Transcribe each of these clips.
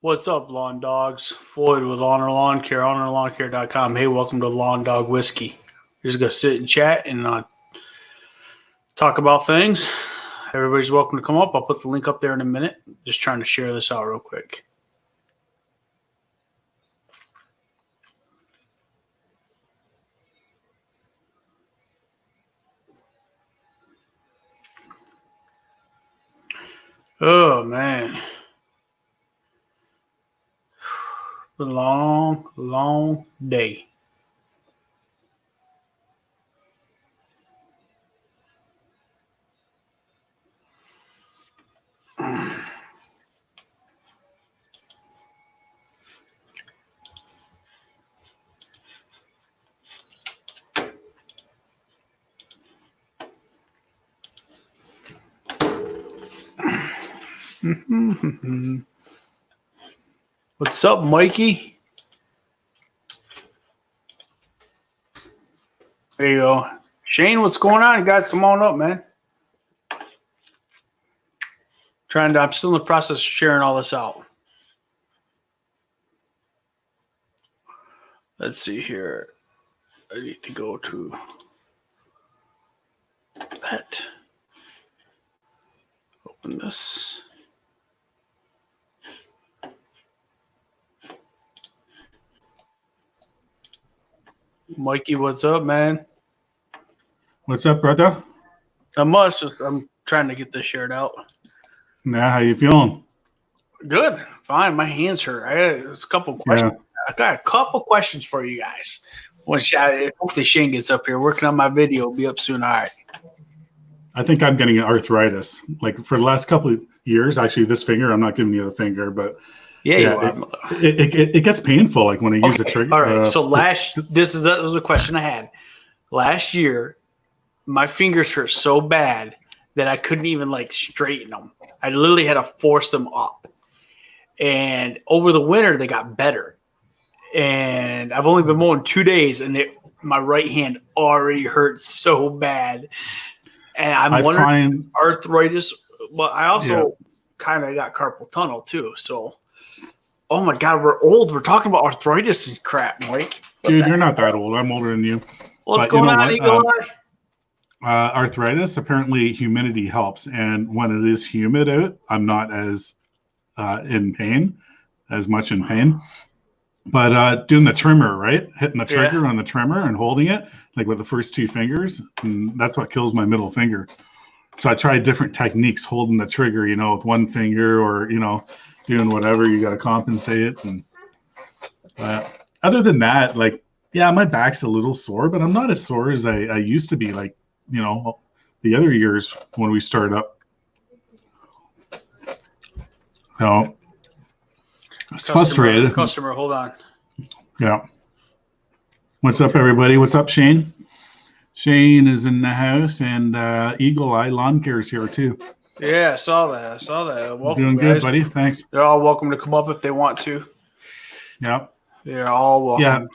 What's up, lawn dogs? Floyd with Honor Lawn Care, honorlawncare.com. Hey, welcome to Lawn Dog Whiskey. We're just going to sit and chat and talk about things. Everybody's welcome to come up. I'll put the link up there in a minute. Just trying to share this out real quick. Oh, man. Been a long, long day. What's up, Mikey? There you go. Shane, what's going on? You guys come on up, man. I'm still in the process of sharing all this out. Let's see here. I need to go to that. Open this. Mikey, what's up, man? What's up, brother? I'm trying to get this shared out. Yeah, how you feeling? Good, fine. My hands hurt. There's a couple questions. Yeah. I got a couple questions for you guys. Hopefully Shane gets up here. Working on my video. Will be up soon. All right. I think I'm getting arthritis. Like for the last couple of years, actually, this finger, I'm not giving you the finger, but it gets painful. Like when I use the trigger. All right. So that was a question I had. Last year, my fingers hurt so bad that I couldn't even straighten them. I literally had to force them up. And over the winter, they got better. And I've only been mowing 2 days, and my right hand already hurts so bad. And I'm wondering arthritis. But I also kind of got carpal tunnel too. So, oh my God, we're old. We're talking about arthritis and crap, Mike. Dude, you're not that old. I'm older than you. What's going on, Eagle Eye? Arthritis, apparently humidity helps. And when it is humid out, I'm not as much in pain. But doing the trimmer, right? Hitting the trigger on the trimmer and holding it, like with the first two fingers, and that's what kills my middle finger. So I tried different techniques holding the trigger, with one finger or, doing whatever. You got to compensate it. And other than that, my back's a little sore, but I'm not as sore as I used to be, the other years when we started up. So it's frustrated. Customer, hold on. Yeah. What's up, everybody? What's up, Shane? Shane is in the house, and Eagle Eye Lawn Care is here too. Yeah, I saw that. Welcome, doing guys. Good, buddy. Thanks. They're all welcome to come up if they want to. Yeah. They're all welcome. Yeah.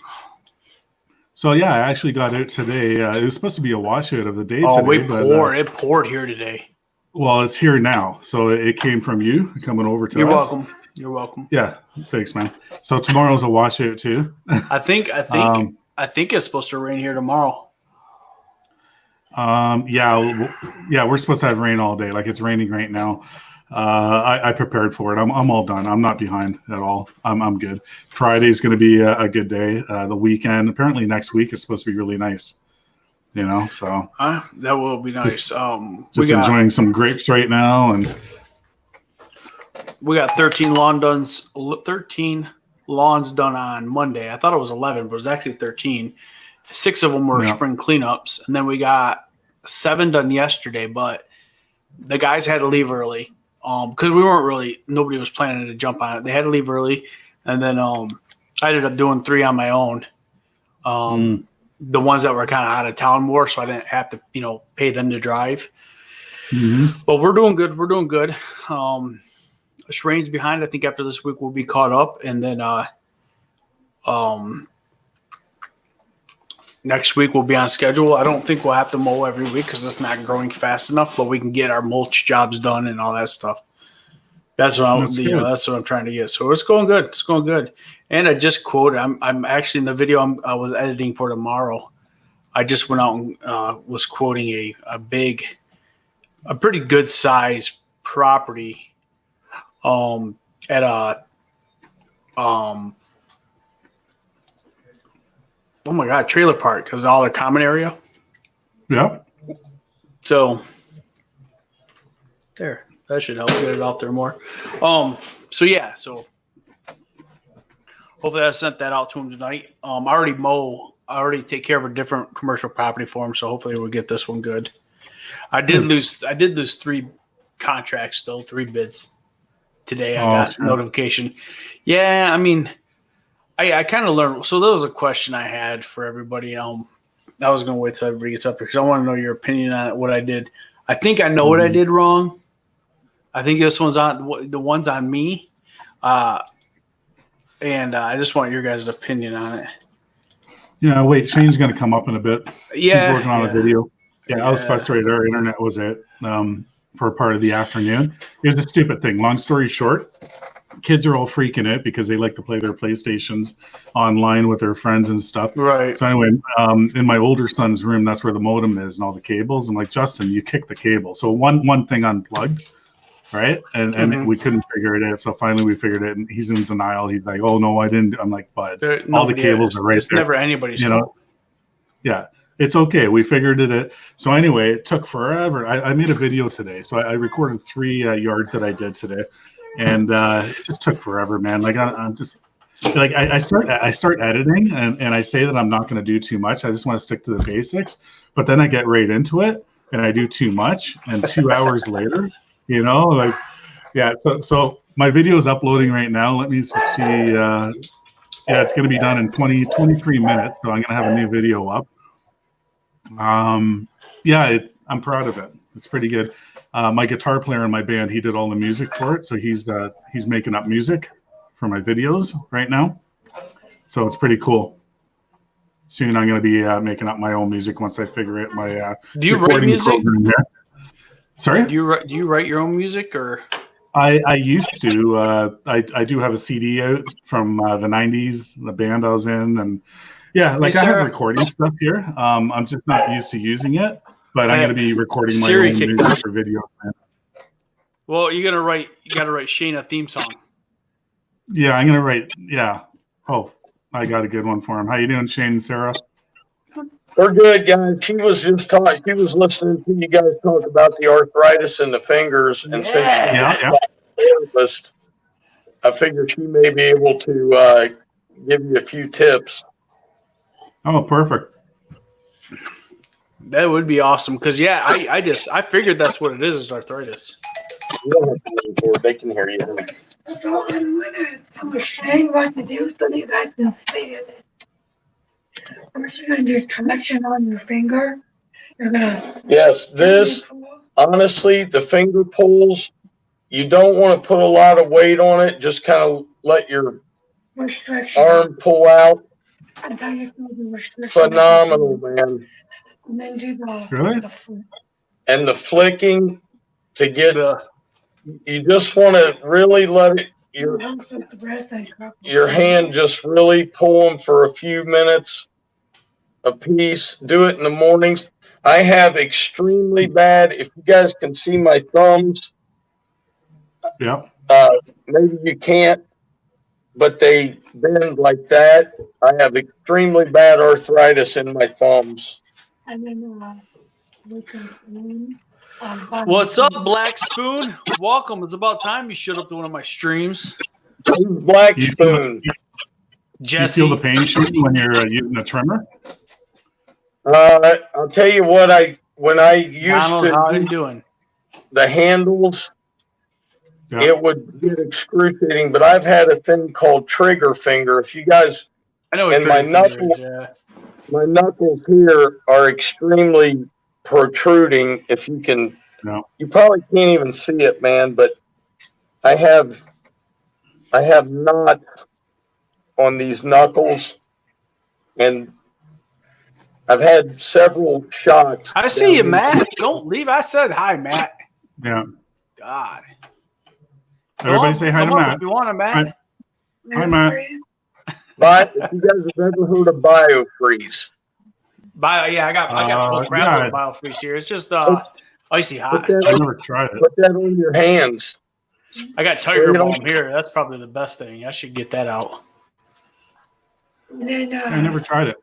So I actually got out today. It was supposed to be a washout of the day today. It poured here today. Well, it's here now. So it came from you coming over to us. You're welcome. Yeah, thanks, man. So tomorrow's a washout too. I think it's supposed to rain here tomorrow. We're supposed to have rain all day. Like it's raining right now. I prepared for it. I'm all done. I'm not behind at all. I'm good. Friday's going to be a good day. The weekend, apparently next week is supposed to be really nice. So that will be nice. Just enjoying some grapes right now, and we got 13 lawns done on Monday. I thought it was 11, but it was actually 13. 6 of them were spring cleanups, and then we got 7 done yesterday. But the guys had to leave early because nobody was planning to jump on it. They had to leave early, and then I ended up doing 3 on my own. The ones that were kind of out of town more, so I didn't have to, pay them to drive. Mm-hmm. But we're doing good. We're doing good. Rain's behind. I think after this week we'll be caught up, and then next week we'll be on schedule. I don't think we'll have to mow every week because it's not growing fast enough, but we can get our mulch jobs done and all that stuff. That's what That's you know, good. that's what I'm trying to get. So it's going good. It's going good. And I just quoted. I'm actually in the video I was editing for tomorrow. I just went out and was quoting a pretty good size property at a oh my god, trailer park, because all the common area. Yeah. So there, that should help get it out there more. So yeah, so hopefully I sent that out to him tonight. I already take care of a different commercial property for him, so hopefully we'll get this one good. I did lose 3 contracts though, 3 bids today. I got sure. notification. Yeah, I mean, I kind of learned. So that was a question I had for everybody. I was going to wait till everybody gets up here because I want to know your opinion on what I did. I think I know what I did wrong. I think this one's the one's on me. And I just want your guys' opinion on it. Yeah, wait, Shane's going to come up in a bit. Yeah. He's working on a video. Yeah, I was frustrated. Our internet was for part of the afternoon. It was a stupid thing. Long story short, kids are all freaking it because they like to play their PlayStations online with their friends and stuff. Right. So anyway, in my older son's room, that's where the modem is and all the cables. I'm like, Justin, you kicked the cable. So one thing unplugged, right? And we couldn't figure it out. So finally we figured it, and he's in denial. He's like, oh, no, I didn't. I'm like, but all the cables are right it's there. Never anybody's fault. Yeah. It's okay. We figured it out. So anyway, it took forever. I made a video today. So I recorded 3 yards that I did today. And it just took forever, man. Like I'm just like I start editing and I say that I'm not going to do too much. I just want to stick to the basics. But then I get right into it and I do too much. And 2 hours later, like, yeah. So my video is uploading right now. Let me just see. Yeah, it's going to be done in 23 minutes. So I'm going to have a new video up. Yeah, I'm proud of it. It's pretty good. My guitar player in my band, he did all the music for it, so he's making up music for my videos right now. So it's pretty cool. Soon I'm going to be making up my own music once I figure out my do you write music? Sorry? Do you write your own music or? I used to. I do have a CD out from the 90s, the band I was in, and yeah, like I have recording stuff here. I'm just not used to using it, but I'm going to be recording my own music for videos. Well, you got to write Shane a theme song. Yeah, I'm going to write. Yeah. Oh, I got a good one for him. How you doing, Shane and Sarah? We're good, guys. She was just talking. She was listening to you guys talk about the arthritis in the fingers, and since therapist, I figured she may be able to give you a few tips. Oh, perfect. That would be awesome because I figured that's what it is arthritis. You don't have to listen for it. They can hear you. So I'm going to tell Shane what to do so you guys can see it. First, you're going to do traction on your finger. You're going to... Yes, honestly, the finger pulls, you don't want to put a lot of weight on it. Just kind of let your arm pull out. Until you feel the restriction. Phenomenal, man. And then do really? And the flicking to get you just want to really let it your hand just really pull them for a few minutes a piece. Do it in the mornings. I have extremely bad, if you guys can see my thumbs. Yeah. Maybe you can't, but they bend like that. I have extremely bad arthritis in my thumbs. And then what's up, Black Spoon? Welcome. It's about time you showed up to one of my streams. Black Spoon. Jesse. You feel the pain when you're using a trimmer? I'll tell you what, when I used Donald, how are you doing? The handles, it would get excruciating, but I've had a thing called trigger finger. If you guys, I know, and my knuckles, my knuckles here are extremely protruding. If you can, you probably can't even see it, man, but I have knots on these knuckles, and I've had several shots. I see you, Matt. Don't leave. I said hi, Matt. Yeah. God. Everybody say hi to Come up Matt. if you want to, Matt. Hi, Matt. But if you guys have ever heard of BioFreeze, I got a whole crap yeah. of BioFreeze here. It's just icy put hot. I've that, never tried it. put that on your hands. I got Tiger You know- Balm here. That's probably the best thing. I should get that out. And then I never tried it.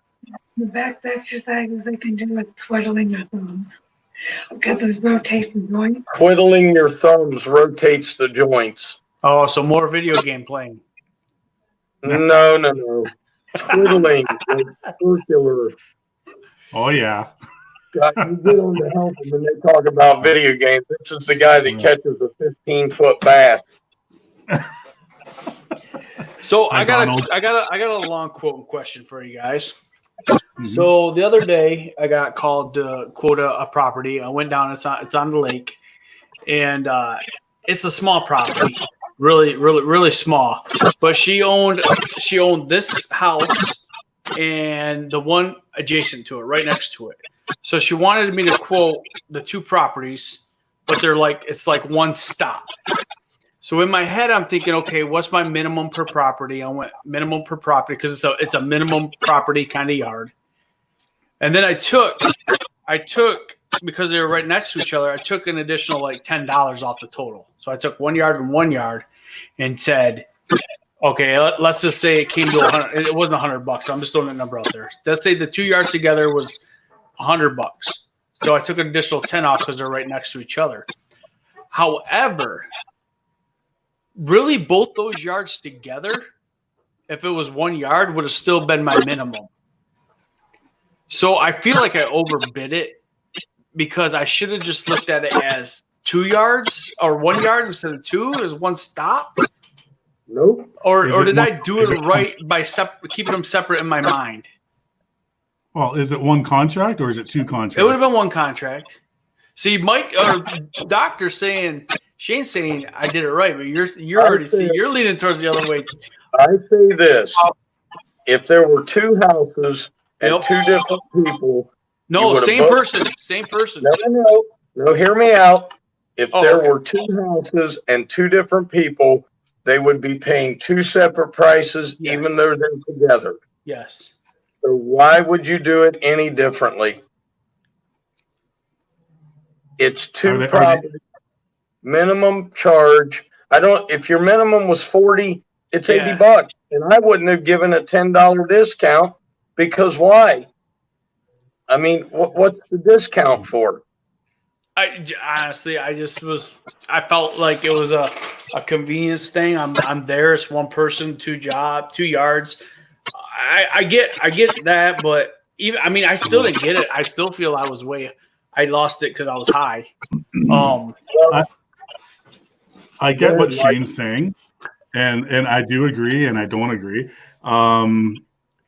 the back exercises I can do with twiddling your thumbs. Because this rotation joint. Twiddling your thumbs rotates the joints. Oh, so more video game playing. No. Twiddling, like circular. Oh yeah. God, you get on to help them when they talk about video games. This is the guy that catches a 15-foot bass. So Hi, I got Donald. a long quote and question for you guys. Mhm. So the other day I got called to quote a property. I went down. It's on the lake, and it's a small property, really small. But she owned this house and the one adjacent to it, right next to it. So she wanted me to quote the two properties, but it's like one stop. So in my head, I'm thinking, okay, what's my minimum per property? I went minimum per property because it's a minimum property kind of yard. And then I took because they were right next to each other. I took an additional like $10 off the total. So I took 1 yard and 1 yard, and said, okay, let's just say it came to 100. It wasn't $100. So I'm just throwing that number out there. Let's say the 2 yards together was $100. So I took an additional 10 off because they're right next to each other. However, really both those yards together, if it was 1 yard, would have still been my minimum. So I feel like I overbid it because I should have just looked at it as 2 yards or 1 yard instead of two as one stop. Nope. Or did I do is it it right by keeping them separate in my mind? Well, is it one contract or is it two contracts? It would have been one contract. See, Mike or Doctor saying, Shane's saying I did it right, but you're already you're leaning towards the other way. I say this: if there were two houses and Yep. two different people, you No, would've same both- person. no, hear me out. If Oh, there okay. were two houses and two different people, they would be paying two separate prices, Yes. even though they're together. Yes. So why would you do it any differently? It's Are two they- properties. Minimum charge. If your minimum was 40, it's Yeah. $80. And I wouldn't have given a $10 discount because why? I mean, what's the discount for? Honestly, I felt like it was a convenience thing. I'm there. It's one person, 2 yards. I get that, but I still didn't get it. I still feel I lost it because I was high. I get what Shane's saying, and I do agree, and I don't agree.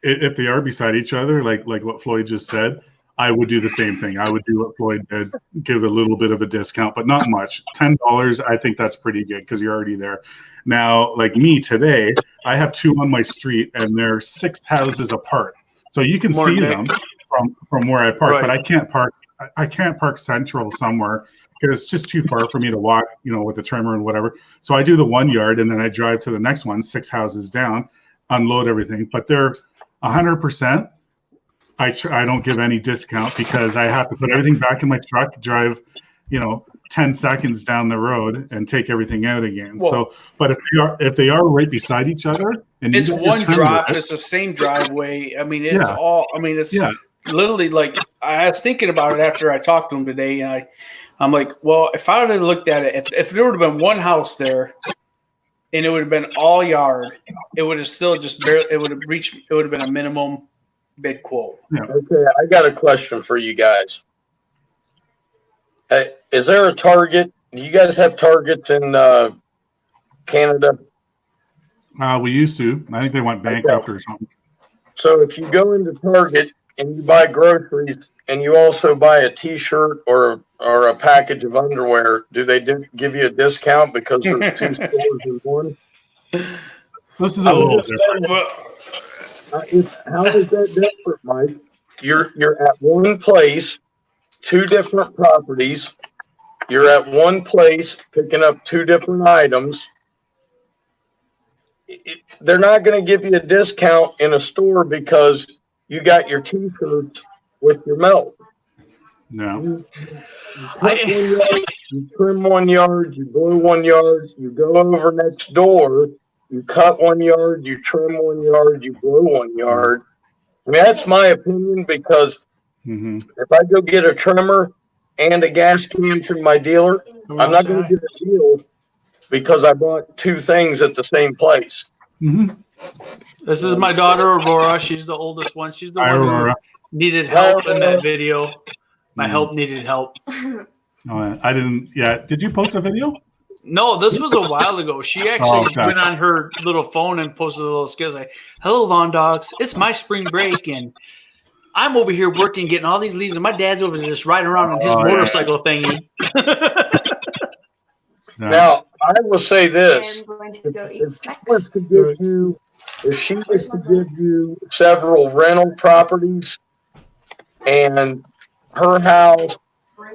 If they are beside each other, like what Floyd just said, I would do the same thing. I would do what Floyd did, give a little bit of a discount, but not much. $10, I think that's pretty good because you're already there. Now, like me today, I have 2 on my street, and they're 6 houses apart, so you can see them from where I park. Right. But I can't park central somewhere because it's just too far for me to walk, with the trimmer and whatever. So I do the 1 yard, and then I drive to the next one, 6 houses down, unload everything. But they're 100%. I don't give any discount because I have to put everything back in my truck, drive, 10 seconds down the road, and take everything out again. Whoa. So, but if they are right beside each other, and It's you get your one turn drive. right, It's the same driveway. Yeah. It's Yeah. literally like I was thinking about it after I talked to him today, and I'm like, well, if I would have looked at it, if there would have been one house there, and it would have been all yard, it would have still just barely. It would have been a minimum bid quote. Okay, I got a question for you guys. Is there a Target? Do you guys have Targets in Canada? we used to. I think they went bankrupt or something. So if you go into Target and you buy groceries and you also buy a T-shirt or a package of underwear, do they give you a discount because there's 2 stores in one? This is a little different. How is that different, Mike? You're at one place, 2 different properties. You're at one place picking up 2 different items. they're not going to give you a discount in a store because you got your T-shirts with your milk. No. You trim 1 yard, you blow 1 yard, you go over next door, you cut 1 yard, you trim 1 yard, you blow 1 yard. I mean, that's my opinion, because if I go get a trimmer and a gas can from my dealer, I'm not going to get a deal because I bought two things at the same place. This is my daughter, Aurora. She's the oldest one. She's the one who needed help in that video. My help needed help. I didn't. Yeah. Did you post a video? No, this was a while ago. She actually went on her little phone and posted a little skit like, "Hello, lawn dogs. It's my spring break, and I'm over here working, getting all these leaves, and my dad's over there just riding around on his motorcycle thingy." Now, I will say this: I'm going to go eat snacks. if she was to give you several rental properties and her house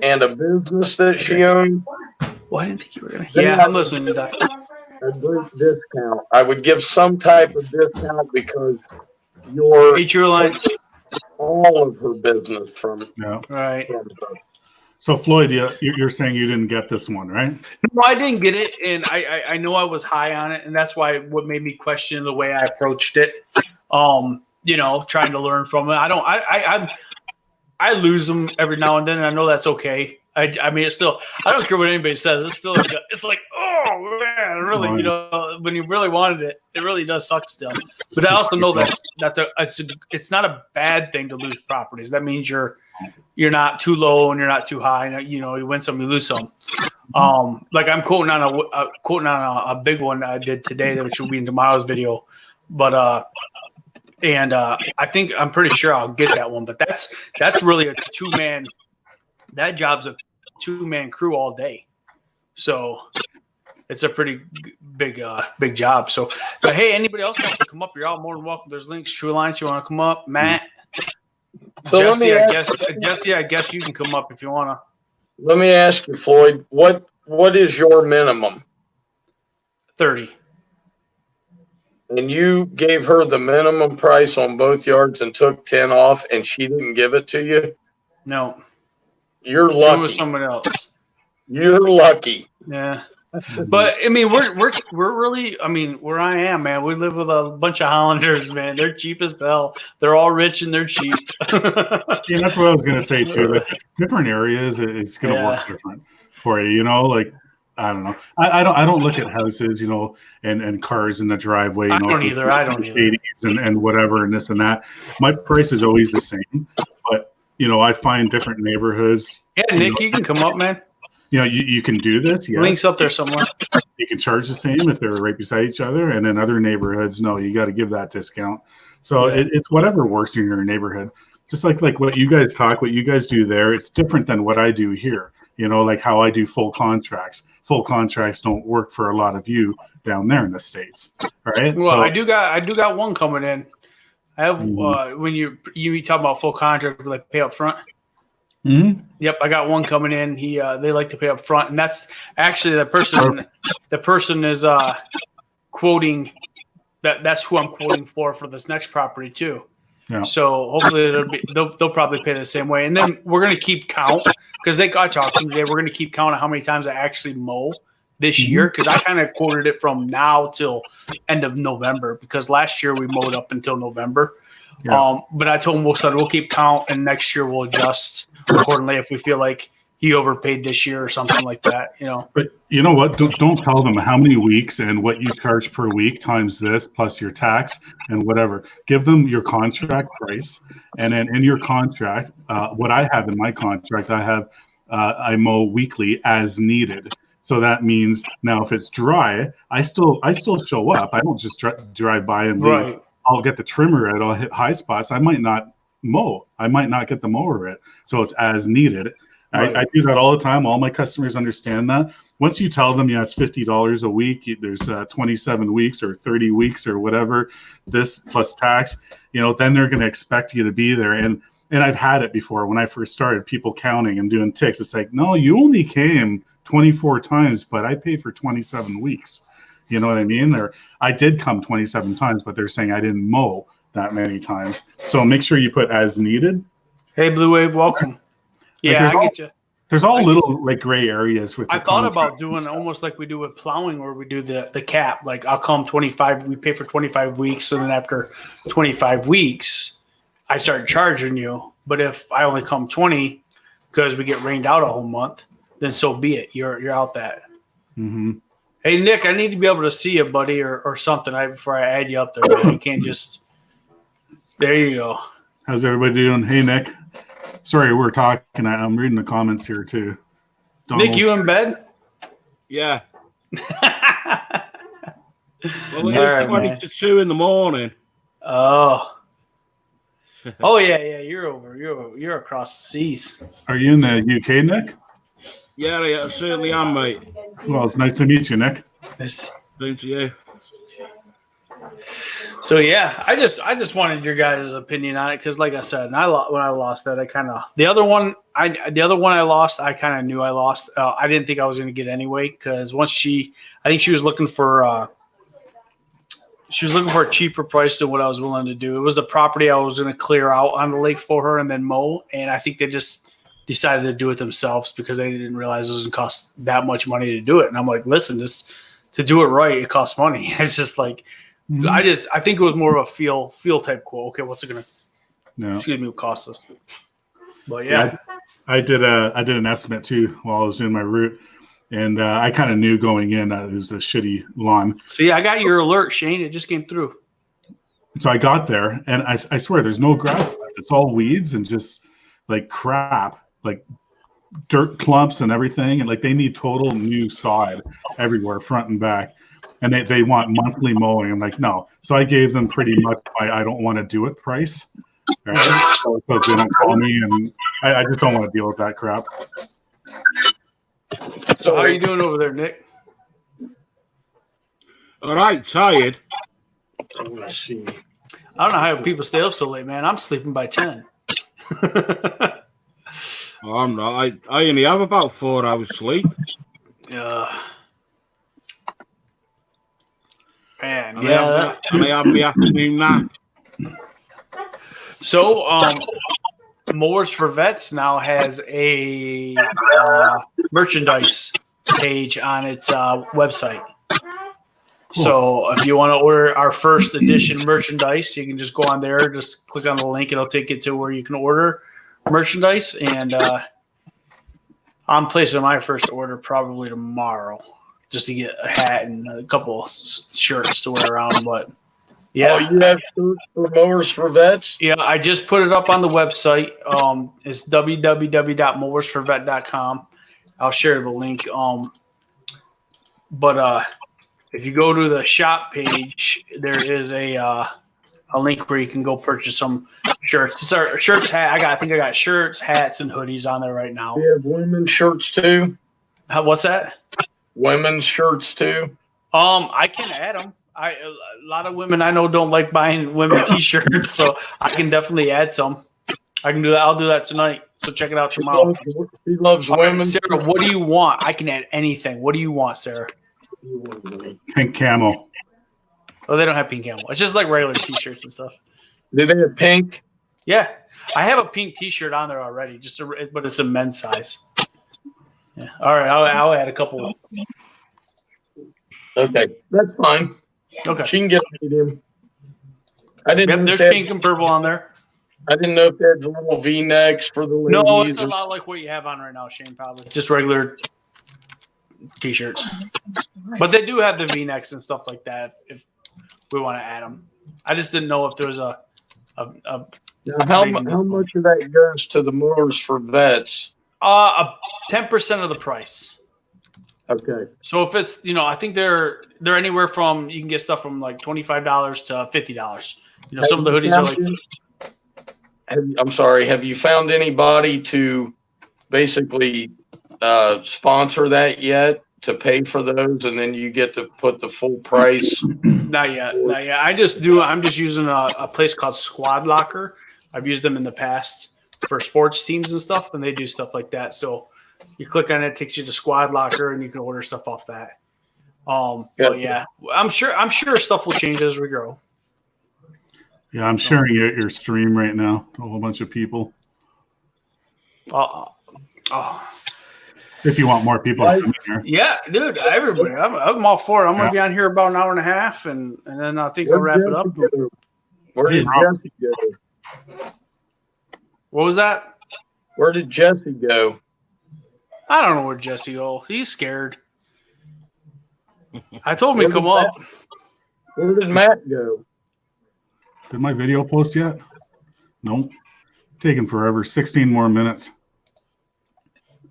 and a business that she owned, well, I didn't think you were gonna. Yeah, I'm listening to that. A great discount. I would give some type of discount because you're Alliance. all of her business from. Yeah. Right. So Floyd, you're saying you didn't get this one, right? No, I didn't get it, and I know I was high on it, and that's why what made me question the way I approached it. You know, trying to learn from it. I lose them every now and then, and I know that's okay. I mean, it's still, I don't care what anybody says. It's still, it's like, oh man, really, you know, when you really wanted it, it really does suck still. But I also know it's not a bad thing to lose properties. That means you're not too low and you're not too high. And, you know, you win some, you lose some. Like I'm quoting on a big one I did today, which will be in tomorrow's video. But I'm pretty sure I'll get that one. But that's really a two-man. That job's a two-man crew all day, so it's a pretty big job. So, but hey, anybody else wants to come up? You're all more than welcome. There's links. True Alliance, you want to come up? Matt, So Jesse, I guess you can come up if you want to. Let me ask you, Floyd, what is your minimum? 30. And you gave her the minimum price on both yards and took 10 off, and she didn't give it to you? No. You're It lucky. was someone else. You're lucky. Yeah. But I mean, we're really, I mean, where I am, man, we live with a bunch of Hollanders, man. They're cheap as hell. They're all rich and they're cheap. Yeah, that's what I was gonna say too. Like, different areas, it's gonna work different for you. You know, like I don't know. I don't look at houses, you know, and cars in the driveway. You I know, don't either. And whatever and this and that. My price is always the same, but you know, I find different neighborhoods. Yeah, Nick, you can come up, man. You know, you can do this. Yes. Links up there somewhere. You can charge the same if they're right beside each other, and then other neighborhoods, no, you got to give that discount. So it's whatever works in your neighborhood. Just like what you guys what you guys do there, it's different than what I do here. You know, like how I do full contracts. Full contracts don't work for a lot of you down there in the States, right? Well, so, I do got one coming in. I have when you talk about full contract, like pay up front. Yep, I got one coming in. They like to pay up front, and that's actually the person. The person is quoting that's who I'm quoting for this next property too. Yeah. So hopefully they'll probably pay the same way, and then we're gonna keep count because I talked to them today. We're gonna keep count of how many times I actually mow this year, because I kind of quoted it from now till end of November, because last year we mowed up until November. Yeah. But I told him we'll keep count, and next year we'll adjust accordingly if we feel like he overpaid this year or something like that, you know. But you know what? Don't tell them how many weeks and what you charge per week times this plus your tax and whatever. Give them your contract price, and then in your contract, what I have in my contract, I mow weekly as needed. So that means now if it's dry, I still show up. I don't just drive by and leave. Right. I'll get the trimmer at. I'll hit high spots. I might not mow. I might not get the mower at. So it's as needed. Right. I do that all the time. All my customers understand that. Once you tell them, it's $50 a week, there's 27 weeks or 30 weeks or whatever, this plus tax, then they're going to expect you to be there. And I've had it before when I first started, people counting and doing ticks. It's like, no, you only came 24 times, but I paid for 27 weeks. You know what I mean? Or I did come 27 times, but they're saying I didn't mow that many times. So make sure you put as needed. Hey, Blue Wave, welcome. Yeah, I get you. There's all little like gray areas with. I thought about doing almost like we do with plowing, where we do the cap. Like I'll come 25. We pay for 25 weeks, and then after 25 weeks, I start charging you. But if I only come 20 because we get rained out a whole month, then so be it. You're out that. Mm-hmm. Hey Nick, I need to be able to see you, buddy, or something before I add you up there. Man. You can't just. There you go. How's everybody doing? Hey Nick. Sorry, we're talking. I'm reading the comments here too. Nick, you in bed? Yeah. Well, it's 20 to 2 in the morning. Oh. Oh yeah. You're across the seas. Are you in the UK, Nick? Yeah, I certainly am, mate. Well, it's nice to meet you, Nick. Same to you. So yeah, I just wanted your guys' opinion on it because, like I said, when I lost that, the other one I lost, I kind of knew I lost. I didn't think I was going to get anyway because I think she was looking for a cheaper price than what I was willing to do. It was a property I was going to clear out on the lake for her and then mow, and I think they just decided to do it themselves because they didn't realize it was going to cost that much money to do it. And I'm like, listen, to do it right, it costs money. It's just like. I think it was more of a feel type quote. Okay, what's it gonna cost us? But yeah, I did an estimate too while I was doing my route, and I kind of knew going in that it was a shitty lawn. See, I got your alert, Shane. It just came through. So I got there, and I swear there's no grass left. It's all weeds and just like crap, like dirt clumps and everything, and like they need total new sod everywhere, front and back. And they want monthly mowing. I'm like, no. So I gave them pretty much I don't want to do it price. Right? So they don't call me, and I just don't want to deal with that crap. So how are you doing over there, Nick? All right, tired. Let's see. I don't know how people stay up so late, man. I'm sleeping by 10. Oh, I'm not. I only have about 4 hours sleep. Man, and I have my afternoon nap. So, Mowers for Vets now has a merchandise page on its website. Cool. So if you want to order our first edition merchandise, you can just go on there, just click on the link, and it'll take you to where you can order merchandise. And I'm placing my first order probably tomorrow, just to get a hat and a couple shirts to wear around. But yeah, oh, you have shirts for Mowers for Vets? Yeah, I just put it up on the website. It's www.mowersforvet.com. I'll share the link. But if you go to the shop page, there is a link where you can go purchase some shirts. It's our shirts, hat. I think I got shirts, hats, and hoodies on there right now. We have women's shirts too. What's that? Women's shirts too. I can add them. A lot of women I know don't like buying women T-shirts, so I can definitely add some. I can do that. I'll do that tonight. So check it out tomorrow. She loves women. Sarah, what do you want? I can add anything. What do you want, Sarah? Pink camo. Oh, they don't have pink camo. It's just like regular T-shirts and stuff. Do they have pink? Yeah, I have a pink T-shirt on there already. But it's a men's size. Yeah. All right, I'll add a couple. Okay, that's fine. Okay. She can get a medium. I didn't. Yep, there's pink and purple on there. I didn't know if they had the little V-necks for the ladies. No, it's a lot like what you have on right now, Shane. Probably just regular T-shirts, but they do have the V-necks and stuff like that. If we want to add them, I just didn't know if there was a. Now, how much of that goes to the Mowers for Vets? 10% of the price. Okay. So if it's, I think they're anywhere from, you can get stuff from like $25 to $50. Some of the hoodies are like. I'm sorry. Have you found anybody to basically sponsor that yet to pay for those, and then you get to put the full price? Not yet. I'm just using a place called Squad Locker. I've used them in the past for sports teams and stuff, and they do stuff like that. So you click on it, takes you to Squad Locker, and you can order stuff off that. But yeah, I'm sure stuff will change as we grow. Yeah, I'm sharing your stream right now to a whole bunch of people. If you want more people to come in here. Yeah, dude, everybody. I'm all for it. I'm going to be on here about an hour and a half, and then I think I'll wrap it up. Where did Jesse go? What was that? Where did Jesse go? I don't know where Jesse goes. He's scared. I told him to come up. Where did Matt go? Did my video post yet? Nope. Taking forever. 16 more minutes.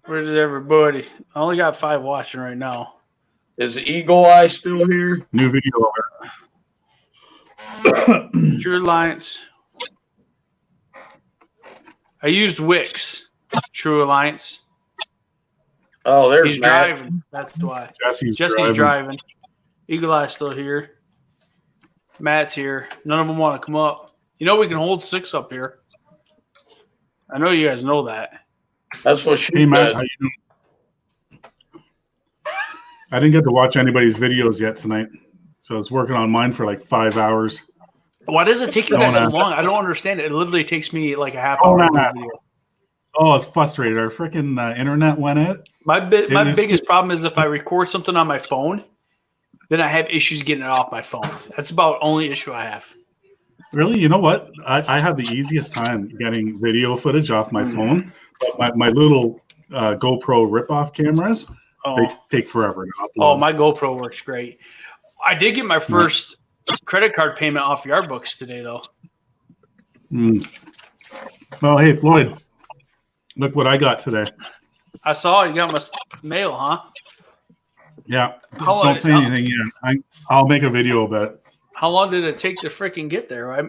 Where did everybody? I only got 5 watching right now. Is Eagle Eye still here? New video. True Alliance. I used Wix. True Alliance. Oh, there's He's Matt. driving. That's why. Jesse's driving. Eagle Eye's still here. Matt's here. None of them want to come up. You know we can hold 6 up here. I know you guys know that. That's what she Hey, Matt, said. how you doing? I didn't get to watch anybody's videos yet tonight, so I was working on mine for like 5 hours. Why does it take you guys so long? I don't understand it. It literally takes me like a half hour. To do a video. Oh, it's frustrated. Our freaking internet went out. My biggest problem is if I record something on my phone, then I have issues getting it off my phone. That's about the only issue I have. Really? You know what? I have the easiest time getting video footage off my phone. But my little GoPro rip-off cameras, they take forever to upload. Oh, my GoPro works great. I did get my first credit card payment off Yardbooks today, though. Well, hey, Floyd, look what I got today. I saw you got my mail, huh? Yeah. How Don't say anything yet. I'll make a video about it. How long did it take to freaking get there? Right?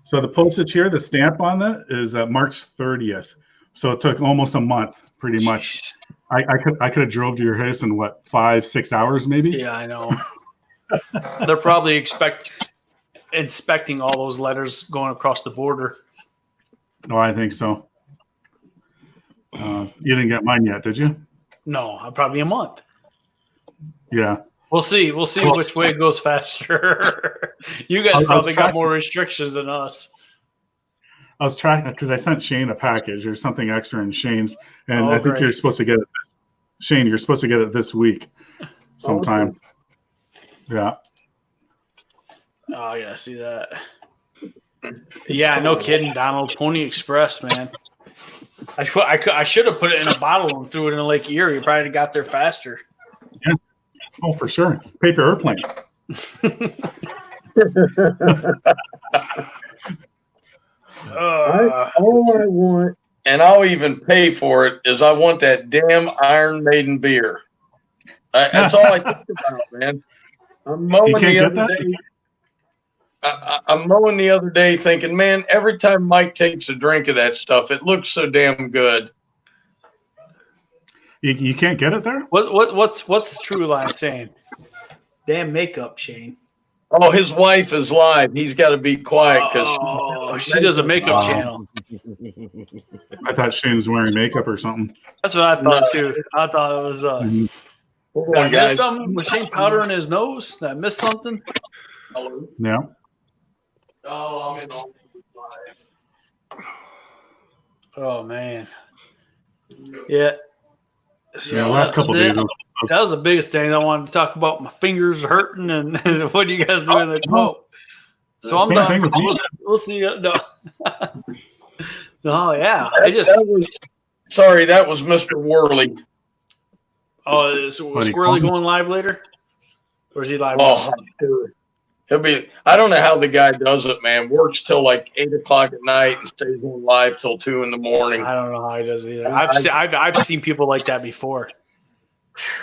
So the postage here, the stamp on that is March 30th. So it took almost a month, pretty much. I could have drove to your house in 5-6 hours, maybe. Yeah, I know. They're probably inspecting all those letters going across the border. Oh, I think so. You didn't get mine yet, did you? No, probably a month. Yeah. We'll see. We'll see which way it goes faster. You guys probably got more restrictions than us. I was tracking because I sent Shane a package. There's something extra in Shane's, and I think great. you're supposed to get it. Shane, you're supposed to get it this week, sometime. Yeah. Oh yeah, see that. Yeah, no kidding, Donald. Pony Express, man. I should have put it in a bottle and threw it in Lake Erie. Probably got there faster. Yeah. Oh, for sure. Paper airplane. All I want, and I'll even pay for it, is I want that damn Iron Maiden beer. That's all I think about, man. I'm mowing the other day. I'm mowing the other day thinking, man, every time Mike takes a drink of that stuff, it looks so damn good. You can't get it there? What's True Line saying? Damn makeup, Shane. Oh, his wife is live. He's got to be quiet because she does a makeup channel. I thought Shane was wearing makeup or something. That's what I thought too. I thought it was. Did I miss something? Was Shane powdering his nose? Did I miss something? Yeah. Oh, I'm in all live. Oh man. Yeah. So Yeah, last couple days. That was the biggest thing I wanted to talk about. My fingers hurting and what do you guys do in the quote? So I'm done. We'll see. No. No, yeah. Sorry, that was Mr. Worley. Oh, is Squirrely going live later? Or is he live? Oh, he'll be. I don't know how the guy does it, man. Works till like 8 o'clock at night and stays on live till 2 in the morning. I don't know how he does it either. I've seen people like that before.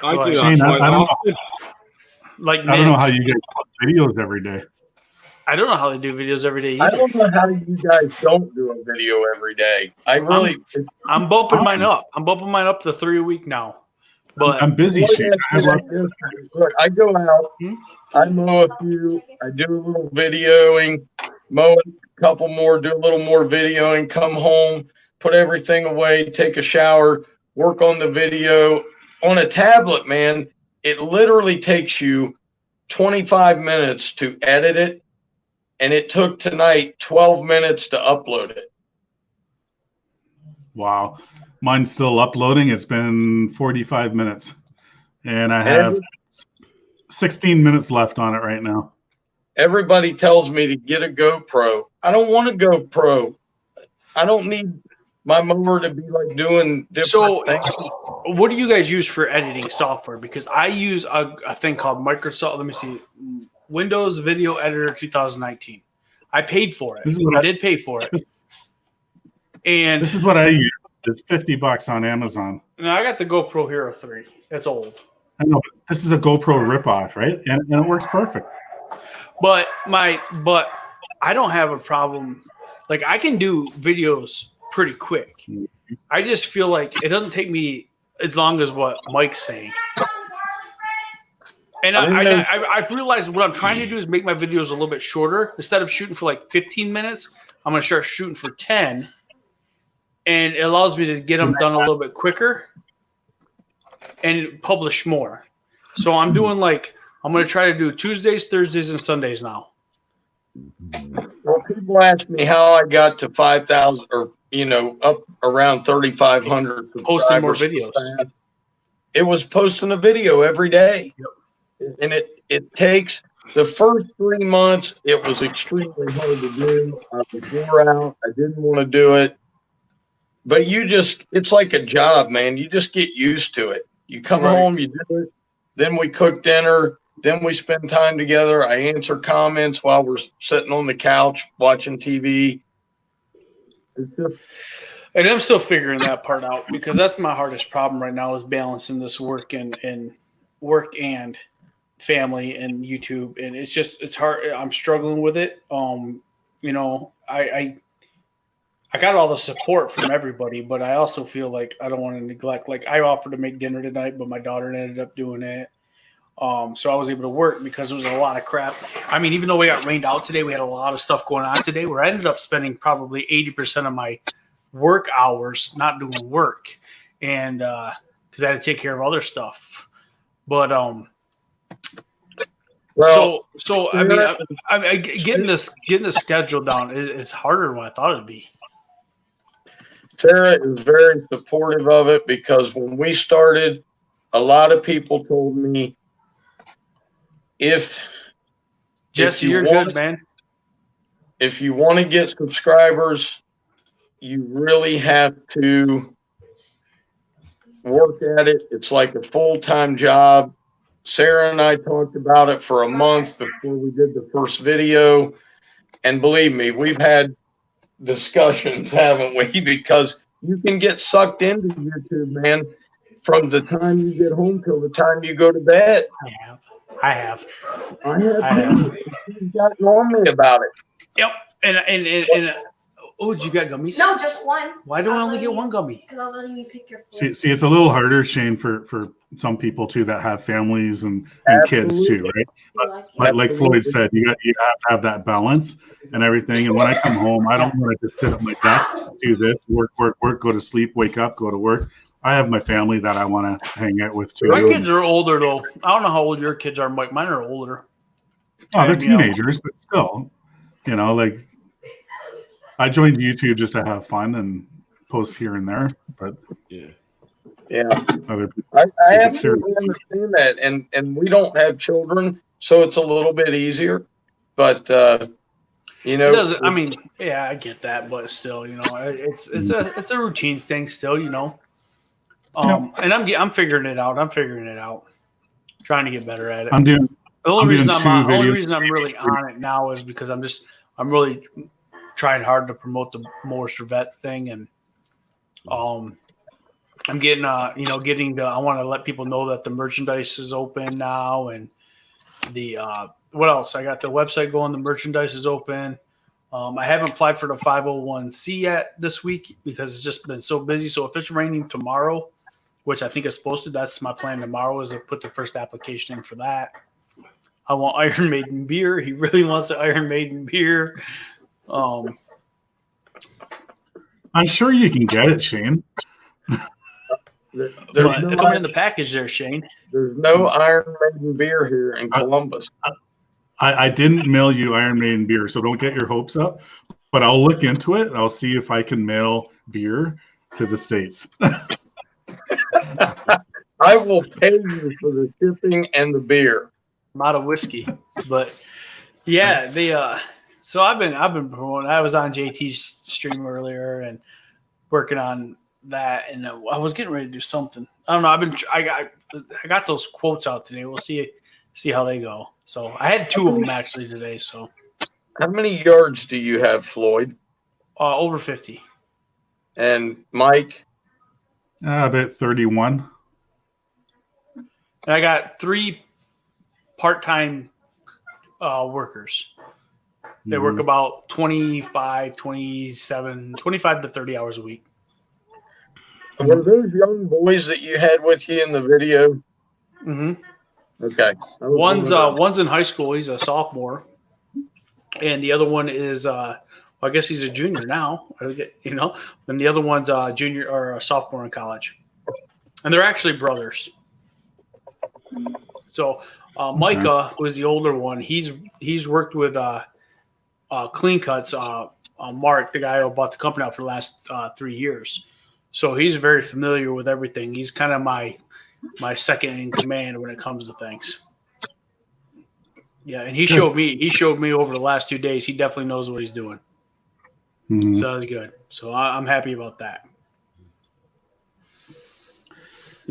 I do Shane, that I quite don't often. Like I don't know how you guys put videos every day. I don't know how they do videos every day either. I don't know how you guys don't do a video every day. I'm bumping mine up. I'm bumping mine up to 3 a week now. But I'm busy, Shane. Look, I go out, I mow a few, I do a little videoing, mow a couple more, do a little more videoing, come home, put everything away, take a shower, work on the video. On a tablet, man, it literally takes you 25 minutes to edit it, and it took tonight 12 minutes to upload it. Wow. Mine's still uploading. It's been 45 minutes. And I have 16 minutes left on it right now. Everybody tells me to get a GoPro. I don't want a GoPro. I don't need my mower to be like doing different things. What do you guys use for editing software? Because I use a thing called Microsoft. Let me see, Windows Video Editor 2019. I paid for it. I did pay for it. And this is what I use. It's $50 on Amazon. No, I got the GoPro Hero 3. It's old. I know, but this is a GoPro ripoff, right? And it works perfect. But I don't have a problem. Like, I can do videos pretty quick. I just feel like it doesn't take me as long as what Mike's saying. And I realized what I'm trying to do is make my videos a little bit shorter. Instead of shooting for like 15 minutes, I'm going to start shooting for 10. And it allows me to get them done a little bit quicker and publish more. So I'm doing I'm going to try to do Tuesdays, Thursdays, and Sundays now. Well, people ask me how I got to 5,000 or, up around 3,500. Posting more videos. It was posting a video every day. Yep. And it takes the first 3 months, it was extremely hard to do. I was wore out. I didn't want to do it. But it's like a job, man. You just get used to it. You come home, you do it. Then we cook dinner. Then we spend time together. I answer comments while we're sitting on the couch watching TV. And I'm still figuring that part out because that's my hardest problem right now is balancing this work and work and family and YouTube. And it's hard. I'm struggling with it. I got all the support from everybody, but I also feel like I don't want to neglect. Like I offered to make dinner tonight, but my daughter ended up doing it. So I was able to work because there was a lot of crap. I mean, even though we got rained out today, we had a lot of stuff going on today where I ended up spending probably 80% of my work hours not doing work. And because I had to take care of other stuff. But so I mean, getting this schedule down is harder than what I thought it'd be. Sarah is very supportive of it because when we started, a lot of people told me, Jesse, you're good, man. If you want to get subscribers, you really have to work at it. It's like a full-time job. Sarah and I talked about it for a month before we did the first video. And believe me, we've had discussions, haven't we? Because you can get sucked into YouTube, man, from the time you get home till the time you go to bed. I have. You've gotten on me about it. Yep. And oh, did you get gummies? No, just one. Why do I only get one gummy? Because I was letting you pick your food. See, it's a little harder, Shane, for some people too that have families and kids too, right? Like Floyd said, you have to have that balance and everything. And when I come home, I don't want to just sit at my desk, do this, work, go to sleep, wake up, go to work. I have my family that I want to hang out with too. My kids are older though. I don't know how old your kids are, Mike. Mine are older. Oh, they're teenagers, but still, like I joined YouTube just to have fun and post here and there. But yeah, other people I absolutely understand that, and we don't have children, so it's a little bit easier. But it doesn't. I mean, yeah, I get that, but still, it's a routine thing. Still, and I'm figuring it out. Trying to get better at it. The only reason I'm really on it now is because I'm really trying hard to promote the Morris Vet thing, and I'm getting I want to let people know that the merchandise is open now, and the what else? I got the website going. The merchandise is open. I haven't applied for the 501c yet this week because it's just been so busy. So if it's raining tomorrow, which I think it's supposed to, that's my plan tomorrow, is to put the first application in for that. I want Iron Maiden beer. He really wants the Iron Maiden beer. I'm sure you can get it, Shane. There's But no, coming in the package there, Shane. there's no Iron Maiden beer here in Columbus. I didn't mail you Iron Maiden beer, so don't get your hopes up. But I'll look into it. And I'll see if I can mail beer to the States. I will pay you for the shipping and the beer. I'm out of whiskey, but yeah, so I've been promoting. I was on JT's stream earlier and working on that, and I was getting ready to do something. I don't know. I got those quotes out today. We'll see how they go. So I had 2 of them actually today. So How many yards do you have, Floyd? over 50. And Mike? About 31. And I got 3 part-time workers. They work about 25 to 30 hours a week. Were those young boys that you had with you in the video? Mm-hmm. Okay. One's in high school. He's a sophomore, and the other one is I guess he's a junior now. You know, and the other one's a junior or a sophomore in college, and they're actually brothers. So Micah, who is the older one, he's worked with Clean Cuts. Mark, the guy who bought the company out for the last 3 years, so he's very familiar with everything. He's kind of my second in command when it comes to things. Yeah, and he showed me over the last 2 days. He definitely knows what he's doing. Mm-hmm. So that's good. So I'm happy about that.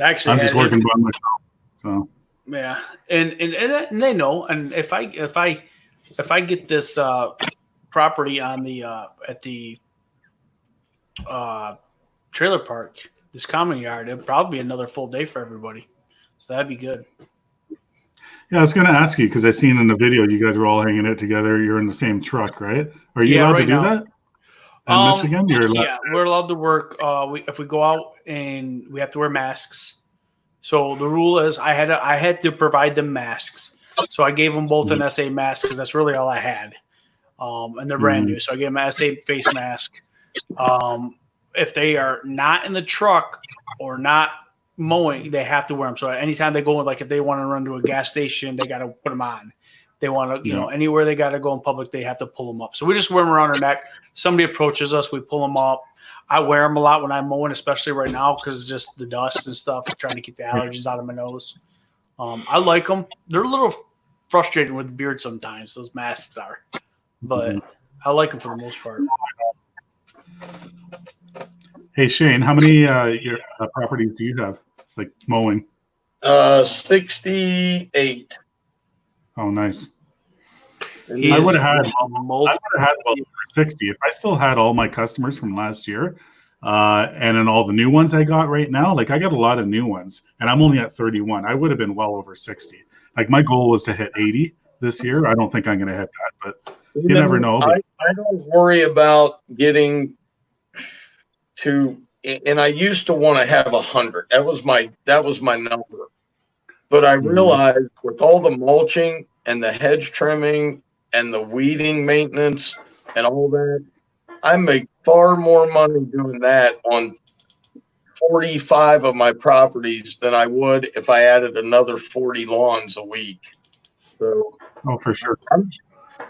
Actually, I'm just working by myself. So yeah, and they know. And if I get this property on the at the trailer park, this common yard, it'd probably be another full day for everybody. So that'd be good. yeah, I was going to ask you because I seen in the video you guys were all hanging out together. You're in the same truck, right? Are you allowed to do that in Michigan? You're allowed. Yeah, we're allowed to work. If we go out and we have to wear masks. So the rule is I had to provide them masks. So I gave them both an SA mask because that's really all I had. And they're brand new. So I gave them an SA face mask. If they are not in the truck or not mowing, they have to wear them. So anytime they go, like if they want to run to a gas station, they got to put them on. They want to, anywhere they got to go in public, they have to pull them up. So we just wear them around our neck. Somebody approaches us, we pull them up. I wear them a lot when I'm mowing, especially right now because just the dust and stuff, trying to keep the allergies out of my nose. I like them. They're a little frustrating with the beard sometimes, those masks are. But I like them for the most part. Hey, Shane, how many properties do you have, like mowing? 68. Oh, nice. And I would have had well over 60 if I still had all my customers from last year, and then all the new ones I got right now. Like I got a lot of new ones, and I'm only at 31. I would have been well over 60. Like my goal was to hit 80 this year. I don't think I'm going to hit that, but you never know. I don't worry about getting to, and I used to want to have 100. That was my number. But I realized with all the mulching and the hedge trimming and the weeding maintenance and all that, I make far more money doing that on 45 of my properties than I would if I added another 40 lawns a week. So, for sure.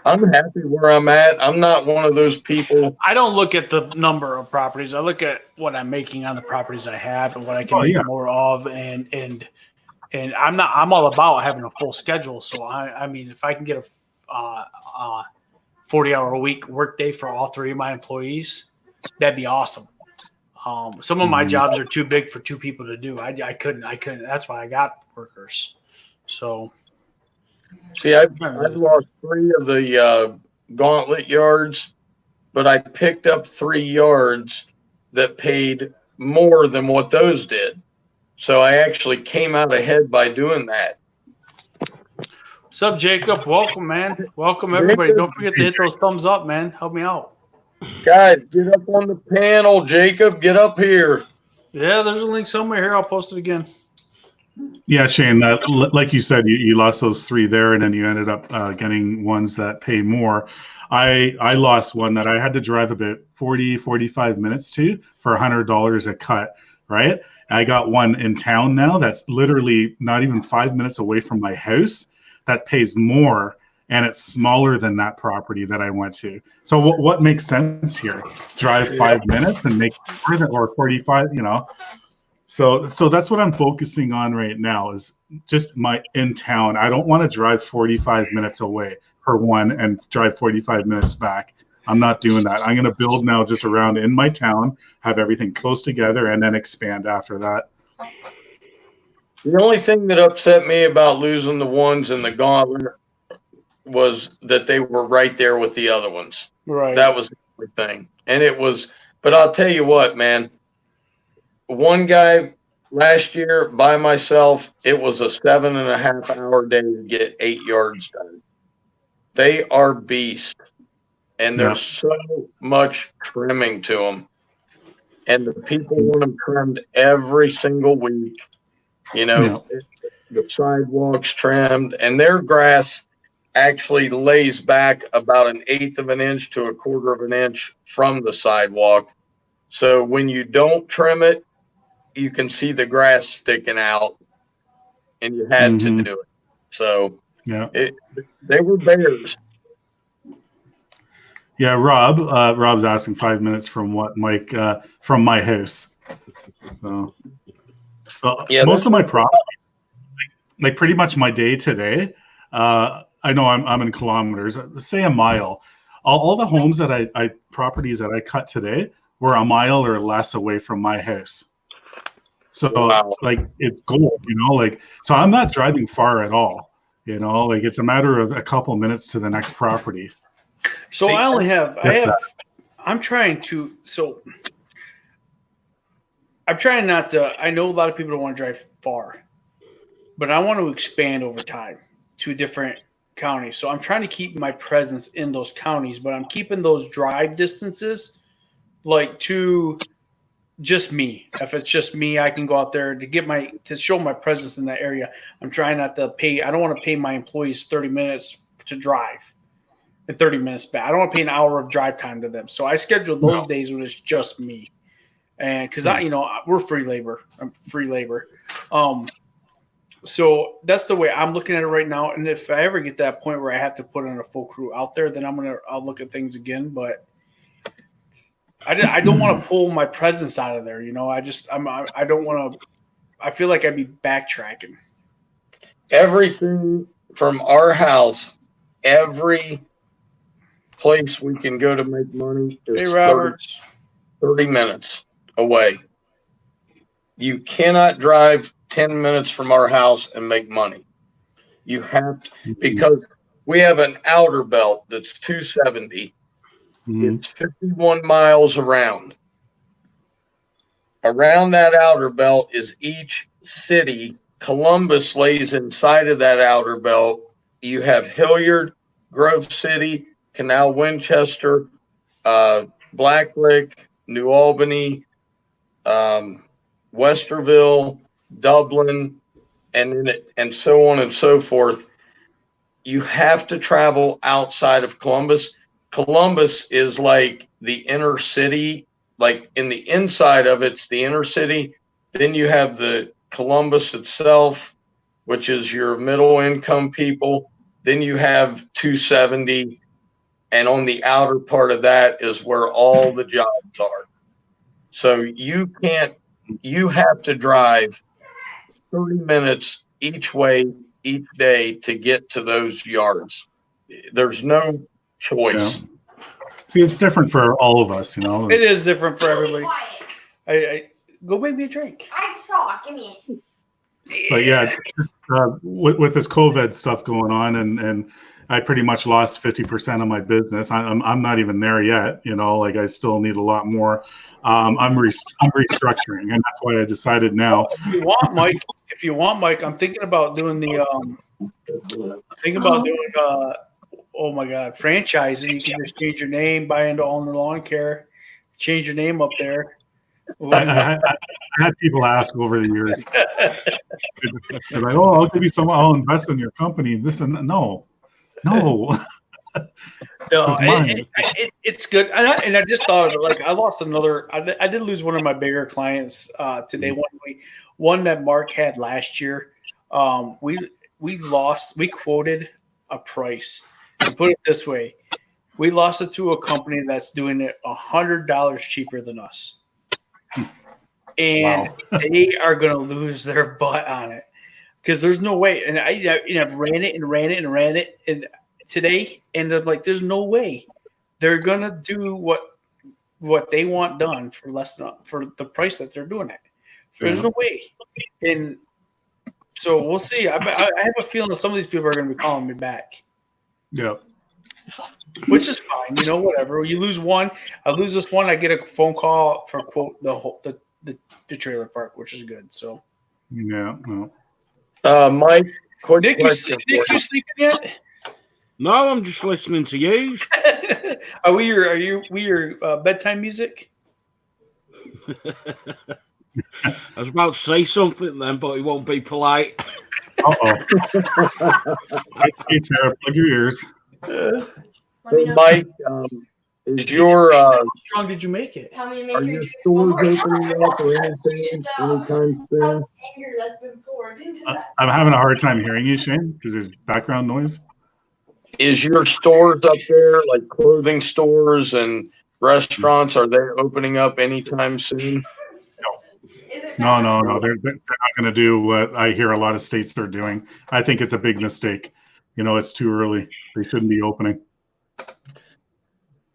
I'm happy where I'm at. I'm not one of those people. I don't look at the number of properties. I look at what I'm making on the properties I have and what I can make more of. And I'm all about having a full schedule. So I mean, if I can get a 40-hour a week workday for all 3 of my employees, that'd be awesome. Some of my jobs are too big for 2 people to do. I couldn't. That's why I got workers. So. See, I've lost 3 of the gauntlet yards, but I picked up 3 yards that paid more than what those did. So I actually came out ahead by doing that. What's up, Jacob? Welcome, man. Welcome, everybody. Don't forget to hit those thumbs up, man. Help me out. Guys, get up on the panel. Jacob, get up here. Yeah, there's a link somewhere here. I'll post it again. Yeah, Shane, like you said, you lost those 3 there, and then you ended up getting ones that pay more. I lost one that I had to drive about 45 minutes to for $100 a cut. right? I got one in town now that's literally not even 5 minutes away from my house that pays more, and it's smaller than that property that I went to. So what makes sense here? Drive 5 minutes and make or 45, you know. So that's what I'm focusing on right now is just my in town. I don't want to drive 45 minutes away for one and drive 45 minutes back. I'm not doing that. I'm going to build now just around in my town, have everything close together, and then expand after that. The only thing that upset me about losing the ones in the gauntlet was that they were right there with the other ones. Right. That was the only thing. And it was, but I'll tell you what, man, one guy last year by myself, it was a 7.5 hour day to get 8 yards done. They are beasts. And there's so much trimming to them. And the people want them trimmed every single week. You know, the sidewalks trimmed, and their grass actually lays back about 1/8 of an inch to 1/4 of an inch from the sidewalk. So when you don't trim it, you can see the grass sticking out, and you had to do it. So they were bears. Yeah, Rob's asking 5 minutes from what, Mike? From my house. So, most of my properties, like pretty much my day today, I know I'm in kilometers. Say a mile. All the homes that I properties that I cut today were a mile or less away from my house. So like it's gold, you know. Like so, I'm not driving far at all. You know, like it's a matter of a couple minutes to the next property. So I'm trying not to, I know a lot of people don't want to drive far, but I want to expand over time to different counties. So I'm trying to keep my presence in those counties, but I'm keeping those drive distances like to just me. If it's just me, I can go out there to show my presence in that area. I'm trying not to I don't want to pay my employees 30 minutes to drive. And 30 minutes back. I don't want to pay an hour of drive time to them. So I schedule those days when it's just me. And because we're free labor. I'm free labor. So that's the way I'm looking at it right now. And if I ever get that point where I have to put in a full crew out there, then I'll look at things again. But I don't want to pull my presence out of there. You know, I don't want to, I feel like I'd be backtracking. Everything from our house, every place we can go to make money is 30 minutes away. You cannot drive 10 minutes from our house and make money. You have to, because we have an outer belt that's 270. It's 51 miles around. Around that outer belt is each city. Columbus lays inside of that outer belt. You have Hilliard, Grove City, Canal Winchester, Blacklick, New Albany, Westerville, Dublin, and so on and so forth. You have to travel outside of Columbus. Columbus is like the inner city, like in the inside of it's the inner city. Then you have the Columbus itself, which is your middle income people. Then you have 270. And on the outer part of that is where all the jobs are. So you have to drive 30 minutes each way, each day to get to those yards. There's no choice. Yeah. See, it's different for all of us, you know. It is different for everybody. I go make me a drink. I saw. Give me it. But yeah, with this COVID stuff going on, and I pretty much lost 50% of my business. I'm not even there yet, you know. Like I still need a lot more. I'm restructuring, and that's why I decided now. If you want, Mike, I'm thinking about doing oh my God, franchising. You can just change your name, buy into All in the Lawn Care, change your name up there. I had people ask over the years. They're like, "Oh, I'll give you some. I'll invest in your company." This and no. No, This is mine. it's good. And I just thought of it. Like I lost another. I did lose one of my bigger clients today. One that Mark had last year. We lost. We quoted a price. And put it this way, we lost it to a company that's doing it $100 cheaper than us, and they are going to lose their butt on it because there's no way. And I've ran it, and today ended up like there's no way they're gonna do what they want done for less than for the price that they're doing it. There's no way, and so we'll see. I have a feeling that some of these people are going to be calling me back. Yeah. Which is fine, whatever. You lose one, I lose this one. I get a phone call for quote the trailer park, which is good. So yeah. Well. Mike, quick Nick, question. you sleeping yet? No, I'm just listening to you. Are we your bedtime music? I was about to say something then, but it won't be polite. Uh-oh. Hey, Sarah, plug your ears. Mike, is your How strong did you make it? Tell me to are make your your stores opening up or anything anytime soon? anger that's been poured into that. I'm having a hard time hearing you, Shane, because there's background noise. Is your stores up there, like clothing stores and restaurants, are they opening up anytime soon? No. They're not going to do what I hear a lot of states are doing. I think it's a big mistake. It's too early. They shouldn't be opening.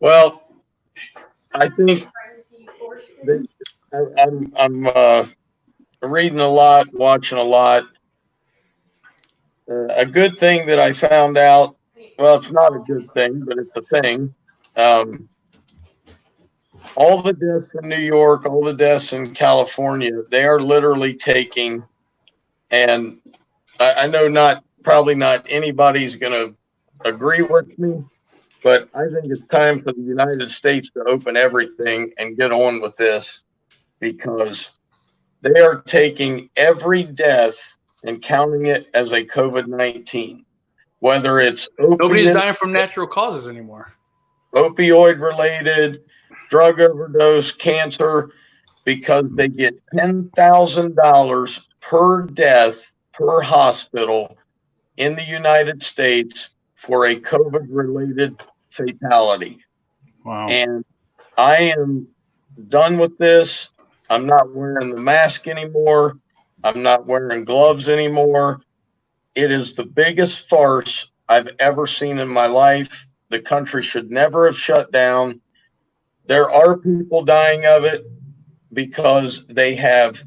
Well, I think I'm reading a lot, watching a lot. A good thing that I found out, well, it's not a good thing, but it's a thing. All the deaths in New York, all the deaths in California, they are literally taking, and I know probably not anybody's going to agree with me, but I think it's time for the United States to open everything and get on with this, because they are taking every death and counting it as a COVID-19, whether it's Nobody's dying from natural causes anymore. Opioid related, drug overdose, cancer, because they get $10,000 per death per hospital in the United States for a COVID related fatality. Wow. And I am done with this. I'm not wearing the mask anymore. I'm not wearing gloves anymore. It is the biggest farce I've ever seen in my life. The country should never have shut down. There are people dying of it because they have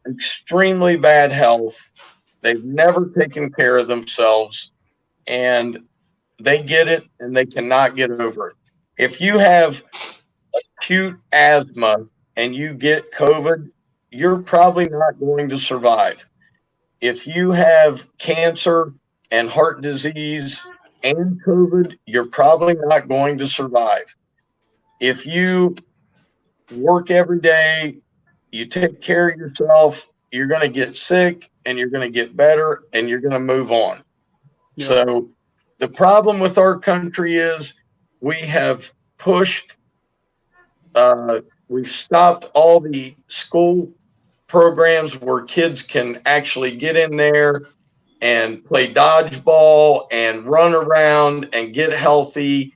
extremely bad health. They've never taken care of themselves, and they get it and they cannot get over it. If you have acute asthma and you get COVID, you're probably not going to survive. If you have cancer and heart disease and COVID, you're probably not going to survive. If you work every day, you take care of yourself, you're going to get sick and you're going to get better and you're going to move on. Yeah. So the problem with our country is we have pushed, we've stopped all the school programs where kids can actually get in there and play dodgeball and run around and get healthy.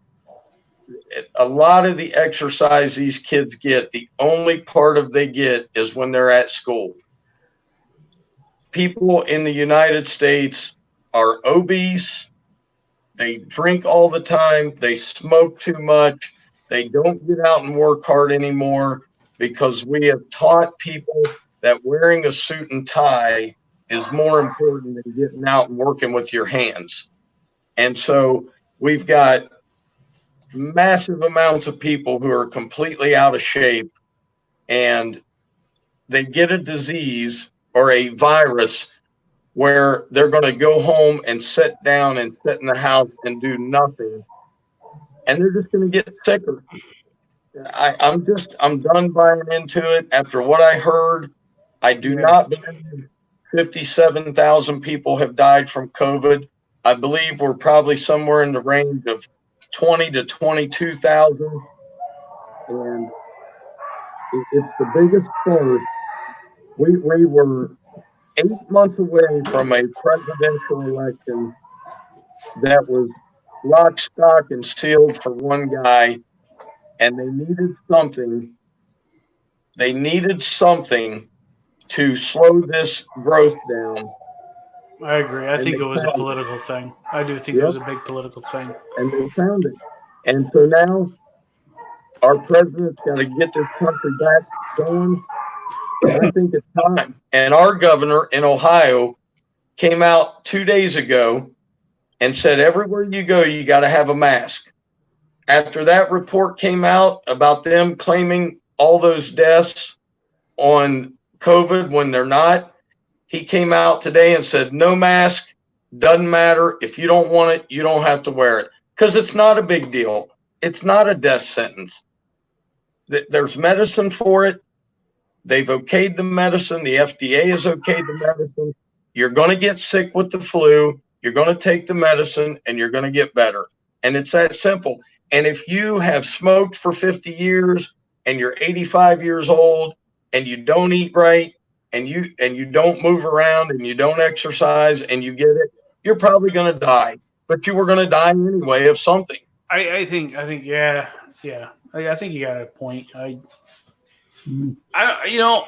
A lot of the exercise these kids get, the only part of they get is when they're at school. People in the United States are obese. They drink all the time. They smoke too much. They don't get out and work hard anymore because we have taught people that wearing a suit and tie is more important than getting out and working with your hands. And so we've got massive amounts of people who are completely out of shape, and they get a disease or a virus where they're going to go home and sit down and sit in the house and do nothing. And they're just going to get sicker. I'm done buying into it. After what I heard, I do not believe 57,000 people have died from COVID. I believe we're probably somewhere in the range of 20 to 22,000. And it's the biggest force. We were 8 months away from a presidential election that was lock, stock, and sealed for one guy, and they needed something. They needed something to slow this growth down. I agree. I think it was a political thing. I do think it was a big political thing. And they found it. And so now our president's got to get this country back going. And I think it's time. And our governor in Ohio came out 2 days ago and said, everywhere you go, you got to have a mask. After that report came out about them claiming all those deaths on COVID when they're not, he came out today and said, no mask, doesn't matter. If you don't want it, you don't have to wear it. Because it's not a big deal. It's not a death sentence. There's medicine for it. They've okayed the medicine. The FDA has okayed the medicine. You're going to get sick with the flu. You're going to take the medicine and you're going to get better. And it's that simple. And if you have smoked for 50 years and you're 85 years old and you don't eat right and you don't move around and you don't exercise and you get it, you're probably going to die. But you were going to die anyway of something. I think, yeah. I think you got a point. I don't know.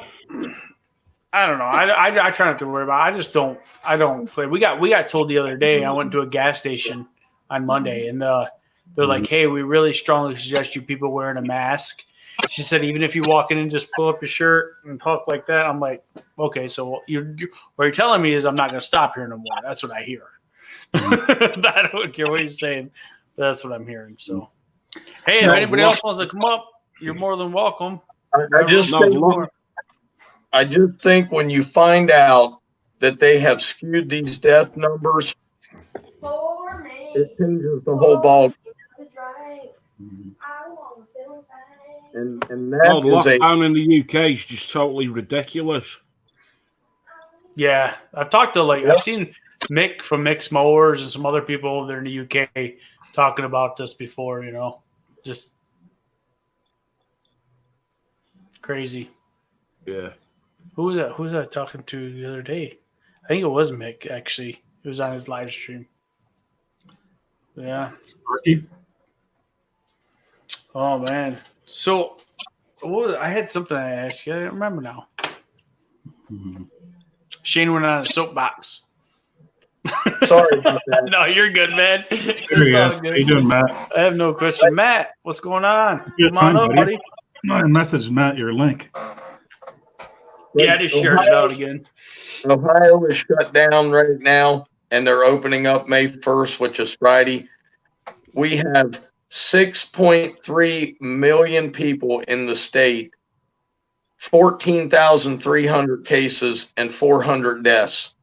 I try not to worry about it. I don't play. We got told the other day, I went to a gas station on Monday and they're like, hey, we really strongly suggest you people wearing a mask. She said, even if you walk in and just pull up your shirt and talk like that, I'm like, okay, so what you're telling me is I'm not going to stop here no more. That's what I hear. I don't care what he's saying. That's what I'm hearing. So, hey, if anybody else wants to come up, you're more than welcome. I just think when you find out that they have skewed these death numbers, it changes the whole ball. And that lockdown in the UK is just totally ridiculous. Yeah, I've talked to I've seen Mick from Mick's Mowers and some other people over there in the UK talking about this before. Just crazy. Yeah. Who was that? Who was I talking to the other day? I think it was Mick. Actually, it was on his live stream. Yeah. Sparky? Oh man. So, I had something I asked you. I don't remember now. Mm-hmm. Shane went on a soapbox. Sorry about that. No, you're good, man. There he is. How you doing, Matt? I have no question. Matt, what's going on? Good Come on time, up, buddy. I messaged Matt your link. Yeah, I just shared it out again. Ohio is shut down right now, and they're opening up May 1st, which is Friday. We have 6.3 million people in the state, 14,300 cases, and 400 deaths.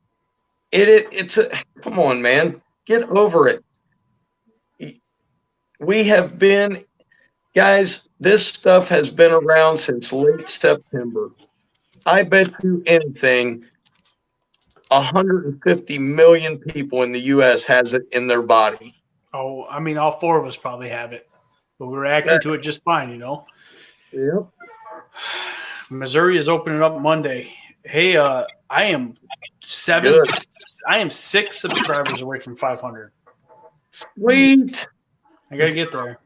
Come on, man, get over it. We have been, guys, this stuff has been around since late September. I bet you anything, 150 million people in the U.S. has it in their body. Oh, I mean, all four of us probably have it, but we're reacting to it just fine, Yep. Missouri is opening up Monday. Hey, I am 6 subscribers away from 500. Sweet. I gotta get there.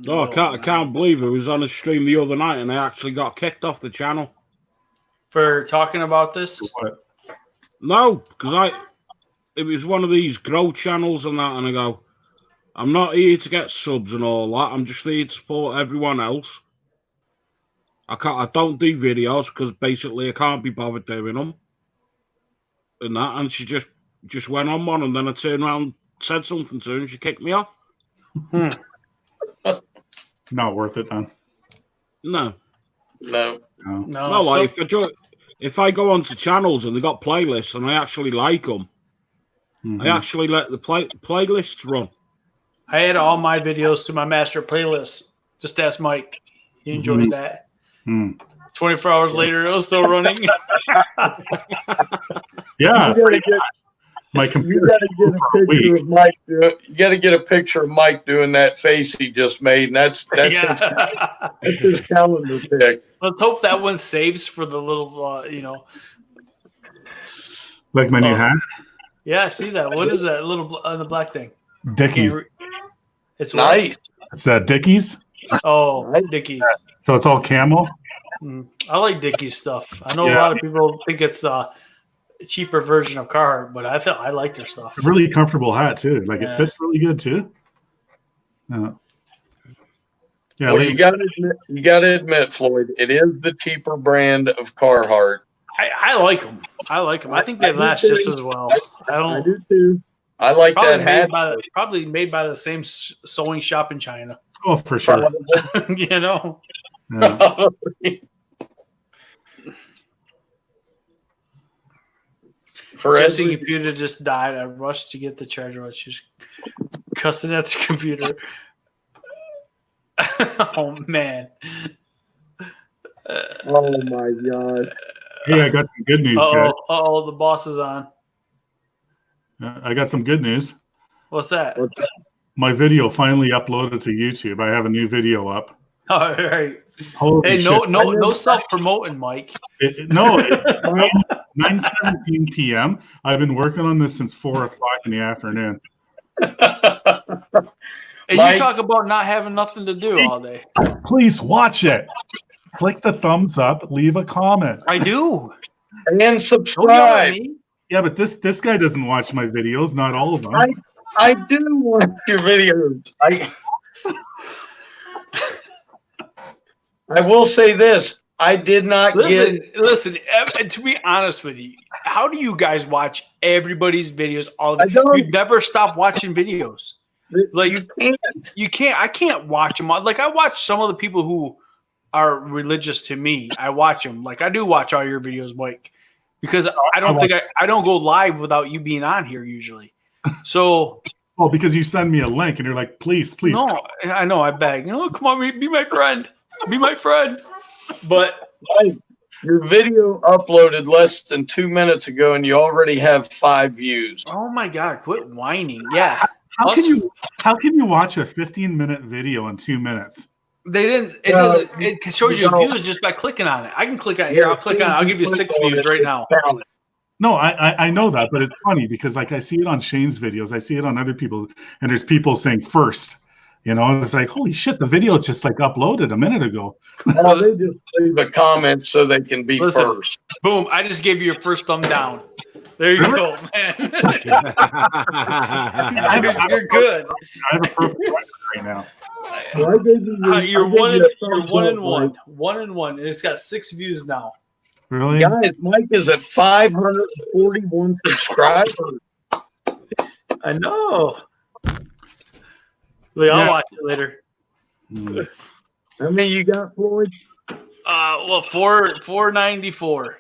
No, I can't believe it. Was on a stream the other night and I actually got kicked off the channel. For talking about this? No, because it was one of these grow channels and that, and I go, I'm not here to get subs and all that. I'm just here to support everyone else. I don't do videos because basically I can't be bothered doing them. And that, and she just went on one, and then I turned around and said something to her, and she kicked me off. Not worth it, then. No. No. If I go onto channels and they got playlists and I actually like them, I actually let the playlists run. I add all my videos to my master playlist. Just ask Mike. He enjoys that. 24 hours later, it was still running. Yeah, You gotta get, my you computer. gotta get a picture of Mike. You gotta get a picture of Mike doing that face he just made, and that's Yeah. his calendar pick. Let's hope that one saves for the little, Like my new hat, Yeah, I see that. What is that little on the black thing? Can't Dickies. It's what? Nice. It's Dickies. Oh, Dickies. So it's all camel. I like Dickies stuff. I know a Yeah. lot of people think it's the cheaper version of Carhartt, but I like their stuff. A really comfortable hat too. Like Yeah. it fits really good too. Yeah, Well, you gotta admit, Floyd, it is the cheaper brand of Carhartt. I like them. I like them. I think they I do last too. just as well. I I don't. do too. I like Probably that hat. probably made by the same sewing shop in China. oh for sure. You know. Yeah. For Jesse's every- computer just died. I rushed to get the charger while she was cussing at the computer. Oh man. Oh my god! Hey, I got some good news, guys. The boss is on. I got some good news. What's that? My video finally uploaded to YouTube. I have a new video up. All right. Holy Hey, shit. no self-promoting, Mike. No, it's 9:17 p.m. I've been working on this since 4 o'clock in the afternoon. And Mike- you talk about not having nothing to do all day. Please watch it. Click the thumbs up. Leave a comment. I do. And Don't yell at subscribe. me. Yeah, but this guy doesn't watch my videos. Not all of them. I do watch your videos. I will say this: I did not get. Listen. To be honest with you, how do you guys watch everybody's videos all I the don't. You never stop watching videos. Like You can't. you can't. I can't watch them. Like I watch some of the people who are religious to me. I watch them. Like I do watch all your videos, Mike, because I don't think I don't go live without you being on here usually. So Oh, because you send me a link and you're like, please. no, I know I beg. No, come on, be my friend. Be my friend. But Your video uploaded less than 2 minutes ago, and you already have 5 views. oh my god, quit whining. Yeah. How can you watch a 15-minute video in 2 minutes? They didn't. It No, doesn't. It shows you views just by clicking on it. I can click on it here. I'll click on it. I'll give you 6 views right now. No, I know that, but it's funny because like I see it on Shane's videos, I see it on other people, and there's people saying first, and it's like, holy shit, the video just like uploaded a minute ago. Well, they just leave a comment so they can be Listen. first. Boom! I just gave you your first thumb down. There you go, man. You're good. I have a perfect record right now. Well, I gave you- You're I gave one you and a you're thumbs one up, and one. Mike. 1 and 1, and it's got 6 views now. Really? Guys, Mike is at 541 subscribers. I know. Lee, I'll Yeah. watch it later. Mm. How many you got, Floyd? Well, 494.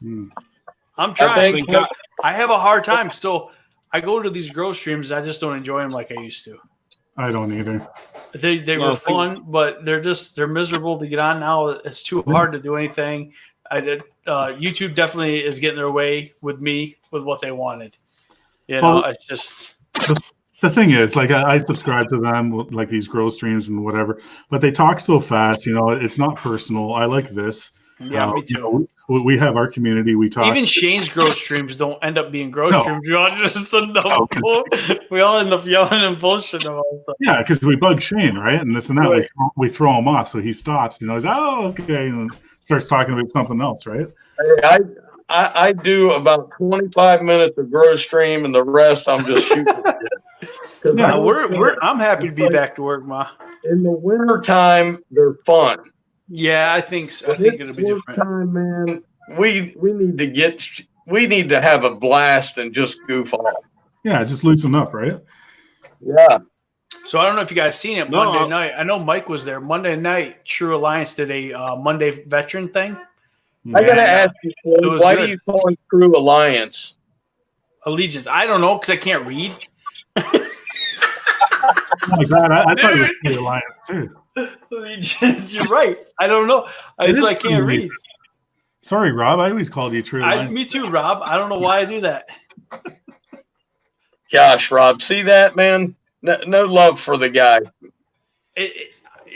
Mm. I'm trying. think- I have a hard time. So I go to these grow streams. I just don't enjoy them like I used to. I don't either. They Well, were fun, but they're miserable to get on now. It's too hard to do anything. YouTube definitely is getting their way with me with what they wanted. Well, It's just The thing is, like I subscribe to them, like these grow streams and whatever, but they talk so fast. It's not personal. I like this. me too. We have our community. We talk. Even Shane's grow streams don't end up being grow No. streams. We all just end up we all end up yelling and bullshitting about stuff. Yeah, because we bug Shane, right? And this and that. Right. We throw him off, so he stops. He's okay, and starts talking about something else, right? Hey, I do about 25 minutes of grow stream, and the rest I'm just shooting. 'Cause Yeah, I'm happy to be back to work, Ma. In the winter time, they're fun. Yeah, I think so. I think it'll be different. Time, man. We need to have a blast and just goof off. Yeah, just loosen up, right? Yeah. So I don't know if you guys seen it No, Monday night. I know Mike was there. Monday night, True Alliance did a Monday veteran thing. I gotta Yeah. ask you, It Floyd, was why good. do you call it True Alliance? Allegiance. I don't know because I can't read. Oh my God, I thought it was the Alliance too. You're right. I don't know. I can't read. Sorry, Rob. I always called you True Line. Me too, Rob. I don't know why I do that. Gosh, Rob, see that, man? No love for the guy.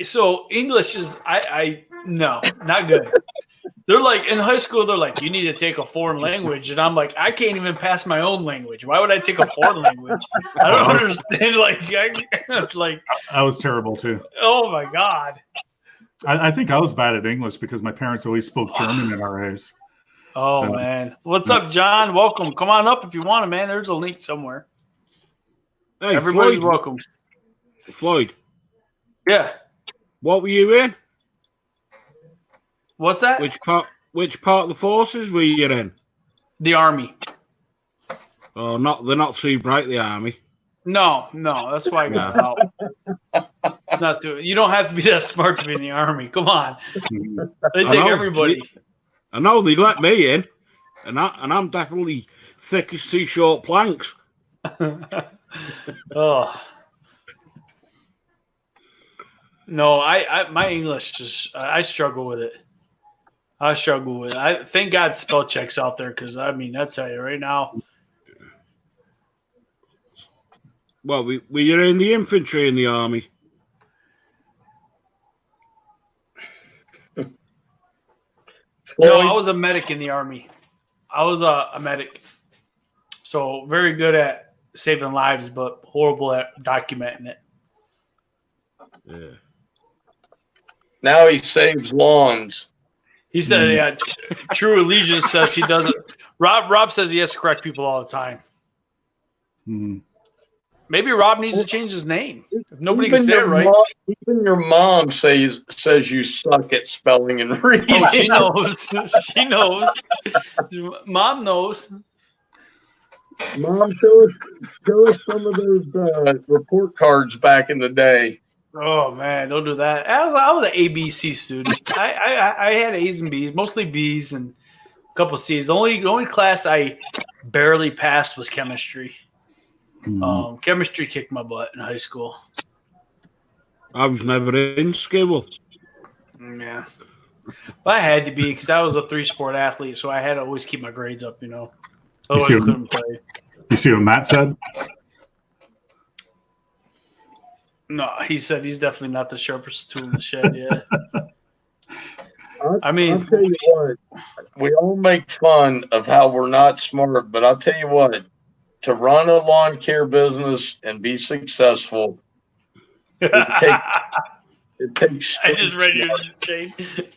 So English is no, not good. They're like in high school. They're like, you need to take a foreign language, and I'm like, I can't even pass my own language. Why would I take a foreign language? I don't understand. Like, I was terrible too. Oh my god. I think I was bad at English because my parents always spoke German at our house. Oh man, what's up, John? Welcome. Come on up if you want to, man. There's a link somewhere. Hey, everybody's Floyd. welcome. Floyd. Yeah. What were you in? What's that? Which part of the forces were you in? The Army. Oh, they're not too bright, the Army. No, that's why I got out. You don't have to be that smart to be in the Army. Come on. They take everybody. I know they let me in, and I'm definitely thick as two short planks. Oh. No, my English is I struggle with it. I thank God spell check's out there because I tell you right now. Well, were you in the infantry in the Army? No, I was a medic in the Army. I was a medic. So very good at saving lives, but horrible at documenting it. Yeah. Now he saves lawns. He said, "Yeah, True Allegiance says he doesn't." Rob says he has to correct people all the time. Mm-hmm. Maybe Rob needs to change his name. If nobody can say it right. Even your mom says you suck at spelling and reading. Oh, she knows. She knows. Mom knows. Mom, show us some of those report cards back in the day. Oh man, don't do that. I was an ABC student. I had A's and B's, mostly B's and a couple C's. The only class I barely passed was chemistry. Mm-hmm. Chemistry kicked my butt in high school. I was never in school. Yeah, well, I had to be because I was a 3-sport athlete, so I had to always keep my grades up. Otherwise, I couldn't play. You see what Matt said? No, he said he's definitely not the sharpest tool in the shed yet. I'll tell you what, we all make fun of how we're not smart, but I'll tell you what, to run a lawn care business and be successful, it takes. I just read your chain.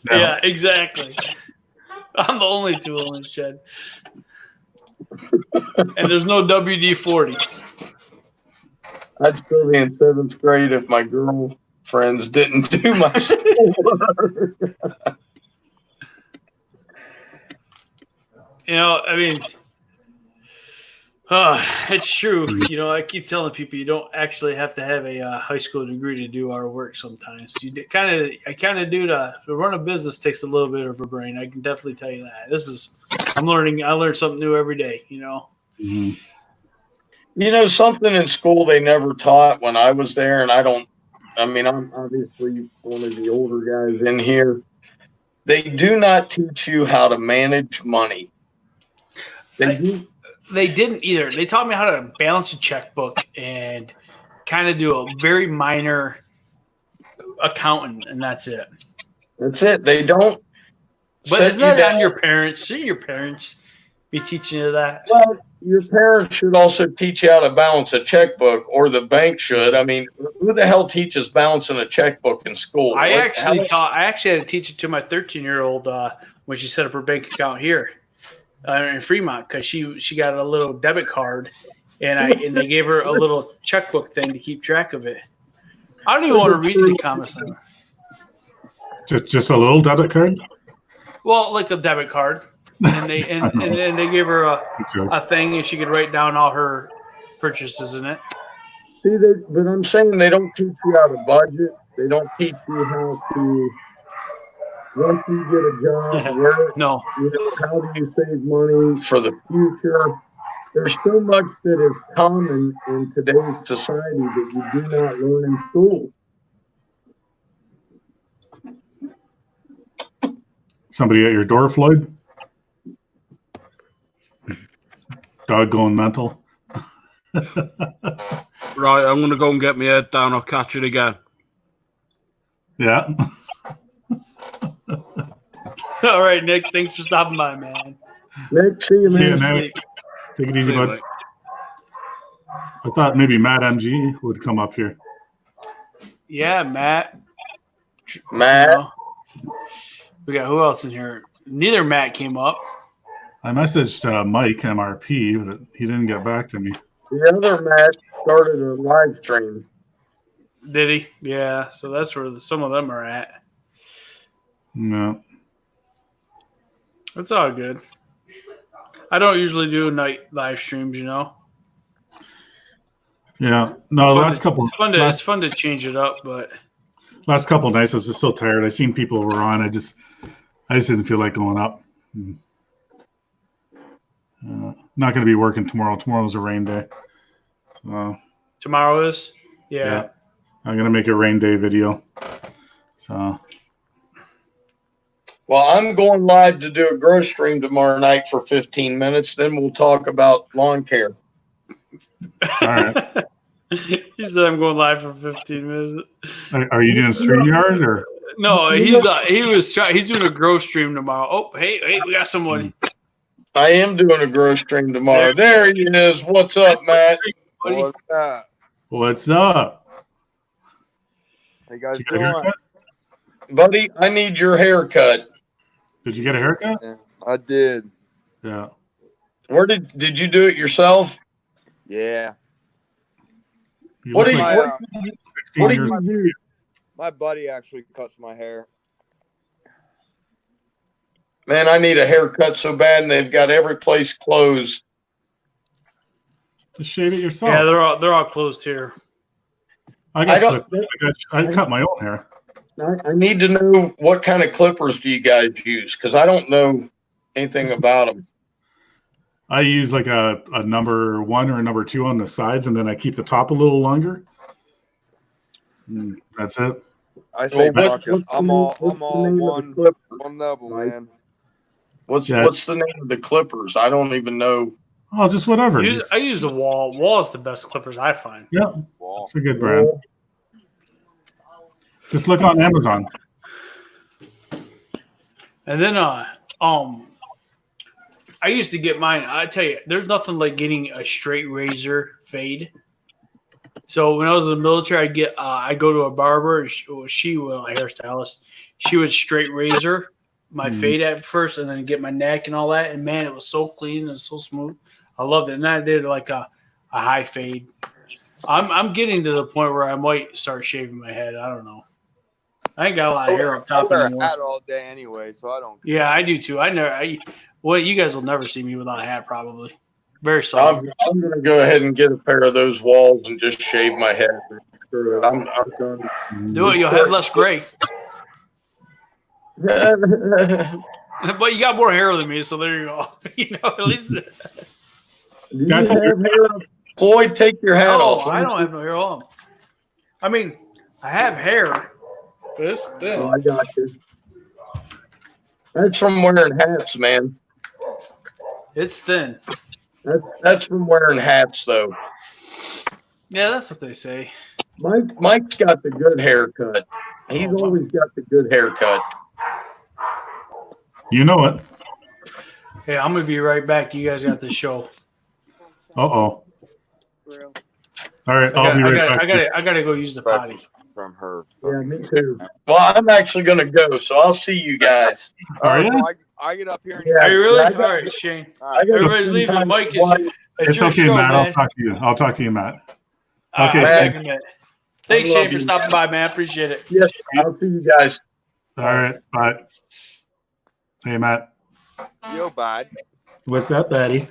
Yeah, exactly. I'm the only tool in the shed. And there's no WD-40. I'd still be in 7th grade if my girlfriends didn't do my schoolwork. It's true. I keep telling people you don't actually have to have a high school degree to do our work sometimes. I kind of do to run a business takes a little bit of a brain. I can definitely tell you that. I learn something new every day, Mm-hmm. Something in school they never taught when I was there, and I'm obviously one of the older guys in here. They do not teach you how to manage money. They didn't either. They taught me how to balance a checkbook and kind of do a very minor accounting, and that's it. That's it. They don't. But isn't that on your parents? Shouldn't your parents be teaching you that? Well, your parents should also teach you how to balance a checkbook, or the bank should. Who the hell teaches balancing a checkbook in school? I actually had to teach it to my 13-year-old when she set up her bank account here in Fremont because she got a little debit card, and they gave her a little checkbook thing to keep track of it. I don't even want to read the comments. Just a little debit card? Well, like a debit card. And then they gave her a thing, and she could write down all her purchases in it. See, but I'm saying they don't teach you how to budget. They don't teach you how to, once you get a job, No. How do you save money for the future? There's so much that is common in today's society that you do not learn in school. Somebody at your door, Floyd? Dog going mental. Right, I'm going to go and get my head down. I'll catch it again. Yeah. All right, Nick. Thanks for stopping by, man. Nick, see you, See you, man. Nick. Take it easy, See you, bud. mate. I thought maybe Matt MG would come up here. Yeah, Matt. Matt. We got who else in here? Neither Matt came up. I messaged Mike MRP, but he didn't get back to me. The other Matt started a live stream. Did he? Yeah. So that's where some of them are at. No. That's all good. I don't usually do night live streams, you know. Yeah. No, the last couple. It's fun to change it up, but Last couple of nights, I was just so tired. I seen people were on. I just didn't feel like going up. Not going to be working tomorrow. Tomorrow's a rain day. tomorrow is. Yeah. I'm going to make a rain day video. So. Well, I'm going live to do a grow stream tomorrow night for 15 minutes. Then we'll talk about lawn care. All right. He said I'm going live for 15 minutes. Are you doing StreamYard or? No, he's doing a grow stream tomorrow. Oh, hey, we got someone. I am doing a grow stream tomorrow. There he is. What's up, Matt? Buddy. What's up? What's up? How you guys Did you get a doing? haircut? Buddy, I need your haircut. Did you get a haircut? Yeah, I did. Yeah. Where did you do it yourself? Yeah. You What look do you, like my, what, 16 what do years you do? My buddy actually cuts my hair. Man, I need a haircut so bad, and they've got every place closed. Just shave it yourself. Yeah, they're all closed here. I cut my own hair. I need to know what kind of clippers do you guys use, because I don't know anything about them. I use like a number 1 or a number 2 on the sides, and then I keep the top a little longer. That's it. I say Well, fuck it. I'm all one level, Right. man. What's Yeah. what's the name of the clippers? I don't even know. Oh, just whatever. I use the Wall. Wall is the best clippers I find. Yeah, Wow. it's a good brand. Just look on Amazon. And then I used to get mine. I tell you, there's nothing like getting a straight razor fade. So when I was in the military, I go to a barber. She will a hairstylist. She would straight razor my fade at first, and then get my neck and all that. And man, it was so clean and so smooth. I loved it. And I did like a high fade. I'm getting to the point where I might start shaving my head. I don't know. I ain't got a lot of hair up I top wear a anymore. hat all day anyway, so I don't. Yeah, I do too. Well, you guys will never see me without a hat, probably. Very soft. I'm going to go ahead and get a pair of those walls and just shave my head. I'm done. Do it. You'll have less gray. But you got more hair than me, so there you go. At least. Do you have hair? Floyd, take your hat off. I don't have no hair on. I mean, I have hair, but it's thin. Oh, I got you. That's from wearing hats, man. It's thin. That's from wearing hats, though. Yeah, that's what they say. Mike's got the good haircut. He's always got the good haircut. You know it. Hey, I'm gonna be right back. You guys got the show. All right, I'll be right back. I gotta go use the potty. From her. Yeah, me too. Well, I'm actually going to go, so I'll see you guys. Are Alright, you? so I get up here and Yeah. Are you really? I All got- right, Shane. I gotta Everybody's spend leaving. time Mike, with Mike. it's It's your okay, show, Matt. man. I'll talk to you. I'll talk to you, Matt. All Okay, right, thanks. back in a minute. Thanks, I love Shane, for you. stopping by, man. Appreciate it. Yes, I'll see you guys. All right, bye. Hey, Matt. yo, bud. What's up, buddy?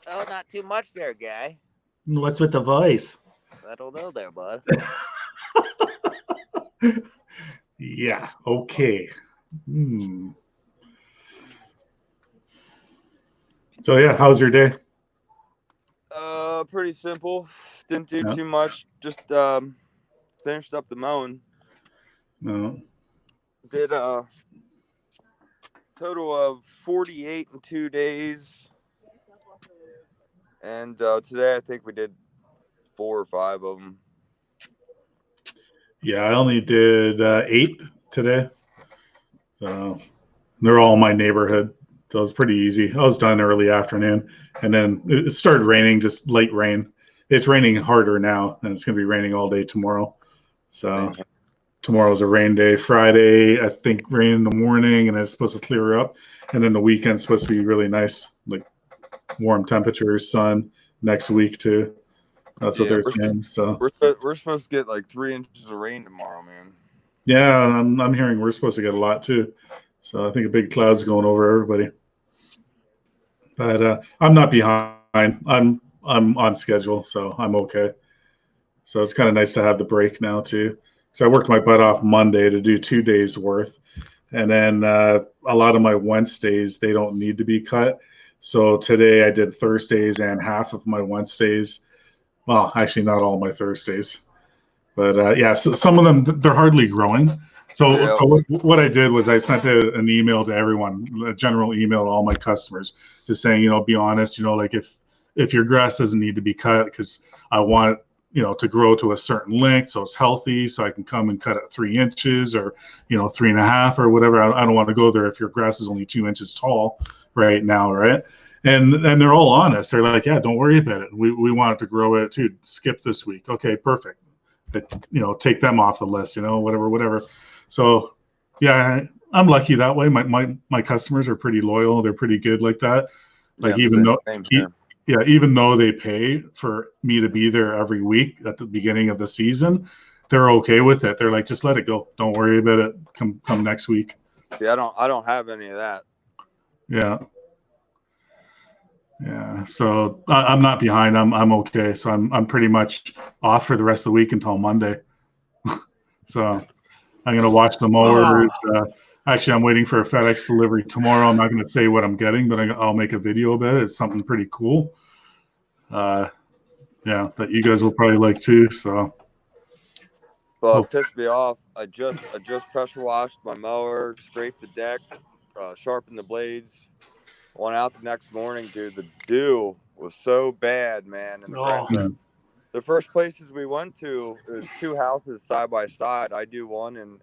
Oh, not too much there, guy. What's with the voice? I don't know there, bud. Yeah, okay. So, yeah, how's your day? Pretty simple. Didn't do Yeah. too much. Just finished up the mowing. No. Did Total of 48 in 2 days. And today I think we did 4 or 5 of them. Yeah, I only did 8 today. So they're all in my neighborhood. So it was pretty easy. I was done early afternoon. And then it started raining, just light rain. It's raining harder now, and it's going to be raining all day tomorrow. So tomorrow's a rain day. Friday, I think rain in the morning, and it's supposed to clear up. And then the weekend's supposed to be really nice, like warm temperatures, sun next week too. That's what they're saying. So we're supposed to get like 3 inches of rain tomorrow, man. Yeah, I'm hearing we're supposed to get a lot too. So I think a big cloud's going over everybody. But I'm not behind. I'm on schedule, so I'm okay. So it's kind of nice to have the break now too. So I worked my butt off Monday to do 2 days worth, and then a lot of my Wednesdays they don't need to be cut. So today I did Thursdays and half of my Wednesdays. Well, actually not all my Thursdays, but yeah, so some of them they're hardly growing. So what I did was I sent an email to everyone, a general email to all my customers, just saying, be honest, like if your grass doesn't need to be cut, because I want it, to grow to a certain length so it's healthy, so I can come and cut it 3 inches or 3.5 or whatever. I don't want to go there if your grass is only 2 inches tall right now, right? And they're all honest. They're like, yeah, don't worry about it. We want it to grow it too. Skip this week. Okay, perfect. But, take them off the list, whatever. So, yeah, I'm lucky that way. My customers are pretty loyal. They're pretty good like that. Like even though they pay for me to be there every week at the beginning of the season, they're okay with it. They're like, just let it go. Don't worry about it. Come next week. Yeah, I don't have any of that. Yeah. Yeah. So I'm not behind. I'm okay. So I'm pretty much off for the rest of the week until Monday. So I'm going to watch the mowers. Actually, I'm waiting for a FedEx delivery tomorrow. I'm not going to say what I'm getting, but I'll make a video about it. It's something pretty cool. Yeah, that you guys will probably like too. So, well, it pissed me off. I just pressure washed my mower, scraped the deck, sharpened the blades. Went out the next morning, dude. The dew was so bad, man. And the first places we went to, there's 2 houses side by side. I do one, and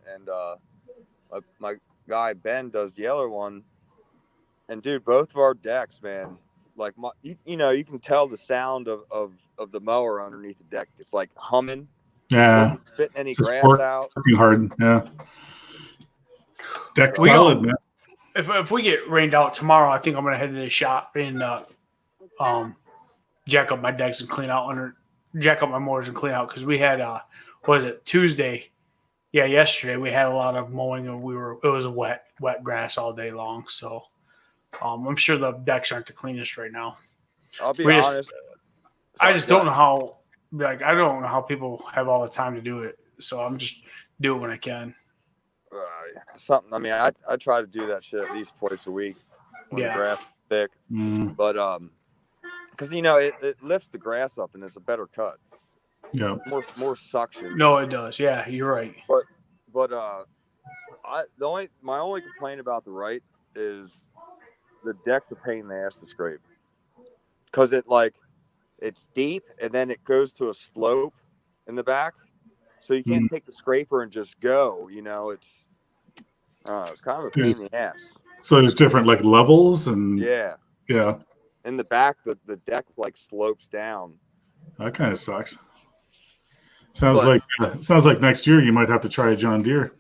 my guy Ben does the other one. And dude, both of our decks, man, like you can tell the sound of the mower underneath the deck. It's like humming. Yeah, wasn't spitting any grass out. Working hard, yeah. Deck solid, man. If we get rained out tomorrow, I think I'm gonna head to the shop and jack up my decks and jack up my mowers and clean out, because we had Tuesday? Yeah, yesterday we had a lot of mowing and it was a wet grass all day long. So I'm sure the decks aren't the cleanest right now. I'll be honest. I just don't know how. I don't know how people have all the time to do it. So I'm just do it when I can. Something. I mean, I try to do that shit at least twice a week when the grass is thick. But because it lifts the grass up and it's a better cut. Yeah. More suction. No, it does. Yeah, you're right. But my only complaint about the right is the deck's a pain in the ass to scrape, because it's deep and then it goes to a slope in the back, so you can't take the scraper and just go. It's kind of a pain in the ass. So there's different levels and yeah. In the back, the deck slopes down. That kind of sucks. Sounds like next year you might have to try a John Deere.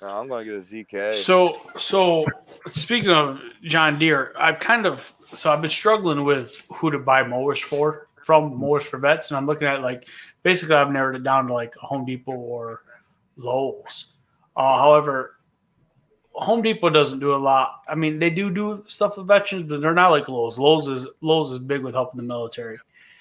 No, I'm gonna get a ZK. So speaking of John Deere, I've been struggling with who to buy mowers from Mowers for Vets, and I'm looking at basically I've narrowed it down to a Home Depot or Lowe's. However, Home Depot doesn't do a lot. I mean, they do stuff with veterans, but they're not like Lowe's. Lowe's is big with helping the military.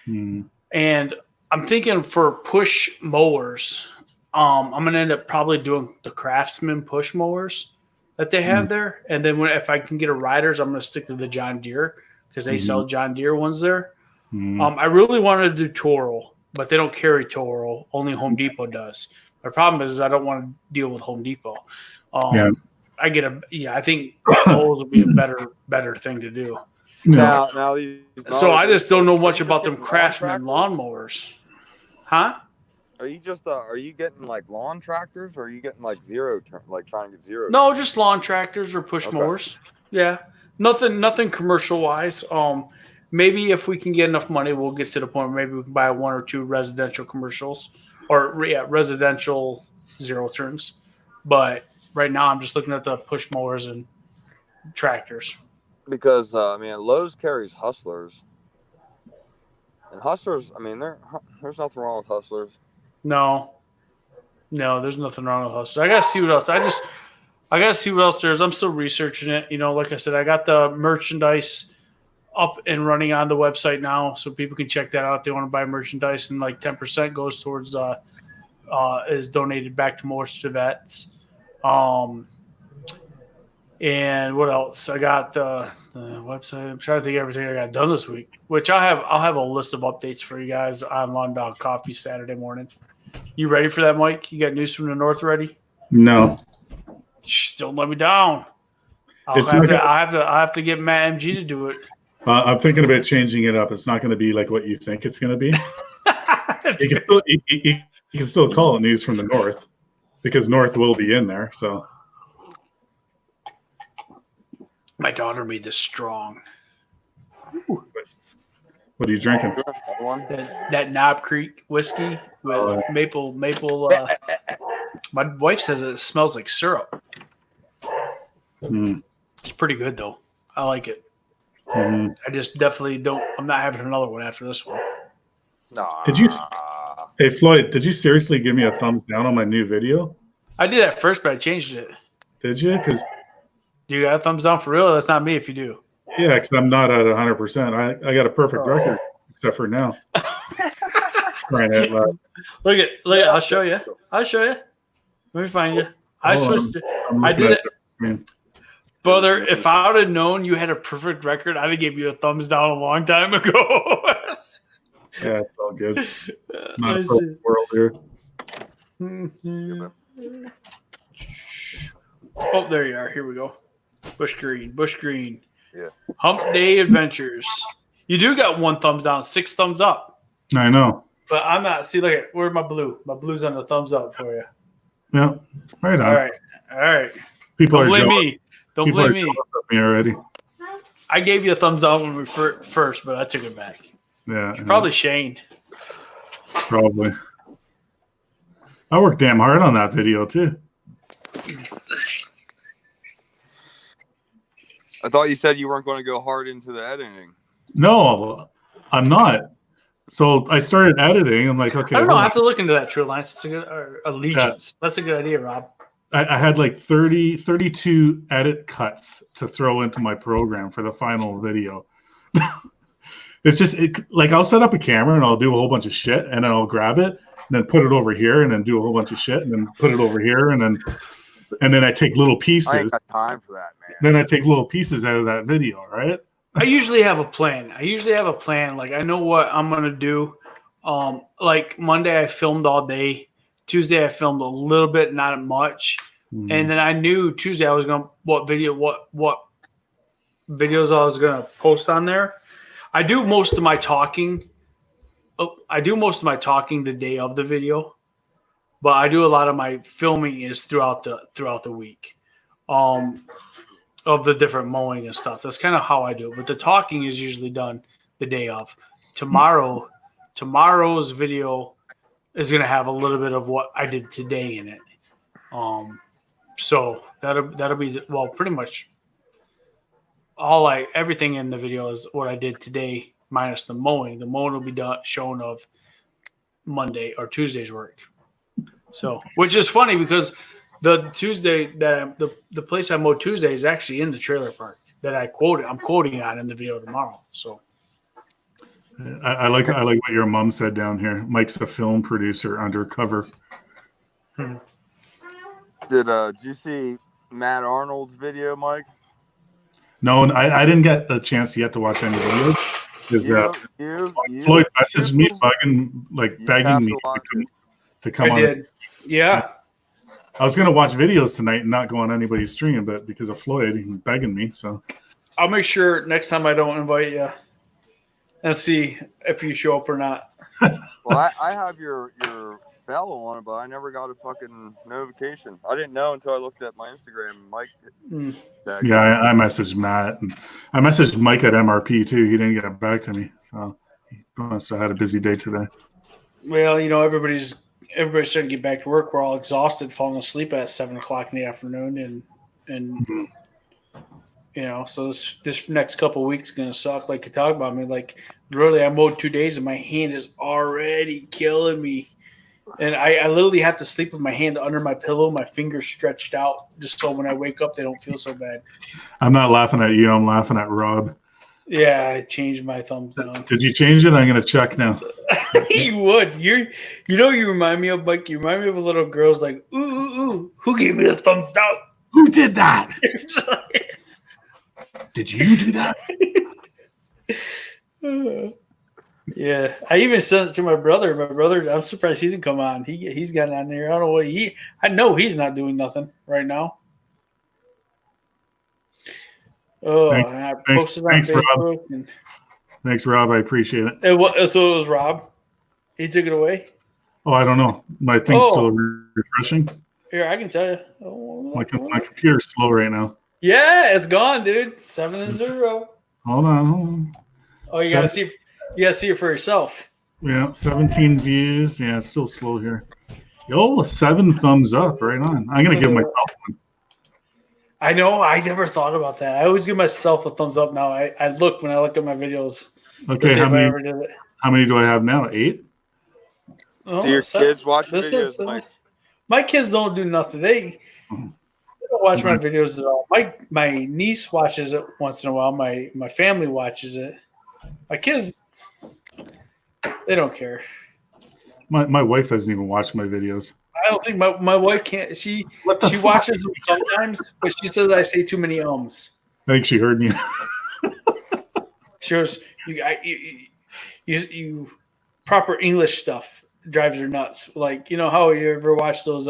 And I'm thinking for push mowers, I'm going to end up probably doing the Craftsman push mowers that they have there. And then if I can get a Riders, I'm going to stick to the John Deere, because they sell John Deere ones there. I really wanted to do Toro, but they don't carry Toro. Only Home Depot does. My problem is I don't want to deal with Home Depot. I think those would be a better thing to do. No. Now these So I mowers, just don't know much are you about just them getting Craftsman lawn lawnmowers. Huh? tractors? Are you getting like lawn tractors, or are you getting like trying to get zero? No, just lawn tractors or push Okay. mowers. Yeah. Nothing commercial wise. Maybe if we can get enough money, we'll get to the point where maybe we can buy 1 or 2 residential commercials or residential zero turns. But right now I'm just looking at the push mowers and tractors. Because Lowe's carries Hustlers, and Hustlers. There's nothing wrong with Hustlers. No, there's nothing wrong with Hustlers. I gotta see what else. I gotta see what else there is. I'm still researching it. Like I said, I got the merchandise up and running on the website now, so people can check that out if they want to buy merchandise, and like 10% goes towards is donated back to Morse to vets. And what else? I got the website. I'm trying to think of everything I got done this week, which I'll have a list of updates for you guys on Lawn Dog Coffee Saturday morning. You ready for that, Mike? You got news from the north ready? No. Shh, don't let me down. I have to get Matt MG to do it. I'm thinking about changing it up. It's not going to be like what you think it's going to be. You can still call it news from the north because north will be in there. So My daughter made this strong. what are you drinking? That Knob Creek whiskey with maple. My wife says it smells like syrup. Mm. It's pretty good though. I like it. Mm. I just definitely don't. I'm not having another one after this one. Nah. Hey Floyd, did you seriously give me a thumbs down on my new video? I did at first, but I changed it. Did you? Because You got a thumbs down for real? That's not me if you do. yeah, because I'm not at 100%. I got a perfect record except for now. Crying out loud. Look at. I'll show you. Let me find you. I Hold on. switched it. I'm I looking did at it. Brother, if I would have known you had a perfect record, I'd have gave you a thumbs down a long time ago. Yeah, it's all good. Not a Let's perfect world here. Mhm. Oh, there you are. Here we go. Bush Green. Yeah. Hump Day Adventures. You do got 1 thumbs down, 6 thumbs up. I know. But I'm not. See, look at where's my blue? My blue's on the thumbs up for you. Yeah, right on. All right. People Don't are blame jealous. me. Don't People blame are me. jealous of me already. I gave you a thumbs down when we first, but I took it back. Yeah, Probably Shane. probably. I worked damn hard on that video too. I thought you said you weren't going to go hard into the editing. No, I'm not. So I started editing. I'm like, okay. I don't know. hold I on. have to look into that True Alliance. It's a good, or Allegiance. That's a good idea, Rob. I had like 32 edit cuts to throw into my program for the final video. It's just like I'll set up a camera and I'll do a whole bunch of shit and then I'll grab it and then put it over here and then do a whole bunch of shit and then put it over here and then I take little I pieces. ain't got time for that, man. Then I take little pieces out of that video, right? I usually have a plan. Like I know what I'm gonna do. Like Monday I filmed all day. Tuesday I filmed a little bit, not much. Mm. And then I knew Tuesday I was gonna what videos I was gonna post on there. I do most of my talking. The day of the video, but I do a lot of my filming is throughout the week, of the different mowing and stuff. That's kind of how I do it. But the talking is usually done the day of. Tomorrow's video is gonna have a little bit of what I did today in it. So that'll be pretty much everything in the video is what I did today minus the mowing. The mowing will be shown of Monday or Tuesday's work. So, which is funny because the Tuesday that the place I mowed Tuesday is actually in the trailer park that I'm quoting on in the video tomorrow. So I like what your mom said down here. Mike's a film producer undercover. Did you see Matt Arnold's video, Mike? No, I didn't get the chance yet to watch any videos. You Floyd messaged me begging have me to watch to come I on. did. Yeah. I was gonna watch videos tonight and not go on anybody's stream, but because of Floyd, he's begging me. So I'll make sure next time I don't invite you and see if you show up or not. Well, I have your bell on, but I never got a fucking notification. I didn't know until I looked at my Instagram. Mike. yeah, I messaged Matt and I messaged Mike at MRP too. He didn't get back to me, so he must have had a busy day today. Well, you know, everybody's starting to get back to work. We're all exhausted, falling asleep at 7 o'clock in the afternoon, and you know, so this next couple of weeks is gonna suck. Like you talk about me, like literally, I mowed 2 days and my hand is already killing me, and I literally have to sleep with my hand under my pillow, my fingers stretched out, just so when I wake up they don't feel so bad. I'm not laughing at you. I'm laughing at Rob. Yeah, I changed my thumbs down. Did you change it? I'm gonna check now. You would. You know, you remind me of, Mike. You remind me of a little girl's like, ooh, ooh, ooh, who gave me the thumbs down? Who did that? Did you do that? Yeah, I even sent it to my brother. My brother, I'm surprised he didn't come on. He's gotten on there. I don't know what I know he's not doing nothing right now. Oh, Thanks, and I thanks, posted on thanks, Facebook. Rob. Thanks, Rob. I appreciate it. So it was Rob. He took it away. Oh, I don't know. My thing's still refreshing. Here, I can tell you. Oh, My computer's slow right now. yeah, it's gone, dude. 7-0. Hold on. Oh, you gotta see. You gotta see it for yourself. Yeah, 17 views. Yeah, it's still slow here. Yo, 7 thumbs up. Right on. I'm gonna give myself one. I know. I never thought about that. I always give myself a thumbs up now. I look when I look at my videos. Okay, how many do I have now? 8? Oh, Do your kids watch videos, Mike? My kids don't do nothing. They don't watch my videos at all. My niece watches it once in a while. My family watches it. My kids, they don't care. My wife doesn't even watch my videos. I don't think my wife can't. She watches them sometimes, but she says I say too many ums. I think she heard me. She goes, you proper English stuff drives her nuts. Like, you know how you ever watch those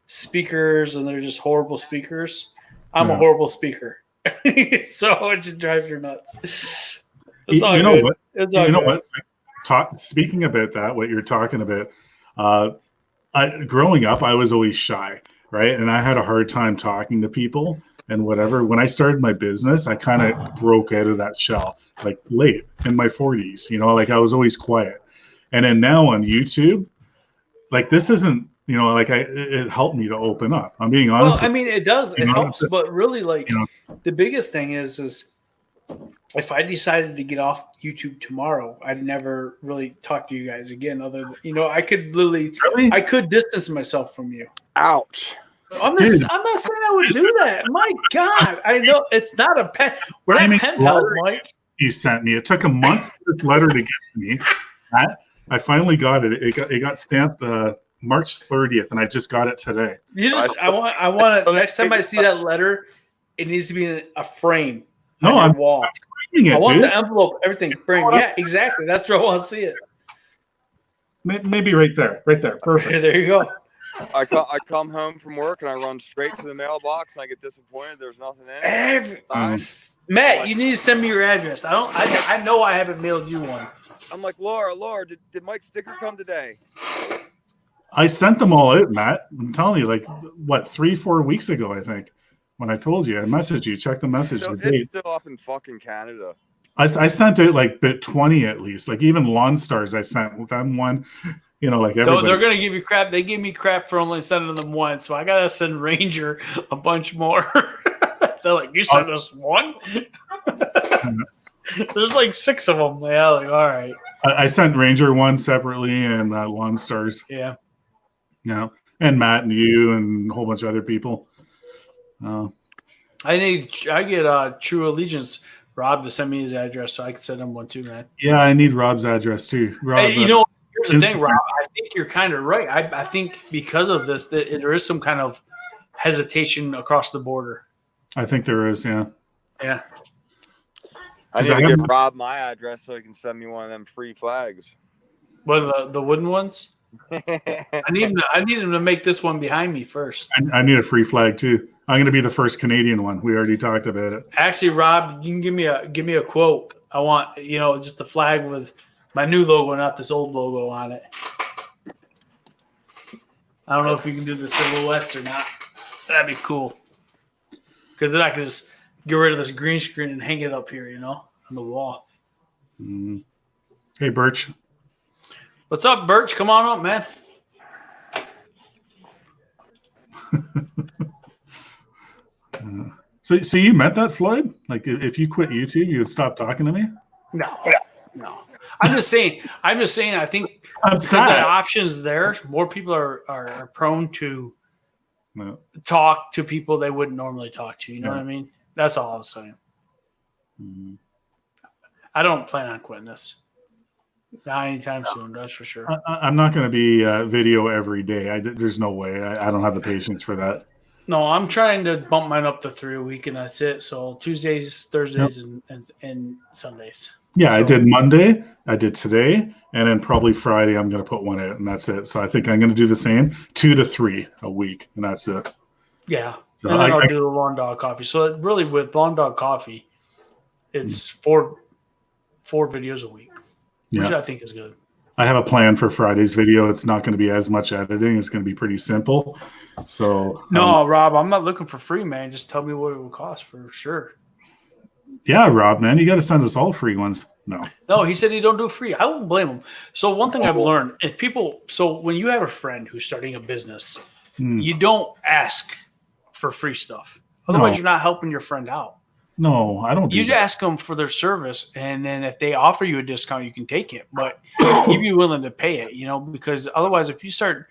speakers and they're just horrible speakers? I'm a horrible speaker. So it just drives her nuts. It's all you know good. what? It's all you know good. what? Speaking about that, what you're talking about, growing up, I was always shy, right? And I had a hard time talking to people and whatever. When I started my business, I kind of broke out of that shell, like late in my 40s, you know, like I was always quiet. And then now on YouTube, like this isn't, you know, like it helped me to open up. I'm being honest. Well, I mean, it does. It helps, but really, like, you know, the biggest thing is if I decided to get off YouTube tomorrow, I'd never really talk to you guys again. Other than, you know, I could literally, I could distance myself from you. Ouch. I'm not saying I would do that. My God, I know it's not a pen. We're not pen pals, Mike. You sent me. It took a month for this letter to get to me. I finally got it. It got stamped March 30th, and I just got it today. I want it. Next time I see that letter, it needs to be in a frame. No, on I'm your wall. It, I want dude. the envelope, everything framed. Yeah, exactly. That's where I want to see it. Maybe right there. Perfect. There you go. I come home from work and I run straight to the mailbox and I get disappointed. There's nothing in it. Matt, you need to send me your address. I know I haven't mailed you one. I'm like, Laura, did Mike's sticker come today? I sent them all out, Matt. I'm telling you, like, what, 3-4 weeks ago, I think, when I told you. I messaged you. Check the message. It's still up in fucking Canada. I sent it like bit 20 at least. Like even Lawn Stars, I sent them one. You know, like everybody. So they're gonna give you crap. They gave me crap for only sending them one, so I gotta send Ranger a bunch more. They're like, you sent us one? There's like 6 of them. Yeah, like, all right. I sent Ranger one separately and Lawn Stars. Yeah. Yeah, and Matt and you and a whole bunch of other people. I get True Allegiance Rob to send me his address so I can send him one too, man. Yeah, I need Rob's address too. Rob, hey, you know, here's the thing, Rob. I think you're kind of right. I think because of this, that there is some kind of hesitation across the border. I think there is, yeah. Yeah. I need to give Rob my address so he can send me one of them free flags. What, the wooden ones? I need him to make this one behind me first. I need a free flag too. I'm going to be the first Canadian one. We already talked about it. Actually, Rob, you can give me a quote. I want just a flag with my new logo, not this old logo on it. I don't know if you can do the silhouettes or not. That'd be cool. Because then I can just get rid of this green screen and hang it up here, on the wall. Mm. Hey, Birch. What's up, Birch? Come on up, man. So you met that, Floyd? Like, if you quit YouTube, you would stop talking to me? No. I'm just saying. I think I'm because sad. the options there, more people are prone to No. talk to people they wouldn't normally talk to. You know Yeah. what I mean? That's all I was saying. Mhm. I don't plan on quitting this. Not anytime soon, that's for sure. I'm not going to be video every day. There's no way. I don't have the patience for that. No, I'm trying to bump mine up to 3 a week, and that's it. So Tuesdays, Thursdays, and Sundays. Yeah, I So- did Monday, I did today, and then probably Friday I'm going to put one out, and that's it. So I think I'm going to do the same, 2 to 3 a week, and that's it. Yeah, So and then I- I'll do the Lawn Dog Coffee. So really, with Lawn Dog Coffee, it's four videos a week, which Yeah. I think is good. I have a plan for Friday's video. It's not going to be as much editing. It's going to be pretty simple. So No, Rob, I'm not looking for free, man. Just tell me what it will cost for sure. yeah, Rob, man, you got to send us all free ones. No. No, he said he don't do free. I won't blame him. So one thing I've learned, so when you have a friend who's starting a business, you don't ask for free stuff. Otherwise, No. you're not helping your friend out. No, I don't do You'd that. ask them for their service, and then if they offer you a discount, you can take it. But you'd be willing to pay it, because otherwise, if you start,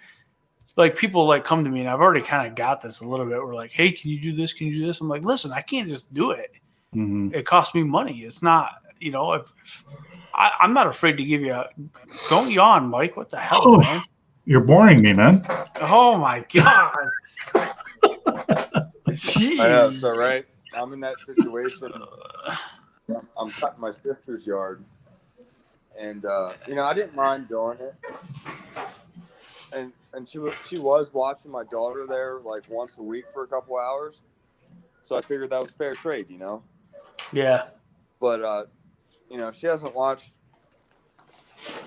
like, people like come to me, and I've already kind of got this a little bit. We're like, hey, can you do this? Can you do this? I'm like, listen, I can't just do it. Mhm. It costs me money. It's not, if I'm not afraid to give you don't yawn, Mike. What the hell, Oh. man? You're boring me, man. Oh my God. Jeez. I know. So right, I'm in that situation. I'm cutting my sister's yard, and I didn't mind doing it. And she was watching my daughter there like once a week for a couple hours, so I figured that was fair trade, Yeah. But she hasn't watched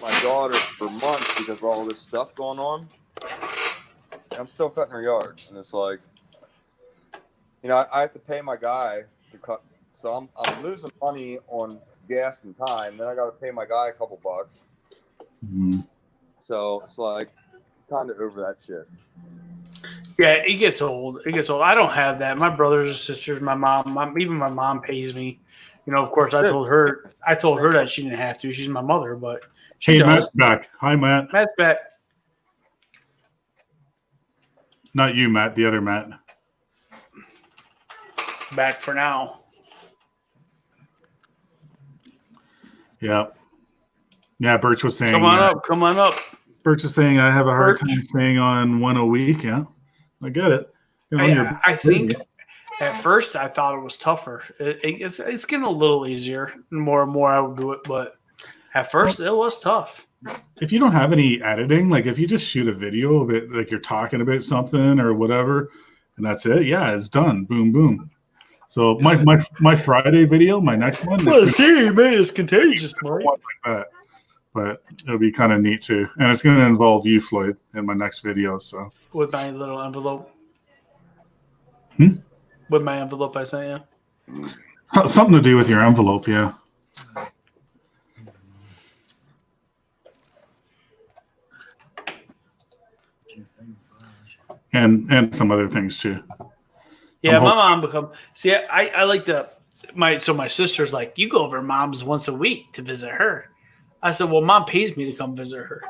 my daughter for months because of all this stuff going on. And I'm still cutting her yard, and it's like, I have to pay my guy to cut, so I'm losing money on gas and time. Then I got to pay my guy a couple bucks. Mhm. So it's like kind of over that shit. Yeah, it gets old. I don't have that. My brothers and sisters, my mom, even my mom pays me. Of course, I told her that she didn't have to. She's my mother, but she Hey, does. Matt's back. Hi, Matt. Matt's back. Not you, Matt. The other Matt. Back for now. Yeah. Yeah, Birch was saying. Come on up. Birch is saying I have a hard Birch. time staying on one a week. Yeah, I get it. I think at first I thought it was tougher. It's getting a little easier. More and more I would do it, but at first it was tough. if you don't have any editing, like if you just shoot a video of it, like you're talking about something or whatever, and that's it. Yeah, it's done. Boom, boom. So my Friday video, my next one, it's contagious, like that. But it'll be kind of neat too, and it's going to involve you, Floyd, in my next video. So with my little envelope. Hmm? With my envelope, I sent you. something to do with your envelope, yeah. And some other things too. Yeah, I'm my mom become. See, I like to. My sister's like, you go over to mom's once a week to visit her. I said, well, mom pays me to come visit her.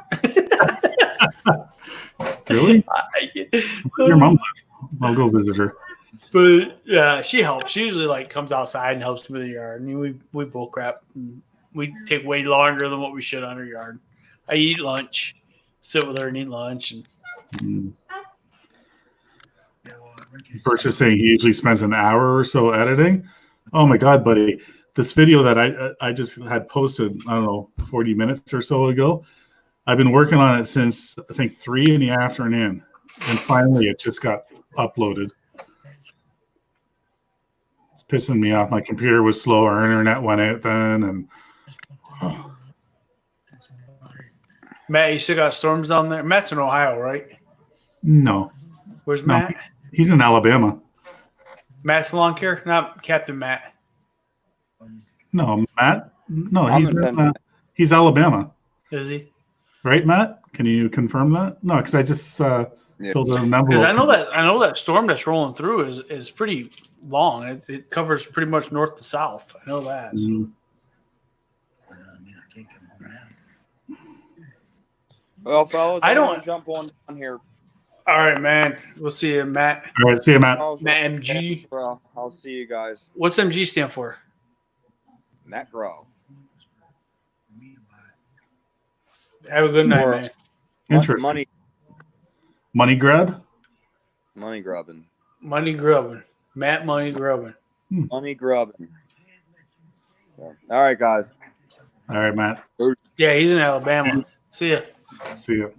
Really? Your mom live? I'll go visit her. But yeah, she helps. She usually like comes outside and helps me with the yard. I mean, we bull crap. We take way longer than what we should on her yard. I eat lunch, sit with her and eat lunch, and Birch is saying he usually spends an hour or so editing. Oh my God, buddy. This video that I just had posted, I don't know, 40 minutes or so ago, I've been working on it since I think 3 in the afternoon, and finally it just got uploaded. It's pissing me off. My computer was slow, our internet went out then, and Matt, you still got storms down there? Matt's in Ohio, right? no, Where's No. Matt? he's in Alabama. Matt's lawn care? Not Captain Matt. No, Matt. No, I'm he's in in, Pennsylvania. he's Alabama, Is he? right, Matt? Can you confirm that? No, because I just filled out an envelope. Because I know that storm that's rolling through is pretty long. It covers pretty much north to south. I know that. So. Mhm. Well, fellas, I I don't- don't jump on here. All right, man. We'll see you, Matt. All right, see you, Matt. Matt MG. I'll see you guys. What's MG stand for? Matt Grove. Have a good night, Or- man. Interesting. Money grab. Money grubbing. Money grubbing. Matt Money grubbing. Money grubbing. All right, guys. All right, Matt. Yeah, he's in Alabama. See ya. See you.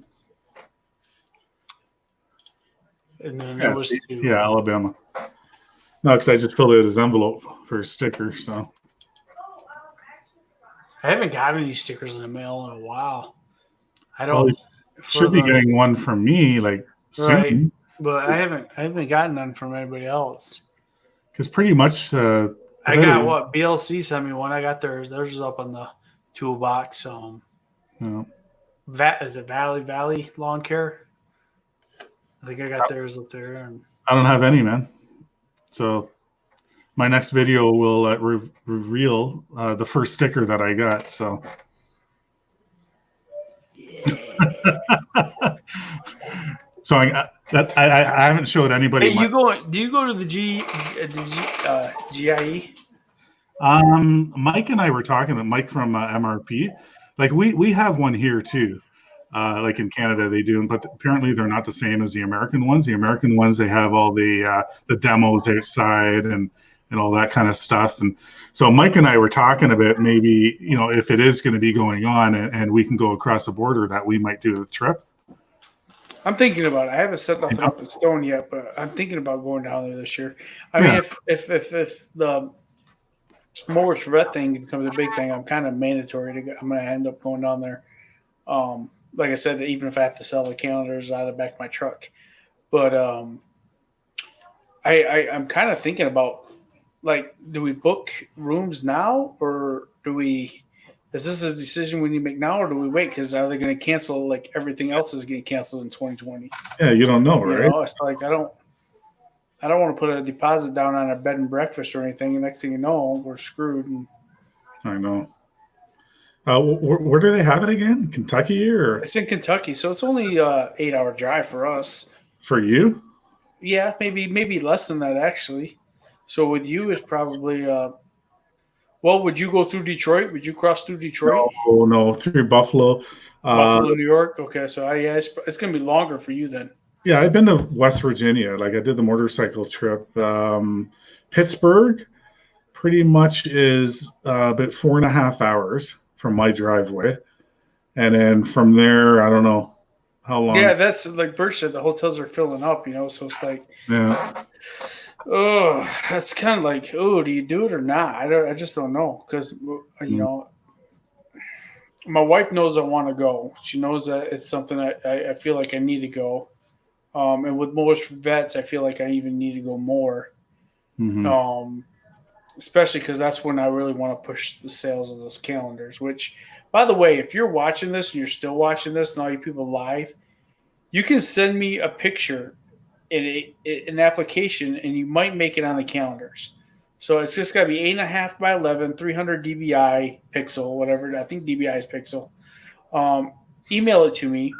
And then there was two. Yeah, Alabama. No, because I just filled out his envelope for a sticker. So I haven't got any stickers in the mail in a while. I Well, don't. you should be getting one from me like soon. Right. But I haven't gotten none from anybody else. Because pretty much, I got what BLC sent me one. I got theirs. Theirs is up on the toolbox. You know, Is it Valley Lawn Care? I think I got theirs up there. And I don't have any, man. So my next video will reveal the first sticker that I got. So. So I haven't showed anybody. hey, do you go to the GIE? Mike and I were talking. Mike from MRP, like we have one here too. Like in Canada they do, but apparently they're not the same as the American ones. The American ones, they have all the demos outside and all that kind of stuff. And so Mike and I were talking about maybe, if it is going to be going on and we can go across the border, that we might do the trip. I'm thinking about it. I haven't set nothing up in stone yet, but I'm thinking about going down there this year. I mean, if the Mowers for Vet thing becomes a big thing, I'm kind of mandatory to go. I'm going to end up going down there. Like I said, even if I have to sell the calendars out of the back of my truck, but I'm kind of thinking about, like, do we book rooms now, or is this a decision we need to make now, or do we wait? Because are they going to cancel like everything else is getting canceled in 2020? Yeah, you don't know, right? It's like I don't want to put a deposit down on a bed and breakfast or anything. And next thing you know, we're screwed. And I know. Where do they have it again? Kentucky or? it's in Kentucky, so it's only 8-hour drive for us. For you? Yeah, maybe less than that actually. So with you is probably. Well, would you go through Detroit? Would you cross through Detroit? No, through Buffalo. Buffalo, New York. Okay, so it's going to be longer for you then. Yeah, I've been to West Virginia. Like I did the motorcycle trip. Pittsburgh pretty much is about 4.5 hours from my driveway. And then from there, I don't know how long. Yeah, that's like Bert said, the hotels are filling up, so it's like, Yeah. oh, that's kind of like, oh, do you do it or not? I just don't know because, my wife knows I want to go. She knows that it's something I feel like I need to go. And with most vets, I feel like I even need to go more. Mhm. Especially because that's when I really want to push the sales of those calendars, which, by the way, if you're watching this and you're still watching this and all you people live, you can send me a picture in an application and you might make it on the calendars. So it's just got to be 8.5 by 11, 300 dBi pixel, whatever. I think dBi is pixel. Email it to me,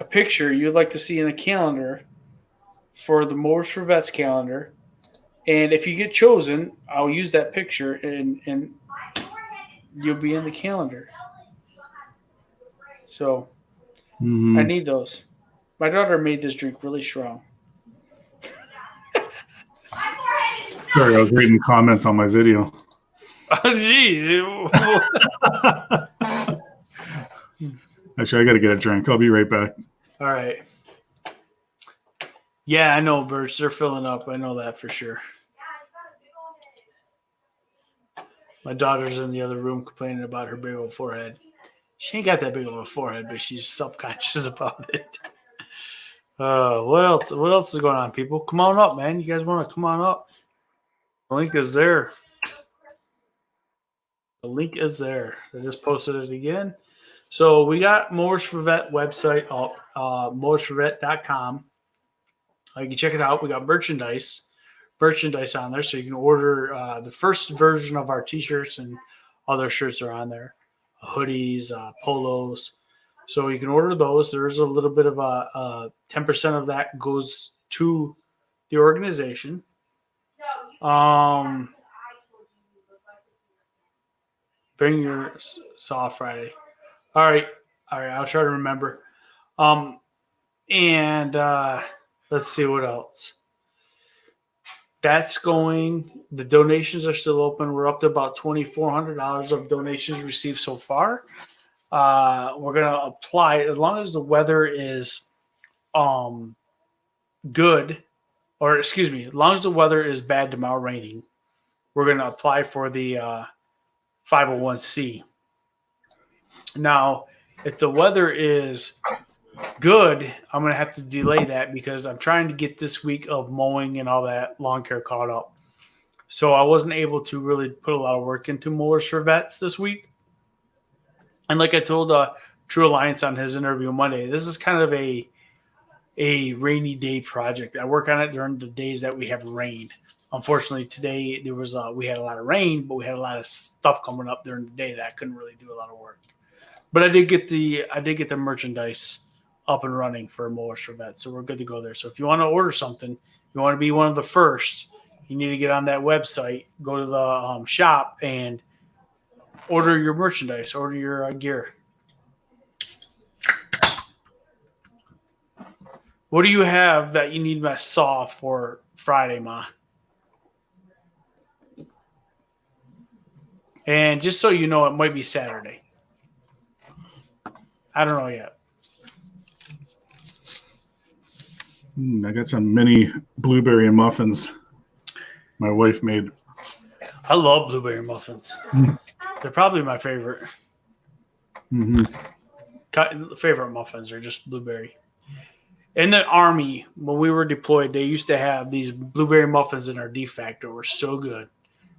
a picture you'd like to see in a calendar for the Mowers for Vets calendar. And if you get chosen, I'll use that picture and you'll be in the calendar. So I need those. My daughter made this drink really strong. Sorry, I was reading comments on my video. Oh, gee. Actually, I got to get a drink. I'll be right back. All right. Yeah, I know, Birch. They're filling up. I know that for sure. My daughter's in the other room complaining about her big old forehead. She ain't got that big of a forehead, but she's self-conscious about it. What else? What else is going on, people? Come on up, man. You guys want to come on up? The link is there. The link is there. I just posted it again. So we got Mowers for Vet website up, mowersforvet.com. You can check it out. We got merchandise on there, so you can order the first version of our t-shirts, and other shirts are on there, hoodies, polos. So you can order those. There is a little bit of a 10% of that goes to the organization. Bring your Saw Friday. All right. I'll try to remember. And let's see what else. That's going. The donations are still open. We're up to about $2,400 of donations received so far. We're gonna apply as long as the weather is good, or excuse me, as long as the weather is bad tomorrow, raining. We're gonna apply for the 501c. Now, if the weather is good, I'm going to have to delay that because I'm trying to get this week of mowing and all that lawn care caught up. So I wasn't able to really put a lot of work into Mowers for Vets this week. And like I told True Alliance on his interview Monday, this is kind of a rainy day project. I work on it during the days that we have rain. Unfortunately, today there was we had a lot of rain, but we had a lot of stuff coming up during the day that I couldn't really do a lot of work. But I did get the merchandise up and running for Mowers for Vets, so we're good to go there. So if you want to order something, you want to be one of the first, you need to get on that website, go to the shop, and order your merchandise, order your gear. What do you have that you need my saw for Friday, Ma? And just so you know, it might be Saturday. I don't know yet. I got some mini blueberry muffins my wife made. I love blueberry muffins. They're probably my favorite. Favorite muffins are just blueberry. In the Army, when we were deployed, they used to have these blueberry muffins in our D-Factor. Were so good.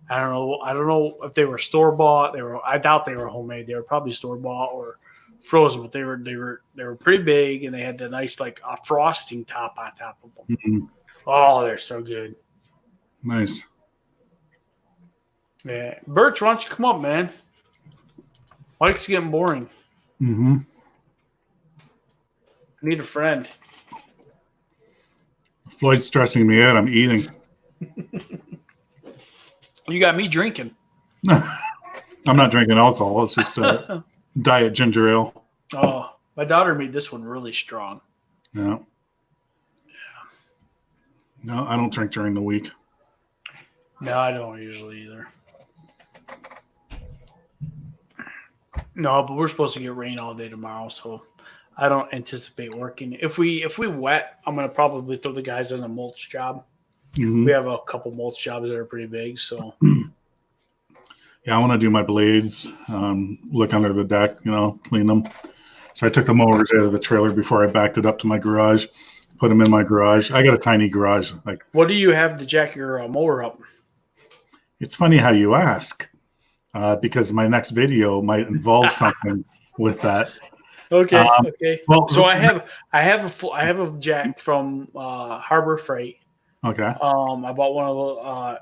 I don't know if they were store bought. I doubt they were homemade. They were probably store bought or frozen, but they were pretty big, and they had the nice like a frosting top on top of them. Oh, they're so good. Nice. Yeah, Birch, why don't you come up, man? Mike's getting boring. I need a friend. Floyd's stressing me out. I'm eating. You got me drinking. I'm not drinking alcohol. It's just a diet ginger ale. Oh, my daughter made this one really strong. Yeah. No, I don't drink during the week. No, I don't usually either. No, but we're supposed to get rain all day tomorrow, so I don't anticipate working. If we wet, I'm gonna probably throw the guys on a mulch job. We have a couple mulch jobs that are pretty big, so yeah, I want to do my blades, look under the deck, clean them. So I took the mowers out of the trailer before I backed it up to my garage, put them in my garage. I got a tiny garage. Like, what do you have to jack your mower up? It's funny how you ask, because my next video might involve something with that. Okay. Okay. Well, so I have a jack from Harbor Freight. Okay. I bought one of the,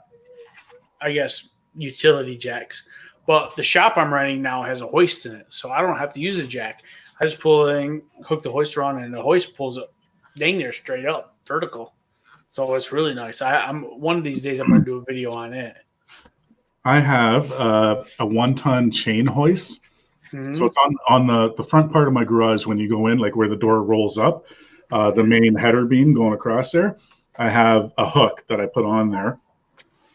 I guess, utility jacks. But the shop I'm renting now has a hoist in it, so I don't have to use a jack. I just pull it in, hook the hoist around, and the hoist pulls it dang near straight up, vertical. So it's really nice. I'm one of these days I'm going to do a video on it. I have a 1-ton chain hoist. So it's on the front part of my garage when you go in, like where the door rolls up, the main header beam going across there. I have a hook that I put on there,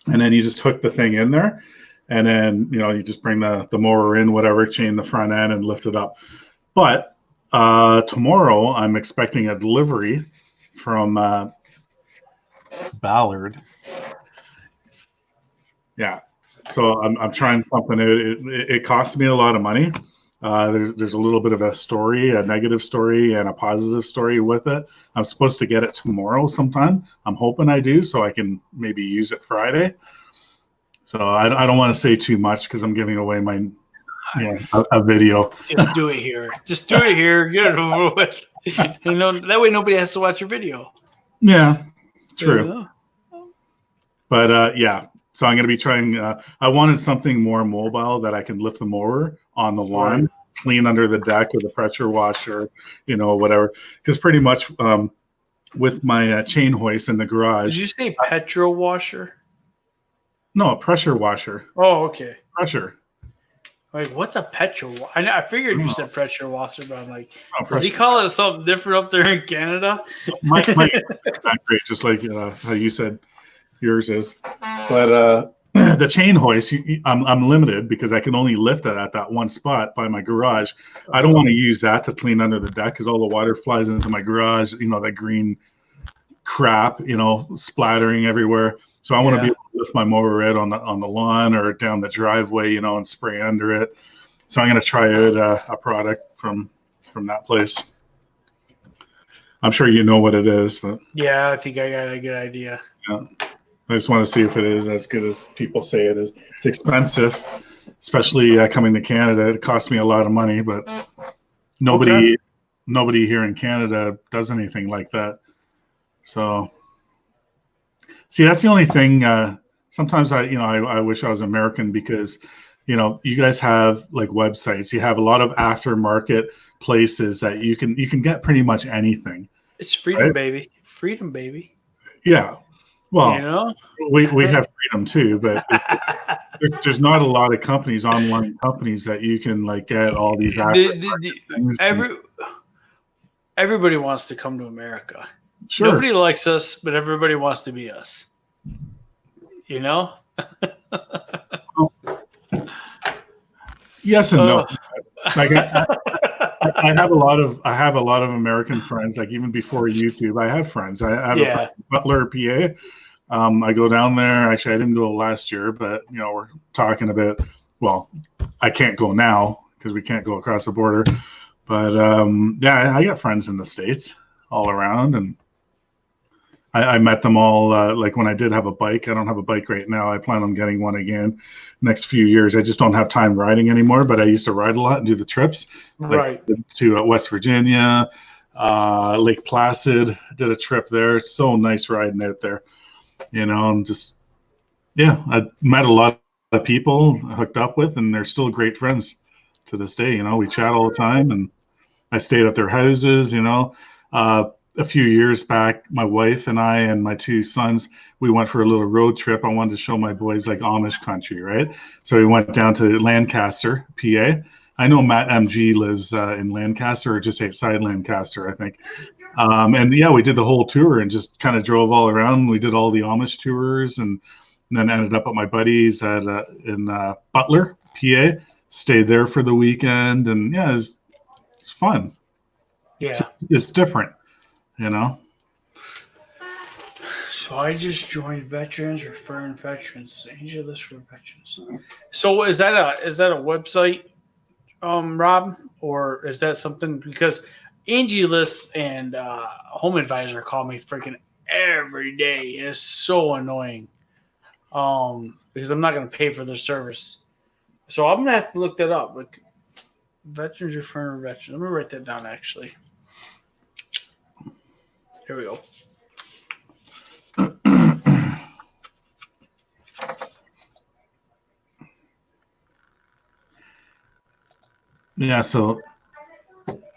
and then you just hook the thing in there, and then you just bring the mower in, whatever, chain the front end and lift it up. But Tomorrow, I'm expecting a delivery from Ballard. Yeah. So I'm trying something. It cost me a lot of money. There's a little bit of a story, a negative story and a positive story with it. I'm supposed to get it tomorrow sometime. I'm hoping I do, so I can maybe use it Friday. So I don't want to say too much because I'm giving away my a video. Just do it here. Just do it here. Get it over with. That way nobody has to watch your video. Yeah, true. You know? But yeah, so I'm going to be trying. I wanted something more mobile that I can lift the mower on the lawn, clean under the deck with a pressure washer, whatever. Because pretty much with my chain hoist in the garage. Did you say petrol washer? No, a pressure washer. Oh, okay. Pressure. Like, what's a petrol? I figured you said pressure washer, but I'm like, No, does he call it something different up there in Canada? My not great, just like how you said yours is. But the chain hoist, I'm limited because I can only lift it at that one spot by my garage. I don't want to use that to clean under the deck because all the water flies into my garage. That green crap, splattering everywhere. So I want to be able to lift my mower right on the lawn or down the driveway, and spray under it. So I'm going to try out a product from that place. I'm sure you know what it is, but yeah, I think I got a good idea. Yeah. I just want to see if it is as good as people say it is. It's expensive, especially coming to Canada. It costs me a lot of money, but nobody here in Canada does anything like that. So, see, that's the only thing. Sometimes I wish I was American because, you guys have like websites. You have a lot of aftermarket places that you can get pretty much anything. It's freedom, baby. Freedom, baby. Yeah. Well, we have freedom too, but there's not a lot of companies, online companies that you can like get all these things. Everybody wants to come to America. Sure. Nobody likes us, but everybody wants to be us. Yes and no. Like I have a lot of American friends. Like even before YouTube, I have friends. I have a friend, Butler, PA. I go down there. Actually, I didn't go last year, but we're talking about. Well, I can't go now because we can't go across the border. But I got friends in the States all around, and I met them all. Like when I did have a bike, I don't have a bike right now. I plan on getting one again next few years. I just don't have time riding anymore. But I used to ride a lot and do the trips, like to West Virginia, Lake Placid. Did a trip there. So nice riding out there. And just I met a lot of people, hooked up with, and they're still great friends to this day. We chat all the time, and I stayed at their houses. A few years back, my wife and I and my two sons, we went for a little road trip. I wanted to show my boys like Amish country, right? So we went down to Lancaster, PA. I know Matt MG lives in Lancaster or just outside Lancaster, I think. And we did the whole tour and just kind of drove all around. We did all the Amish tours and then ended up at my buddies in Butler, PA. Stayed there for the weekend, and it's fun. Yeah, it's different. So I just joined Veterans, referring veterans, Angel List for Veterans. So is that a website, Rob, or is that something? Because Angie List and Home Advisor call me freaking every day. It's so annoying. Because I'm not going to pay for their service. So I'm going to have to look that up. Like, Veterans referring veterans. Let me write that down, actually. Here we go. Yeah, so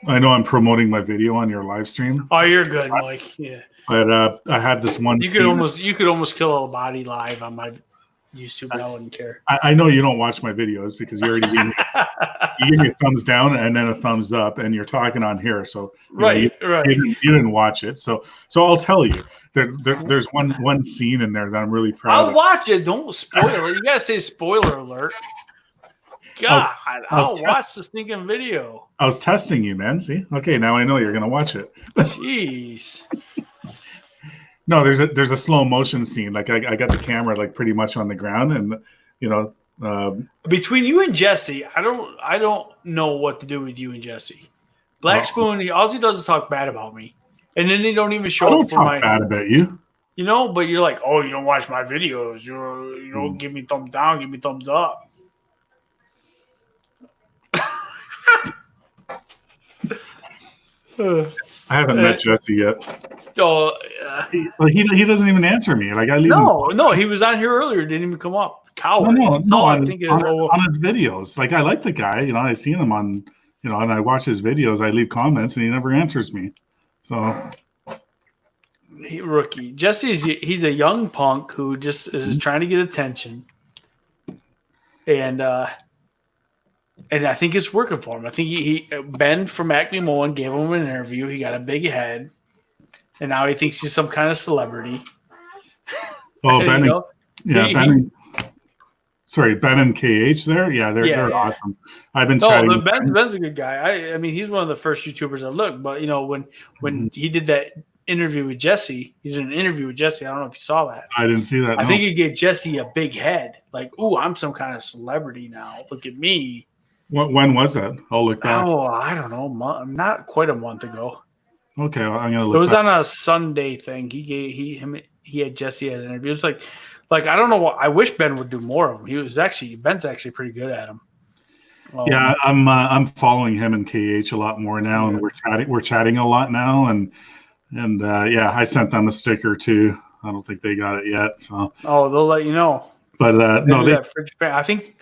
I know I'm promoting my video on your live stream. Oh, you're good, Mike. Yeah. But I have this one. You could almost kill a body live on my YouTube. I wouldn't care. I know you don't watch my videos because you already gave me a thumbs down and then a thumbs up, and you're talking on here. So you didn't watch it. So I'll tell you. There's one scene in there that I'm really proud of. I'll watch it. Don't spoil it. You gotta say spoiler alert. God. God, I'll watch the stinking video. I was testing you, man. See? Okay, now I know you're gonna watch it. Jeez. No, there's a slow motion scene. Like I got the camera like pretty much on the ground, and you know, Between you and Jesse, I don't know what to do with you and Jesse. Black Spoon, all he does is talk bad about me, and then they don't even I show don't up for talk my. bad about you. You know, but you're like, oh, you don't watch my videos. You don't give me thumbs down, give me thumbs up. I haven't met Jesse yet. Oh, He doesn't even answer me. Like I leave him. no, he was on here earlier. Didn't even come up. Coward. No, That's all on I'm thinking. his videos. Like I like the guy. You know, I've seen him on. You know, and I watch his videos. I leave comments, and he never answers me. So. Rookie. He's a young punk who just is trying to get attention. And I think it's working for him. I think he Ben from Acme Mullen gave him an interview. He got a big head. And now he thinks he's some kind of celebrity. Oh, Ben. You know? Ben and KH there. Yeah, they're awesome. I've been chatting. Ben's a good guy. I mean, he's one of the first YouTubers I looked. But you know, when he did that interview with Jesse, he's in an interview with Jesse. I don't know if you saw that. I didn't see that. I think he gave Jesse a big head. Like, ooh, I'm some kind of celebrity now. Look at me. When was that? I'll look back. Oh, I don't know. Not quite a month ago. Okay, well, I'm gonna look. It was back. on a Sunday thing. He had Jesse as an interview. It was like I don't know what. I wish Ben would do more of them. Ben's actually pretty good at them. Yeah, I'm following him and KH a lot more now, and we're chatting a lot now, and yeah, I sent them a sticker too. I don't think they got it yet. So they'll let you know. But I think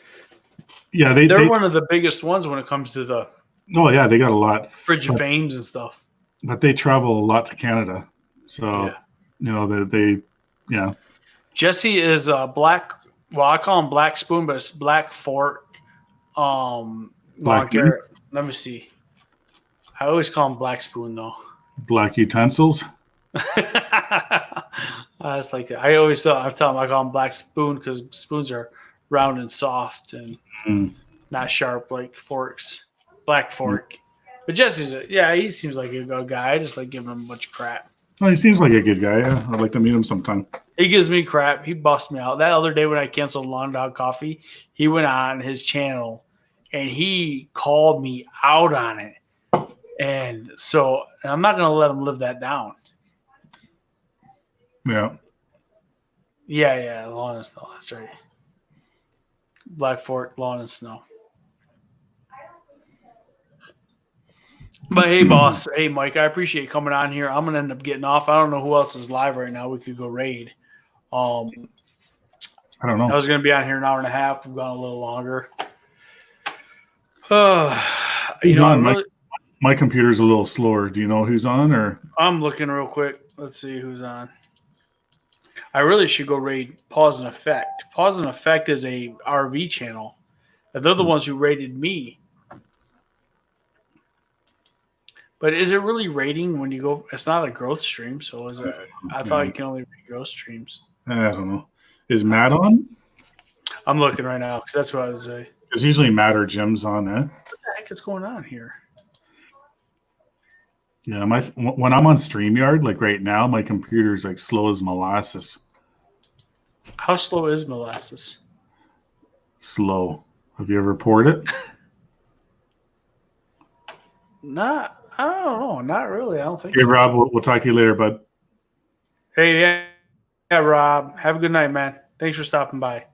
they're one of the biggest ones when it comes to the. Oh yeah, they got a lot. Fridge of Fames and stuff. But they travel a lot to Canada, so you know they. Jesse is black. Well, I call him Black Spoon, but it's Black Fork. Black. Let me see. I always call him Black Spoon though. Black utensils. It's like I always thought. I tell him I call him Black Spoon because spoons are round and soft and not sharp like forks. Black Fork. But Jesse's he seems like a good guy. I just like giving him a bunch of crap. Oh, he seems like a good guy. Yeah. I'd like to meet him sometime. He gives me crap. He busts me out. That other day when I canceled Long Dog Coffee, he went on his channel and he called me out on it. And so I'm not going to let him live that down. Yeah. Yeah, Lawn and Snow. That's right. Black Fork, Lawn and Snow. But hey, boss. Hey, Mike, I appreciate you coming on here. I'm going to end up getting off. I don't know who else is live right now. We could go raid. I don't know. I was going to be on here an hour and a half. We've gone a little longer. My computer's a little slower. Do you know who's on? Or I'm looking real quick. Let's see who's on. I really should go raid Pause and Effect. Pause and Effect is a RV channel. They're the ones who rated me. But is it really rating when you go? It's not a growth stream, so is it? I thought you can only rate growth streams. I don't know. Is Matt on? I'm looking right now because that's what I would say. Because usually Matt or Jim's on, eh? What the heck is going on here? Yeah, when I'm on StreamYard, like right now, my computer's like slow as molasses. How slow is molasses? Slow. Have you ever poured it? I don't know. Not really. I don't think Hey, so. Rob, we'll talk to you later, bud. Hey, yeah, Rob. Have a good night, man. Thanks for stopping by.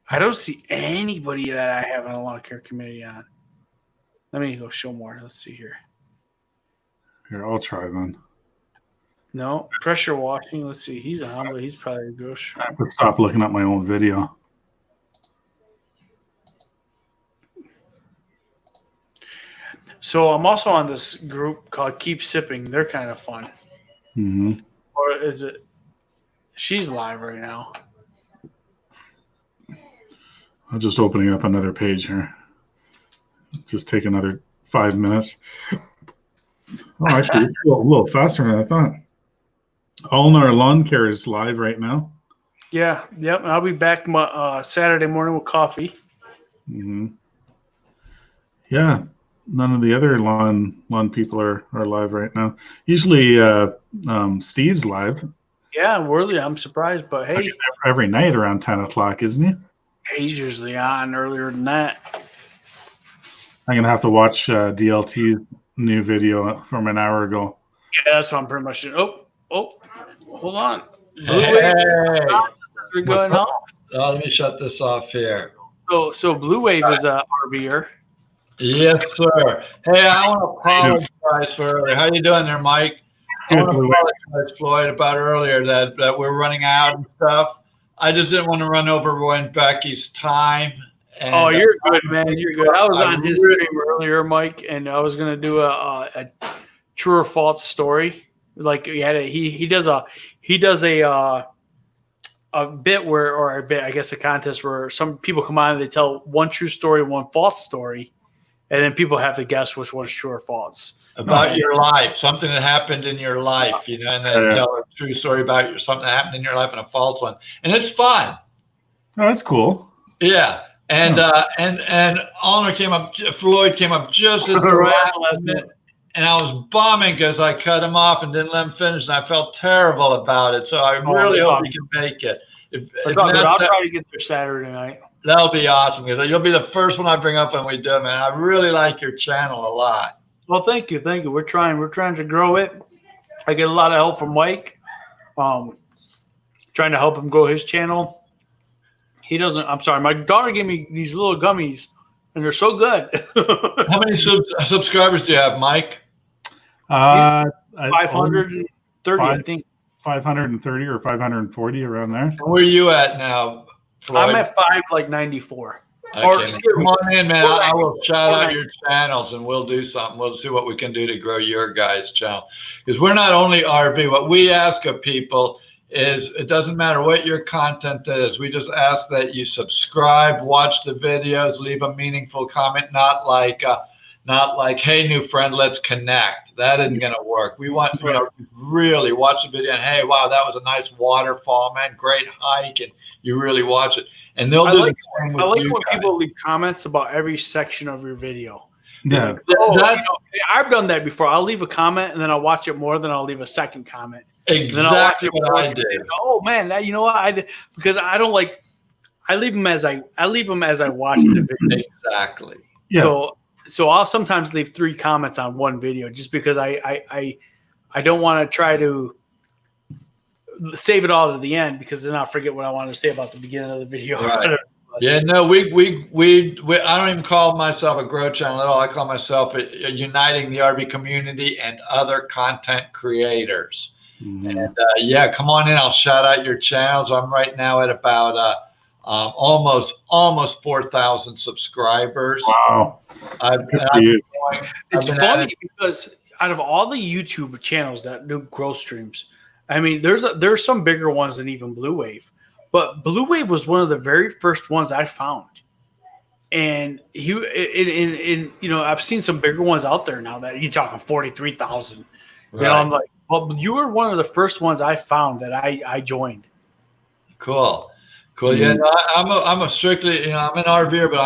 I don't see anybody that I have in a lawn care community on. Let me go show more. Let's see here. Here, I'll try then. No, pressure washing. Let's see. He's on, but he's probably a grocery. I have to stop looking at my own video. So I'm also on this group called Keep Sipping. They're kind of fun. Mm-hmm. Or is it? She's live right now. I'm just opening up another page here. Just take another 5 minutes. Oh, actually, it's a little faster than I thought. Allnar Lawn Care is live right now. Yeah, yep. I'll be back Saturday morning with coffee. Mm-hmm. Yeah, none of the other lawn people are live right now. Usually, Steve's live Yeah, Worley, I'm surprised, but hey, every night around 10 o'clock, isn't he? he's usually on earlier than that. I'm gonna have to watch DLT's new video from an hour ago. Yeah, that's what I'm pretty much doing. Oh, hold on. Hey, We're going off. let me shut this off here. So Blue Wave is a RVer. Yes, sir. Hey, I want to apologize for earlier. How you doing there, Mike? I want to apologize, Floyd, about earlier that we're running out and stuff. I just didn't want to run over Roy and Becky's time. And, Oh, you're good, man. You're good. I was on his stream earlier, Mike, and I was gonna do a true or false story. Like he does a bit where, or a bit, I guess, a contest where some people come on and they tell one true story, one false story, and then people have to guess which one's true or false. about your life, something that happened in your life, you know, and then tell a true story about something that happened in your life and a false one, and it's fun. Oh, that's cool. Yeah. And Floyd came up just at the last minute, and I was bombing because I cut him off and didn't let him finish, and I felt terrible about it. So I really hope he can make it. I'll try to get there Saturday night. That'll be awesome because you'll be the first one I bring up when we do it, man. I really like your channel a lot. Well, thank you. We're trying to grow it. I get a lot of help from Mike. Trying to help him grow his channel. He doesn't. I'm sorry. My daughter gave me these little gummies, and they're so good. How many subscribers do you have, Mike? 530, I think. 530 or 540 around there. And where are you at now, Floyd? I'm at 594. Okay. Come on in, man. I will shout out your channels, and we'll do something. We'll see what we can do to grow your guys' channel. Because we're not only RV. What we ask of people is it doesn't matter what your content is. We just ask that you subscribe, watch the videos, leave a meaningful comment, not like, hey, new friend, let's connect. That isn't going to work. We want you to really watch the video and, hey, wow, that was a nice waterfall, man. Great hike. And you really watch it. And they'll do the same with you. I like when people leave comments about every section of your video. Yeah. Like, I've done that before. I'll leave a comment and then I'll watch it more, then I'll leave a second comment. Exactly what I did. Oh man, you know what I did, because I don't like. I leave them as I watch the video. Exactly. Yeah. So I'll sometimes leave 3 comments on one video just because I don't want to try to save it all to the end because then I'll forget what I wanted to say about the beginning of the video. Right. Yeah, no, we I don't even call myself a grow channel at all. I call myself uniting the RV community and other content creators. Mm-hmm. And yeah, come on in. I'll shout out your channels. I'm right now at about almost 4,000 subscribers. Wow. It's funny because out of all the YouTube channels that do growth streams, I mean, there's some bigger ones than even Blue Wave, but Blue Wave was one of the very first ones I found. And I've seen some bigger ones out there now that you're talking 43,000. Right. You know, I'm like, well, you were one of the first ones I found that I joined. Cool. Yeah, no, I'm a strictly, I'm an RVer, but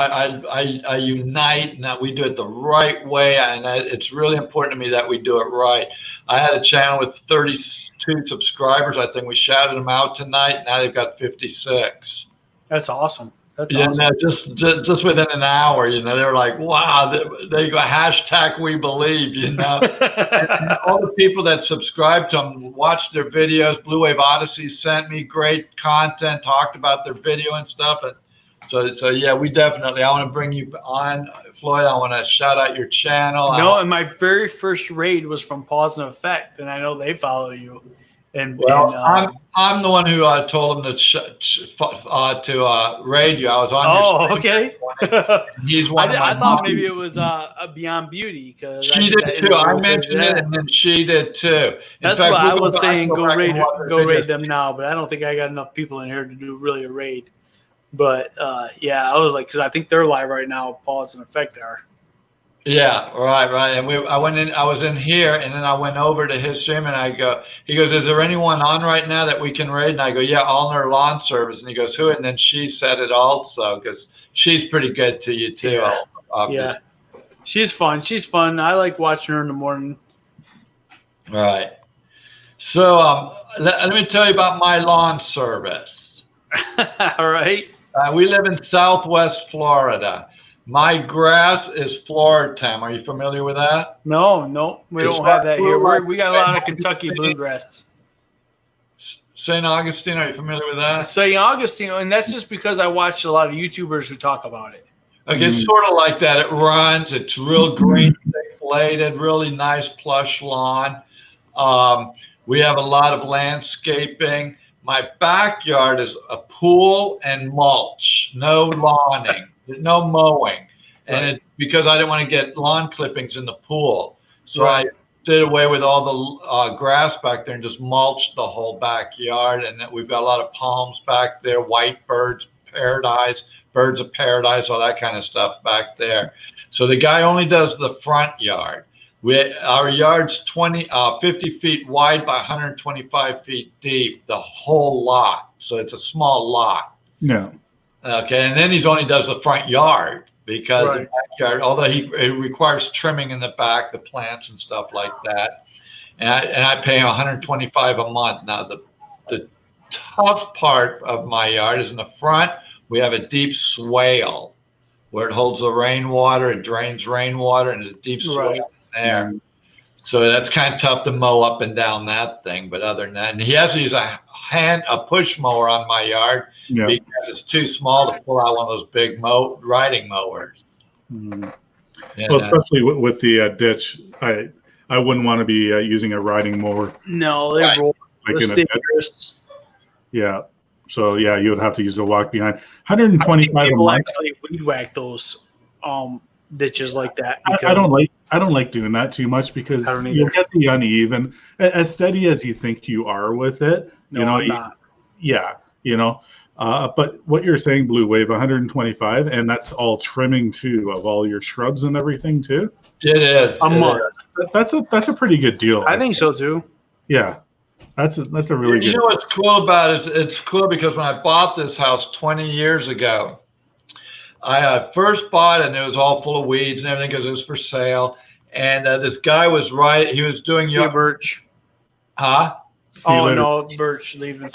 I unite and that we do it the right way, and it's really important to me that we do it right. I had a channel with 32 subscribers. I think we shouted them out tonight. Now they've got 56. That's awesome. That's awesome. No, just within an hour, they're like, wow, they go #we believe, and all the people that subscribe to them, watch their videos. Blue Wave Odyssey sent me great content, talked about their video and stuff. And so yeah, I want to bring you on, Floyd. I want to shout out your channel. And my very first raid was from Pause and Effect, and I know they follow you. And I'm the one who told him to raid you. I was on your okay. He's one. I thought maybe it was Beyond Beauty because she did too. I mentioned it, and then she did too. That's what I was saying. Go raid them now, but I don't think I got enough people in here to do really a raid. But yeah, I was like, because I think they're live right now. Pause and Effect are. Yeah, right. And I was in here, and then I went over to his stream, and he goes, is there anyone on right now that we can raid? And I go, yeah, Allner Lawn Service. And he goes, who? And then she said it also, because she's pretty good to you too. Yeah. She's fun. She's fun. I like watching her in the morning. All right. So let me tell you about my lawn service. All right. We live in Southwest Florida. My grass is Floratem. Are you familiar with that? No, we don't have that here. We got a lot of Kentucky bluegrass. St. Augustine, are you familiar with that? St. Augustine, and that's just because I watched a lot of YouTubers who talk about it. Okay, it's sort of like that. It runs. It's real green, thick-bladed, really nice plush lawn. We have a lot of landscaping. My backyard is a pool and mulch, no lawning, no mowing. And it's because I didn't want to get lawn clippings in the pool. So I did away with all the grass back there and just mulched the whole backyard. And we've got a lot of palms back there, white birds, paradise, birds of paradise, all that kind of stuff back there. So the guy only does the front yard. Our yard's 50 feet wide by 125 feet deep, the whole lot. So it's a small lot. Yeah. Okay, and then he only does the front yard because the backyard, although it requires trimming in the back, the plants and stuff like that. And I pay him $125 a month. Now the tough part of my yard is in the front. We have a deep swale where it holds the rainwater, it drains rainwater, and there's a deep swale there. So that's kind of tough to mow up and down that thing. But other than that, and he has to use a push mower on my yard because it's too small to pull out one of those big riding mowers. Well, especially with the ditch, I wouldn't want to be using a riding mower. No, they roll. Like in a ditch. Yeah. So yeah, you would have to use a walk behind. 125 people a month. Actually weed whack those ditches like that. I don't like doing that too much because you'll get the uneven. As steady as you think you are with it, not. But what you're saying, Blue Wave, 125, and that's all trimming too of all your shrubs and everything too. It is a month. That's a pretty good deal. I think so too. Yeah. That's a really good. You know what's cool about it? It's cool because when I bought this house 20 years ago, I first bought it and it was all full of weeds and everything because it was for sale. And this guy was he was doing birch. Huh? No, birch leaving.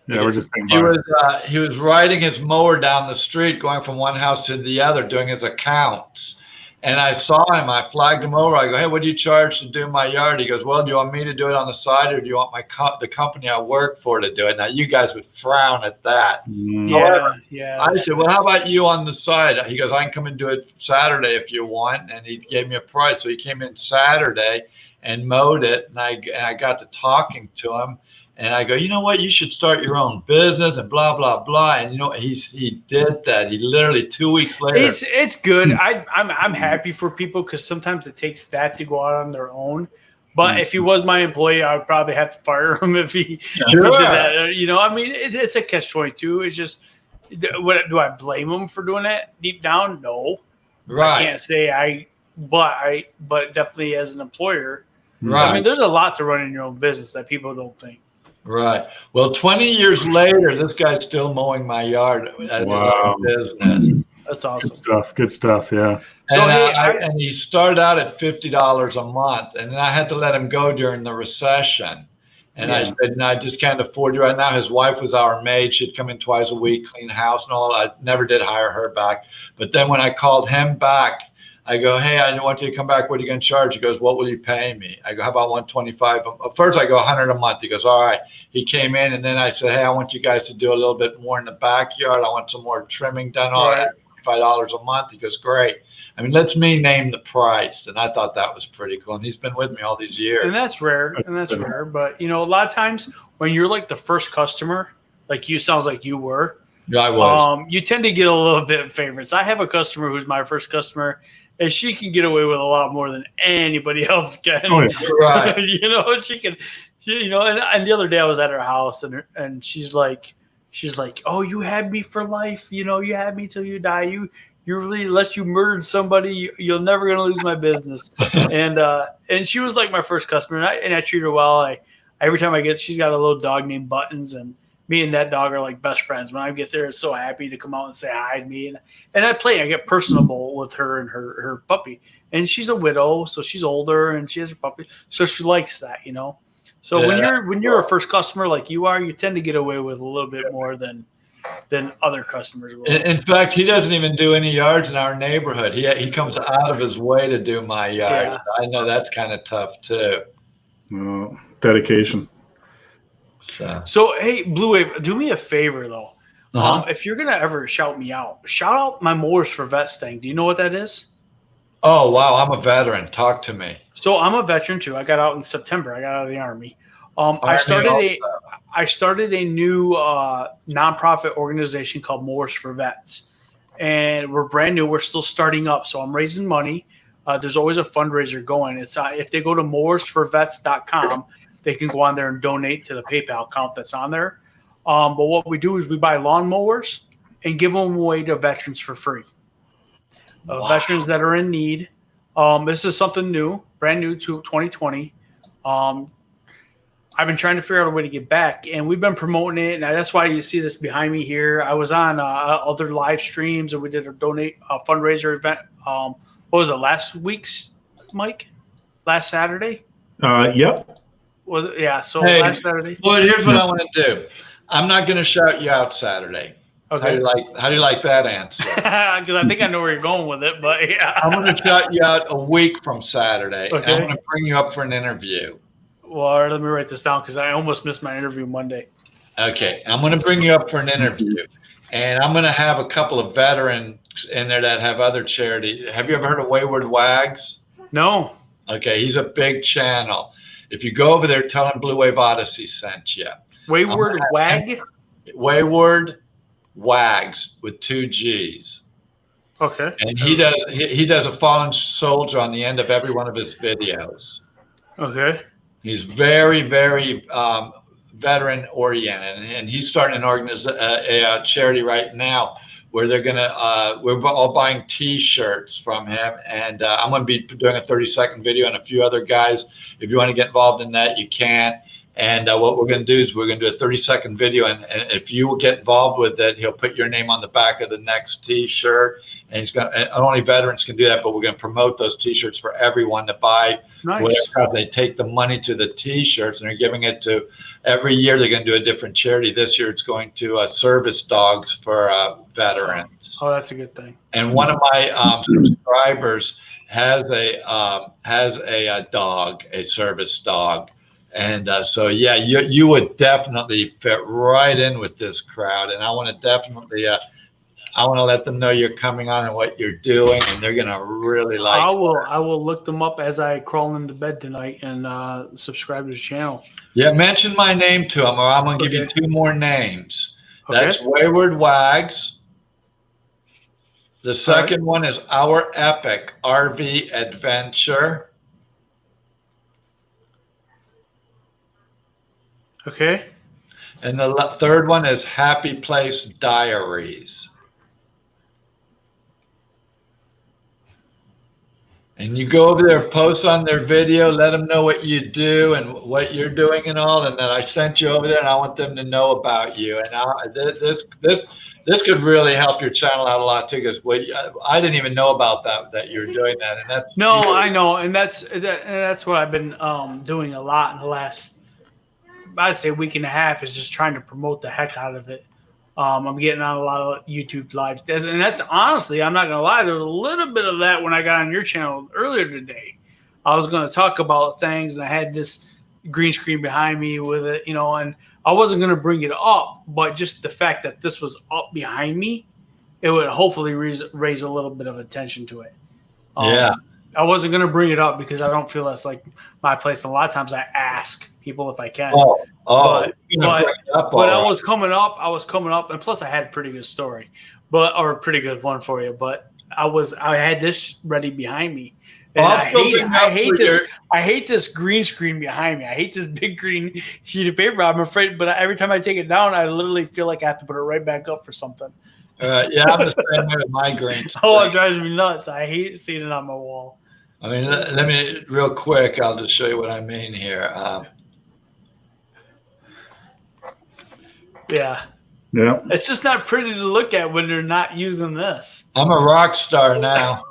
Yeah, we're just he was riding his mower down the street, going from one house to the other, doing his accounts. And I saw him. I flagged him over. I go, "Hey, what do you charge to do my yard?" He goes, "Well, do you want me to do it on the side, or do you want the company I work for to do it?" Now, you guys would frown at that. Yeah. I said, "Well, how about you on the side?" He goes, "I can come and do it Saturday if you want." And he gave me a price. So he came in Saturday and mowed it. And I got to talking to him. And I go, "You know what? You should start your own business and blah, blah, blah." And, he did that. He literally 2 weeks later. It's good. I'm happy for people because sometimes it takes that to go out on their own. But if he was my employee, I would probably have to fire him if he did that. I mean, it's a catch-22. It's just, do I blame him for doing that deep down? No. Right. I can't say but definitely as an employer. Right. I mean, there's a lot to running your own business that people don't think. Right. Well, 20 years later, this guy's still mowing my yard as his own business. That's awesome. Good stuff. Yeah. So and he started out at $50 a month, and then I had to let him go during the recession. And I said, "No, I just can't afford you right now." His wife was our maid; she'd come in twice a week, clean the house and all. I never did hire her back. But then when I called him back, I go, "Hey, I want you to come back. What are you going to charge?" He goes, "What will you pay me?" I go, "How about 125?" First, I go 100 a month. He goes, "All right." He came in, and then I said, "Hey, I want you guys to do a little bit more in the backyard. I want some more trimming done. All right, $5 a month." He goes, "Great." I mean, lets me name the price, and I thought that was pretty cool. And he's been with me all these years. And that's rare. But a lot of times when you're like the first customer, like you, sounds like you were. Yeah, I was. You tend to get a little bit of favorites. I have a customer who's my first customer, and she can get away with a lot more than anybody else can. Oh, yeah. Right. She can. And the other day I was at her house, and she's like, "Oh, you had me for life. You had me till you die. You really, unless you murdered somebody, you're never gonna lose my business." And she was like my first customer, and I treat her well. Every time she's got a little dog named Buttons, and me and that dog are like best friends. When I get there, it's so happy to come out and say hi to me. And I get personable with her and her puppy. And she's a widow, so she's older and she has her puppy. So she likes that, you know. So when you're a first customer like you are, you tend to get away with a little bit more than other customers will. In fact, he doesn't even do any yards in our neighborhood. He comes out of his way to do my yards. Yeah. I know that's kind of tough too. Dedication. So hey, Blue Wave, do me a favor though. Uh-huh. If you're gonna ever shout me out, shout out my Mowers for Vets thing. Do you know what that is? Oh wow, I'm a veteran. Talk to me. So I'm a veteran too. I got out in September. I got out of the Army. I started a new nonprofit organization called Mowers for Vets, and we're brand new. We're still starting up, so I'm raising money. There's always a fundraiser going. It's if they go to mowersforvets.com, they can go on there and donate to the PayPal account that's on there. But what we do is we buy lawn mowers and give them away to veterans for free. Veterans that are in need. This is something new, brand new to 2020. I've been trying to figure out a way to get back, and we've been promoting it. And that's why you see this behind me here. I was on other live streams, and we did a fundraiser event. What was it, last week's, Mike? Last Saturday? Yep. So hey, last Saturday. Well, here's what I want to do. I'm not going to shout you out Saturday. Okay. How do you like that answer? Because I think I know where you're going with it, but yeah. I'm going to shout you out a week from Saturday. Okay. I'm going to bring you up for an interview. Well, let me write this down because I almost missed my interview Monday. Okay. I'm going to bring you up for an interview, and I'm going to have a couple of veterans in there that have other charity. Have you ever heard of Wayward Wags? No. Okay. He's a big channel. If you go over there, tell him Blue Wave Odyssey sent you. Wayward Wag? Wayward Wags with 2 G's. Okay. And he does a fallen soldier on the end of every one of his videos. Okay. He's very, very veteran oriented, and he's starting a charity right now where they're gonna we're all buying T-shirts from him, and I'm gonna be doing a 30-second video, and a few other guys. If you want to get involved in that, you can. And what we're going to do is we're going to do a 30-second video, and if you will get involved with it, he'll put your name on the back of the next T-shirt. And he's going. And only veterans can do that, but we're going to promote those T-shirts for everyone to buy. Nice. They take the money to the T-shirts, and they're giving it to. Every year they're going to do a different charity. This year it's going to service dogs for veterans. Oh, that's a good thing. And one of my subscribers has a dog, a service dog. And so, yeah, you would definitely fit right in with this crowd. And I want to definitely, I want to let them know you're coming on and what you're doing, and they're going to really like it. I will look them up as I crawl into bed tonight and subscribe to the channel. Yeah, mention my name to them, or I'm going to give you 2 more names. Okay. That's Wayward Wags. The second one is Our Epic RV Adventure. Okay. And the third one is Happy Place Diaries. And you go over there, post on their video, let them know what you do and what you're doing and all, and that I sent you over there, and I want them to know about you. And this could really help your channel out a lot too, because I didn't even know about that you're doing that. And that's I know, and that's what I've been doing a lot in the last, I'd say, week and a half, is just trying to promote the heck out of it. I'm getting on a lot of YouTube lives, and that's honestly, I'm not gonna lie, there was a little bit of that when I got on your channel earlier today. I was gonna talk about things, and I had this green screen behind me with it, and I wasn't gonna bring it up, but just the fact that this was up behind me, it would hopefully raise a little bit of attention to it. Yeah. I wasn't gonna bring it up because I don't feel that's like my place. And a lot of times I ask people if I can. But I was coming up, and plus I had a pretty good story, or a pretty good one for you. But I had this ready behind me, and I hate this green screen behind me. I hate this big green sheet of paper. I'm afraid, but every time I take it down, I literally feel like I have to put it right back up for something. Yeah, I'm the same way with my green. Oh, it drives me nuts. I hate seeing it on my wall. I mean, let me real quick. I'll just show you what I mean here. Yeah. Yeah. It's just not pretty to look at when they're not using this. I'm a rock star now.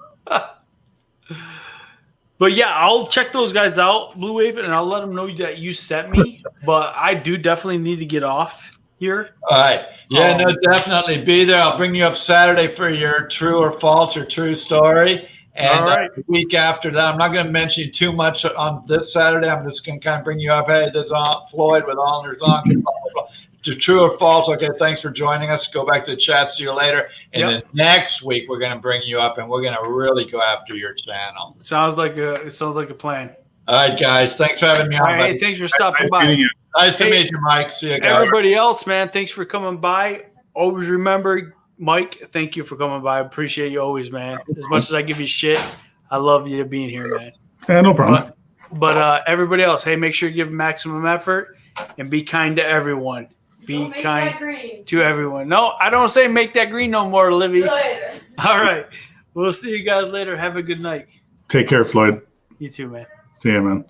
But yeah, I'll check those guys out, Blue Wave, and I'll let them know that you sent me. But I do definitely need to get off here. All right. Yeah, no, definitely be there. I'll bring you up Saturday for your true or false or true story. And All right. the week after that, I'm not going to mention too much on this Saturday. I'm just going to kind of bring you up. Hey, this is Floyd with Allner's Lawn. To true or false. Okay, thanks for joining us. Go back to the chat. See you later. And then next week we're going to bring you up and we're going to really go after your channel. Sounds like a plan. All right, guys. Thanks for having me on. All right, hey, thanks for stopping by. Nice to meet you, Mike. See you guys. Everybody else, man, thanks for coming by. Always remember, Mike, thank you for coming by. I appreciate you always, man. As much as I give you shit, I love you being here, man. Yeah, no problem. But everybody else, hey, make sure you give maximum effort and be kind to everyone. Be kind to everyone. No, I don't say make that green no more, Olivia. All right. We'll see you guys later. Have a good night. Take care, Floyd. You too, man. See you, man.